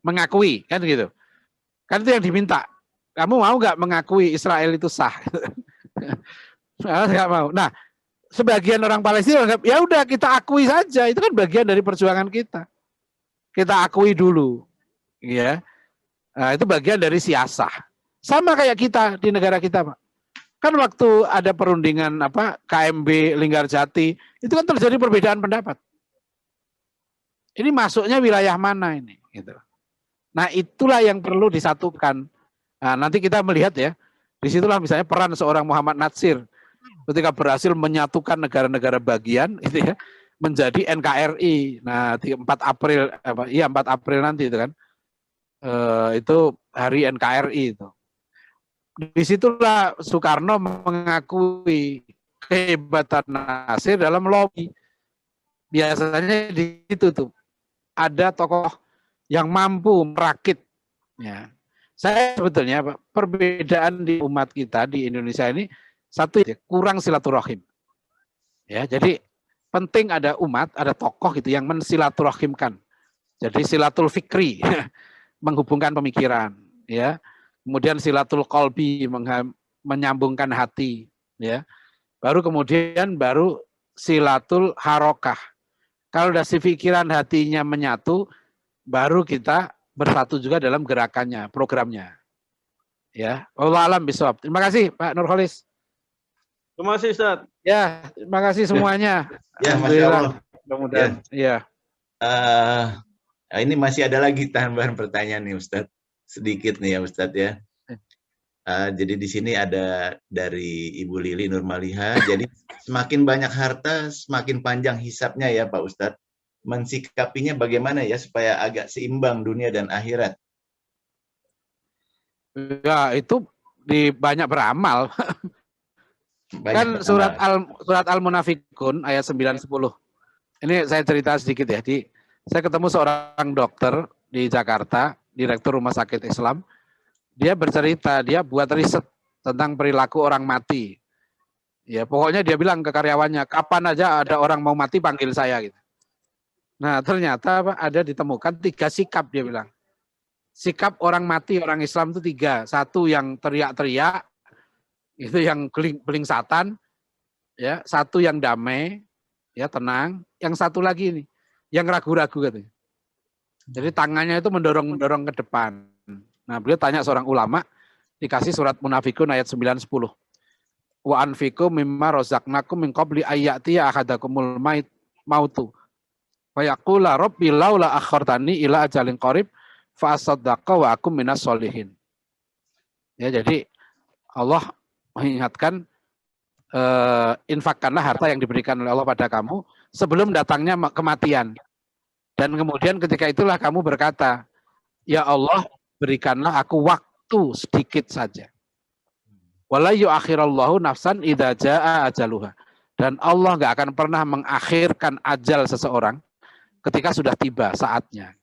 Speaker 1: Mengakui, kan gitu. Kan itu yang diminta. Kamu mau nggak mengakui Israel itu sah? Nggak mau. Nah, sebagian orang Palestina anggap, ya udah kita akui saja. Itu kan bagian dari perjuangan kita. Kita akui dulu, ya. Nah, itu bagian dari siasah. Sama kayak kita di negara kita, Pak. Kan waktu ada perundingan KMB Linggarjati, itu kan terjadi perbedaan pendapat. Ini masuknya wilayah mana ini? Gitu. Nah, itulah yang perlu disatukan. Nah, nanti kita melihat ya, disitulah misalnya peran seorang Muhammad Natsir ketika berhasil menyatukan negara-negara bagian, itu ya, menjadi NKRI. Nah, 4 April, 4 April nanti itu kan, itu hari NKRI itu. Disitulah Soekarno mengakui kehebatan Natsir dalam lobby. Biasanya di situ tuh ada tokoh yang mampu merakit. Ya. Saya sebetulnya perbedaan di umat kita di Indonesia ini satu, kurang silaturahim. Ya, jadi penting ada umat, ada tokoh gitu yang mensilaturahimkan. Jadi silatul fikri, menghubungkan pemikiran, ya. Kemudian silatul qalbi, menyambungkan hati, ya. Baru kemudian silatul harokah. Kalau udah si pikiran hatinya menyatu, baru kita bersatu juga dalam gerakannya, programnya. Ya, wallahu a'lam bishawab. Terima kasih Pak Nurholis.
Speaker 4: Terima kasih Ustaz.
Speaker 1: Ya, terima kasih semuanya.
Speaker 2: Ya, Masya Allah.
Speaker 1: Mudah-mudahan. Ya.
Speaker 2: Ini masih ada lagi tambahan pertanyaan nih Ustadz. Sedikit nih ya Ustadz ya. Jadi di sini ada dari Ibu Lili Nurmaliha. Jadi semakin banyak harta, semakin panjang hisapnya ya Pak Ustadz. Mensikapinya bagaimana ya supaya agak seimbang dunia dan akhirat?
Speaker 1: Ya, itu banyak beramal. Kan surat Al-Munafikun ayat 9-10. Ini saya cerita sedikit ya. Saya ketemu seorang dokter di Jakarta, direktur rumah sakit Islam. Dia bercerita, dia buat riset tentang perilaku orang mati. Ya, pokoknya dia bilang ke karyawannya, kapan aja ada orang mau mati panggil saya gitu. Nah, ternyata ada ditemukan 3 sikap, dia bilang. Sikap orang mati, orang Islam itu 3. Satu yang teriak-teriak, itu yang belingsatan, ya. Satu yang damai, ya tenang. Yang satu lagi ini, yang ragu-ragu katanya. Jadi tangannya itu mendorong ke depan. Nah, beliau tanya seorang ulama, dikasih surat Munafikun ayat 9-10. Wa anfiqu mimma razaqnakum min qabli ayyatiya ahadakumul mautu. Wa yaqula rabbi laula akhartani ila ajalin qarib fa asaddaqa wa akum minas sholihin. Ya, jadi Allah mengingatkan infakkanlah harta yang diberikan oleh Allah pada kamu sebelum datangnya kematian. Dan kemudian ketika itulah kamu berkata, ya Allah, berikanlah aku waktu sedikit saja. Wala yu'akhirallahu nafsan idza jaa ajaluha. Dan Allah nggak akan pernah mengakhirkan ajal seseorang ketika sudah tiba saatnya.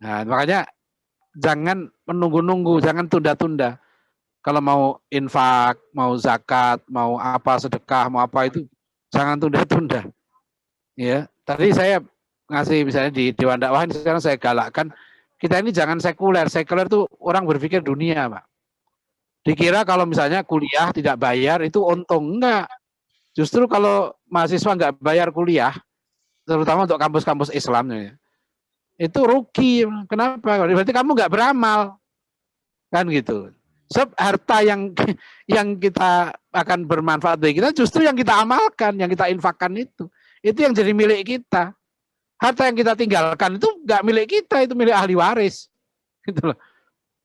Speaker 1: Nah, makanya jangan menunggu-nunggu, jangan tunda-tunda. Kalau mau infak, mau zakat, mau apa sedekah, mau apa itu jangan tunda-tunda. Ya, tadi saya ngasih misalnya di Dewan Dakwah ini sekarang saya galakkan kita ini jangan sekuler. Sekuler itu orang berpikir dunia, Pak. Dikira kalau misalnya kuliah tidak bayar itu untung. Enggak. Justru kalau mahasiswa nggak bayar kuliah, terutama untuk kampus-kampus Islam, ya, itu rugi. Kenapa? Berarti kamu nggak beramal. Kan gitu. Sebab harta yang kita akan bermanfaat bagi kita justru yang kita amalkan, yang kita infakkan itu yang jadi milik kita. Harta yang kita tinggalkan itu nggak milik kita, itu milik ahli waris. Gitu loh.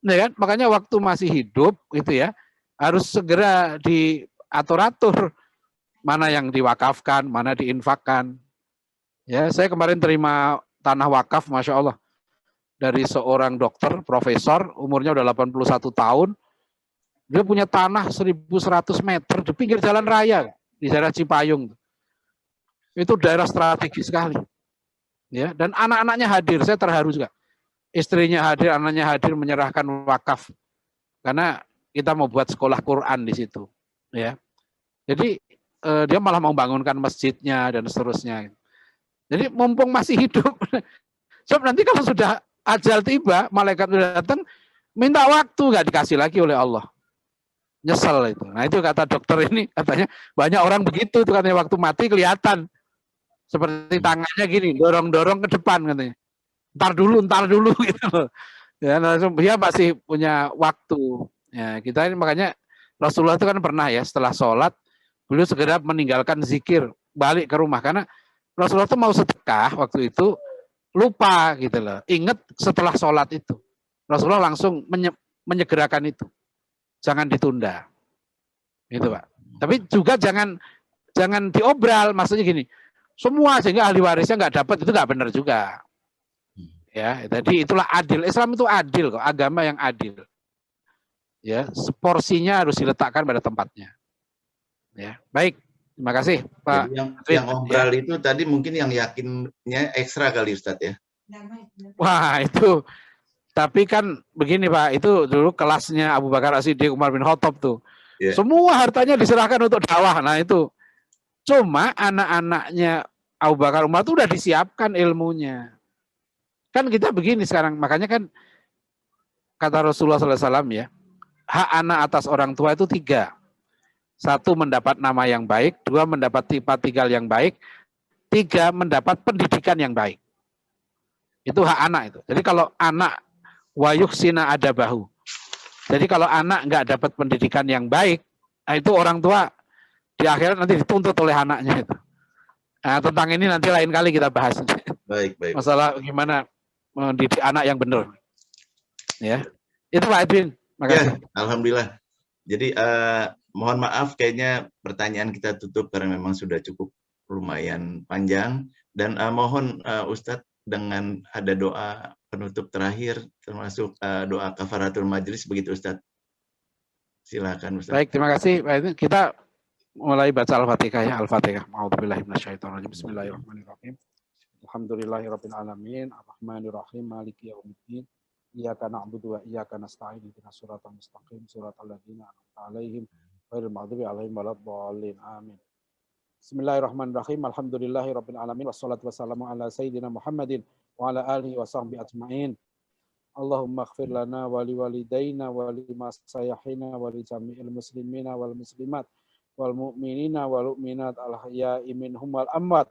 Speaker 1: Nah, kan? Makanya waktu masih hidup gitu ya, harus segera diatur-atur mana yang diwakafkan, mana diinfakkan. Ya, saya kemarin terima tanah wakaf, Masya Allah, dari seorang dokter, profesor, umurnya udah 81 tahun. Dia punya tanah 1.100 meter di pinggir jalan raya, di daerah Cipayung. Itu daerah strategis sekali. Ya, dan anak-anaknya hadir, saya terharu juga. Istrinya hadir, anaknya hadir menyerahkan wakaf. Karena kita mau buat sekolah Quran di situ. Ya. Jadi dia malah membangunkan masjidnya dan seterusnya. Jadi mumpung masih hidup. Sebab nanti kalau sudah ajal tiba, malaikat sudah datang, minta waktu nggak dikasih lagi oleh Allah. Nyesel itu. Nah itu kata dokter ini, katanya banyak orang begitu itu katanya waktu mati kelihatan seperti tangannya gini, dorong-dorong ke depan katanya. Ntar dulu gitu loh. Ya, langsung dia masih punya waktu. Ya, kita ini makanya Rasulullah itu kan pernah ya setelah sholat beliau segera meninggalkan zikir, balik ke rumah karena Rasulullah itu mau sedekah waktu itu lupa gitu loh. Ingat setelah sholat itu. Rasulullah langsung menyegerakan itu. Jangan ditunda. Gitu, Pak. Tapi juga jangan diobral, maksudnya gini. Semua sehingga ahli warisnya nggak dapat itu nggak benar juga. Ya, jadi itulah adil. Islam itu adil kok, agama yang adil. Ya, seporsinya harus diletakkan pada tempatnya. Ya, baik. Terima kasih, Pak.
Speaker 2: Jadi yang obral itu tadi mungkin yang yakinnya ekstra kali Ustadz ya.
Speaker 1: Wah, itu. Tapi kan begini Pak, itu dulu kelasnya Abu Bakar As-Siddiq, Umar bin Khattab tuh. Yeah. Semua hartanya diserahkan untuk dakwah. Nah itu. Cuma anak-anaknya Abu Bakar Umar itu udah disiapkan ilmunya. Kan kita begini sekarang, makanya kan kata Rasulullah SAW ya, hak anak atas orang tua itu 3. 1 mendapat nama yang baik, 2 mendapat tempat tinggal yang baik, 3 mendapat pendidikan yang baik. Itu hak anak itu. Jadi kalau anak wayuhsina adabahu. Jadi kalau anak nggak dapat pendidikan yang baik, nah itu orang tua di akhirat nanti dituntut oleh anaknya itu. Nah, tentang ini nanti lain kali kita bahas.
Speaker 2: Baik.
Speaker 1: Masalah gimana mendidik anak yang benar. Ya, itu Pak Edwin. Makasih.
Speaker 2: Ya, alhamdulillah. Jadi mohon maaf kayaknya pertanyaan kita tutup karena memang sudah cukup lumayan panjang dan mohon Ustadz dengan ada doa penutup terakhir termasuk doa kafaratul majlis begitu Ustadz. Silakan Ustadz.
Speaker 1: Baik, terima kasih. Kita mulai baca Al-Fatihah ya. Al-Fatihah. A'udzubillahi minasyaitonirrajim. Bismillahirrahmanirrahim. Alhamdulillahirabbil alamin, arrahmanirrahim, maliki yaumiddin. Iyyaka na'budu wa iyyaka nasta'in. Ihdinas siratal mustaqim, siratal ladzina an'amta 'alaihim ghairil maghdubi 'alaihim waladdallin. Amin. Bismillahirrahmanirrahim. Alhamdulillahirabbil alamin wassalatu wassalamu ala sayyidina Muhammadin wa ala alihi wa sahbihi ajmain. Allahumma ighfir lana wa liwalidayna wa limasayahina wa li jami'il muslimina wal muslimat wal mu'minina wal mu'minat al ahya'i minhum wal amwat.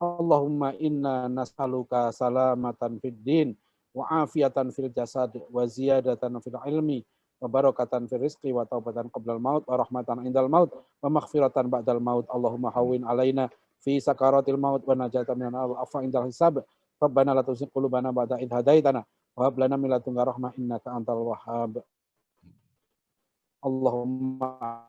Speaker 1: Allahumma inna nas'aluka salamatan fid din wa afiyatan fil jasad wa ziyadatan fil ilmi wa barakatan fil rizqi wa taubatan qablal maut wa rahmatan indal maut wa maghfiratan ba'dal maut. Allahumma hawwin alaina fi sakaratil maut wa najatan minan nar wa afa indal hisab. Rabbana la tuzigh qulubana ba'da idh hadaitana wa hab lana min ladunka rahmah innaka antal wahhab. Allahumma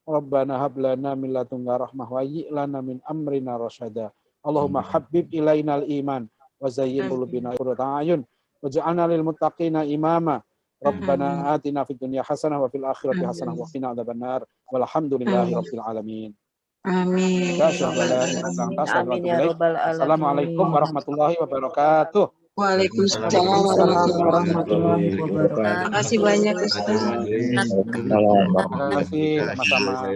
Speaker 1: Rabbana hab lana min ladunka rahmah wa hayyi' lana min amrina rasyada. Allahumma habbib ilainal iman wa zayyin qulubina qurrata a'yun waj'alna lil muttaqina imama. Rabbana atina fid dunya hasanah wa fil akhirati hasanah wa qina adzabannar. Walhamdulillahi rabbil alamin.
Speaker 5: Amin.
Speaker 1: Amin ya rabbal alamin. Assalamualaikum warahmatullahi wabarakatuh.
Speaker 5: Waalaikumsalam warahmatullahi wabarakatuh. Terima kasih banyak Ustaz.
Speaker 1: Terima kasih sama-sama.